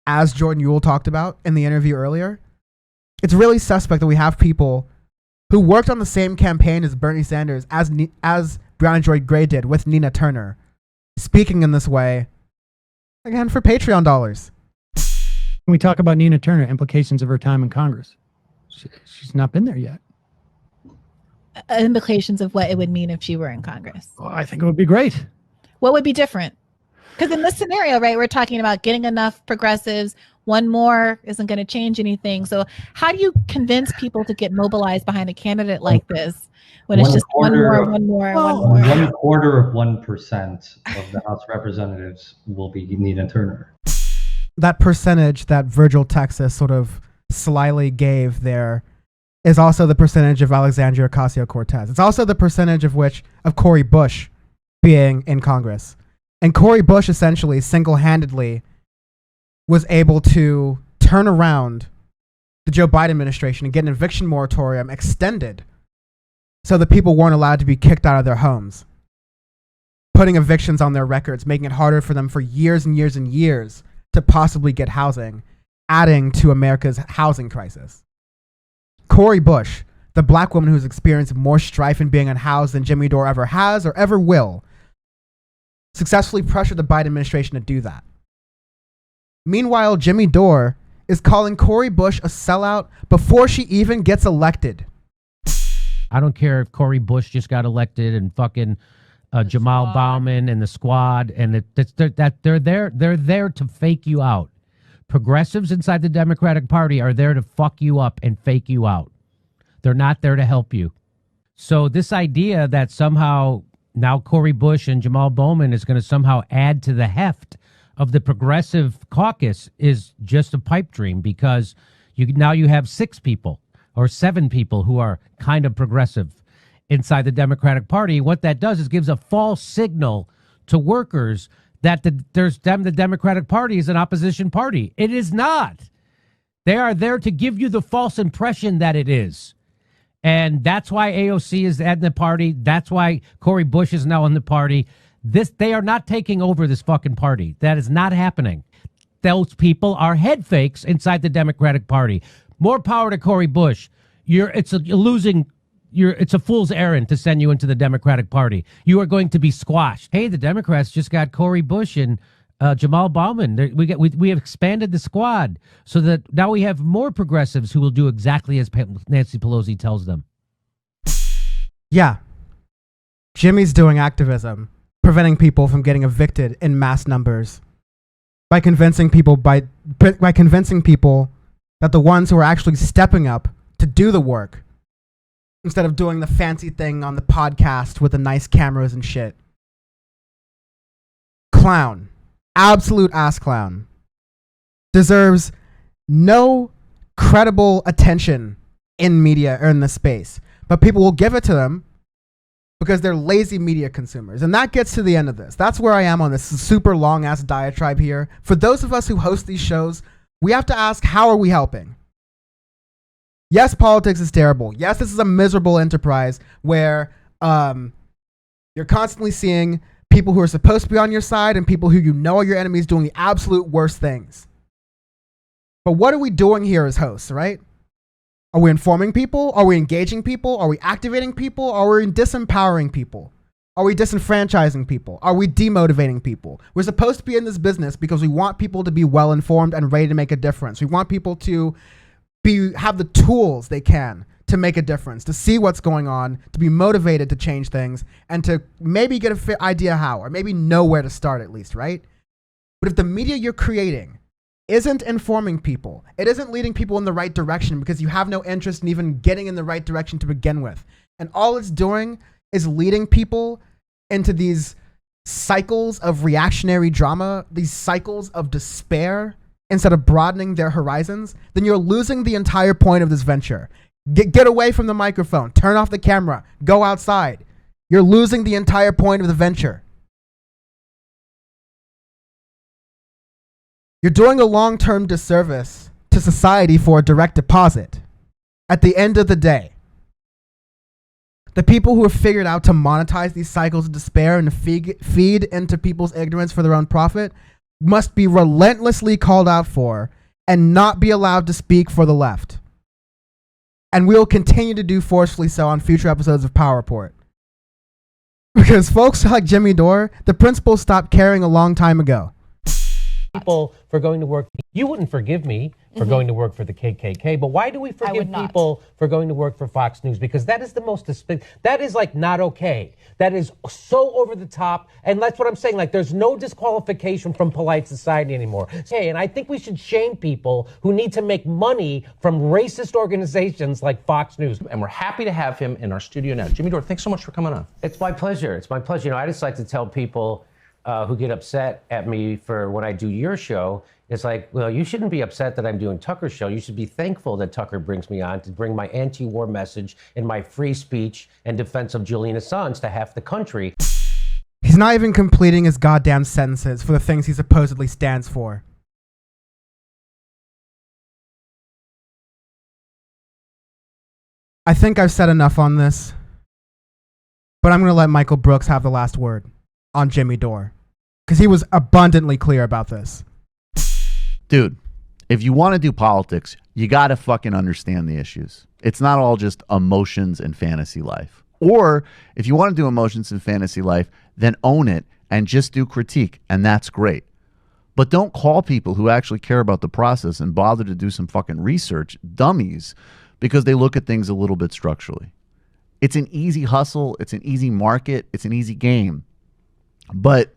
as Jordan Uhl talked about in the interview earlier, it's really suspect that we have people who worked on the same campaign as Bernie Sanders, as Brown and Joy Gray did with Nina Turner, speaking in this way, again, for Patreon dollars. When we talk about Nina Turner, implications of her time in Congress. She's not been there yet. Implications of what it would mean if she were in Congress. Well, I think it would be great. What would be different? Because in this scenario, right, we're talking about getting enough progressives. One more isn't going to change anything. So how do you convince people to get mobilized behind a candidate like this when it's just one more? 1/4 of the House Representatives will be Nina Turner. That percentage that Virgil Texas sort of slyly gave there is also the percentage of Alexandria Ocasio-Cortez. It's also the percentage of Cori Bush being in Congress. And Cori Bush essentially single-handedly was able to turn around the Joe Biden administration and get an eviction moratorium extended so that people weren't allowed to be kicked out of their homes, putting evictions on their records, making it harder for them for years and years and years to possibly get housing, adding to America's housing crisis. Cori Bush, the black woman who's experienced more strife in being unhoused than Jimmy Dore ever has or ever will, successfully pressured the Biden administration to do that. Meanwhile, Jimmy Dore is calling Cori Bush a sellout before she even gets elected. I don't care if Cori Bush just got elected and fucking Jamal Bauman and the squad, and they're there to fake you out. Progressives inside the Democratic Party are there to fuck you up and fake you out. They're not there to help you. So this idea that somehow now Cori Bush and Jamal Bowman is going to somehow add to the heft of the progressive caucus is just a pipe dream, because you have 6 people or 7 people who are kind of progressive inside the Democratic Party. What that does is gives a false signal to workers that the Democratic Party is an opposition party. It is not. They are there to give you the false impression that it is. And that's why AOC is at the party. That's why Cori Bush is now in the party. They are not taking over this fucking party. That is not happening. Those people are head fakes inside the Democratic Party. More power to Cori Bush. It's a fool's errand to send you into the Democratic Party. You are going to be squashed. Hey, the Democrats just got Cori Bush and Jamal Bauman. We have expanded the squad so that now we have more progressives who will do exactly as Nancy Pelosi tells them. Yeah. Jimmy's doing activism, preventing people from getting evicted in mass numbers by convincing people that the ones who are actually stepping up to do the work, instead of doing the fancy thing on the podcast with the nice cameras and shit. Clown. Absolute ass clown. Deserves no credible attention in media or in this space. But people will give it to them because they're lazy media consumers. And that gets to the end of this. That's where I am on this super long ass diatribe here. For those of us who host these shows, we have to ask, how are we helping? Yes, politics is terrible. Yes, this is a miserable enterprise where you're constantly seeing people who are supposed to be on your side and people who you know are your enemies doing the absolute worst things. But what are we doing here as hosts, right? Are we informing people? Are we engaging people? Are we activating people? Are we disempowering people? Are we disenfranchising people? Are we demotivating people? We're supposed to be in this business because we want people to be well informed and ready to make a difference. We want people to have the tools they can to make a difference, to see what's going on, to be motivated to change things, and to maybe get a idea how, or maybe know where to start at least, right? But if the media you're creating isn't informing people, it isn't leading people in the right direction because you have no interest in even getting in the right direction to begin with, and all it's doing is leading people into these cycles of reactionary drama, these cycles of despair, instead of broadening their horizons, then you're losing the entire point of this venture. Get away from the microphone. Turn off the camera. Go outside. You're losing the entire point of the venture. You're doing a long-term disservice to society for a direct deposit. At the end of the day, the people who have figured out to monetize these cycles of despair and to feed into people's ignorance for their own profit must be relentlessly called out for and not be allowed to speak for the left. And we'll continue to do forcefully so on future episodes of Power Report. Because folks like Jimmy Dore, the principal stopped caring a long time ago. People for going to work. You wouldn't forgive me for going to work for the KKK, but why do we forgive people for going to work for Fox News? Because that is the most that is like not okay. That is so over the top, and that's what I'm saying. Like, there's no disqualification from polite society anymore. Hey, and I think we should shame people who need to make money from racist organizations like Fox News. And we're happy to have him in our studio now. Jimmy Dore, thanks so much for coming on. It's my pleasure. It's my pleasure. You know, I just like to tell people who get upset at me for when I do your show, it's like, well, you shouldn't be upset that I'm doing Tucker's show. You should be thankful that Tucker brings me on to bring my anti-war message and my free speech and defense of Julian Assange to half the country. He's not even completing his goddamn sentences for the things he supposedly stands for. I think I've said enough on this, but I'm going to let Michael Brooks have the last word on Jimmy Dore, because he was abundantly clear about this. Dude, if you want to do politics, you got to fucking understand the issues. It's not all just emotions and fantasy life. Or if you want to do emotions and fantasy life, then own it and just do critique, and that's great. But don't call people who actually care about the process and bother to do some fucking research dummies because they look at things a little bit structurally. It's an easy hustle. It's an easy market. It's an easy game. But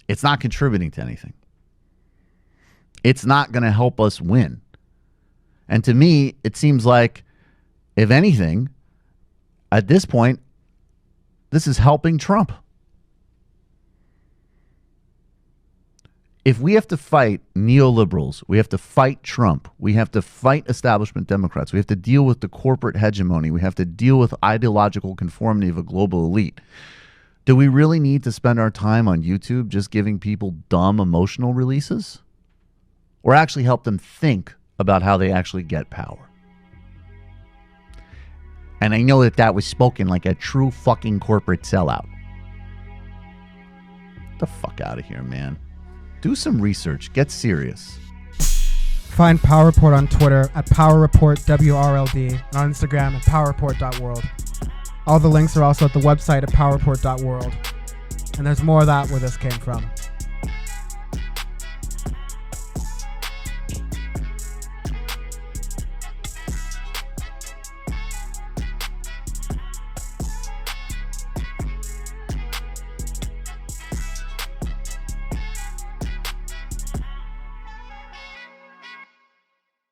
it's not contributing to anything. It's not going to help us win. And to me, it seems like, if anything, at this point, this is helping Trump. If we have to fight neoliberals, we have to fight Trump, we have to fight establishment Democrats, we have to deal with the corporate hegemony, we have to deal with ideological conformity of a global elite, do we really need to spend our time on YouTube just giving people dumb emotional releases? Or actually help them think about how they actually get power? And I know that that was spoken like a true fucking corporate sellout. Get the fuck out of here, man. Do some research. Get serious. Find Power Report on Twitter at PowerReportWRLD and on Instagram at PowerReport.world. All the links are also at the website at PowerReport.world. And there's more of that where this came from.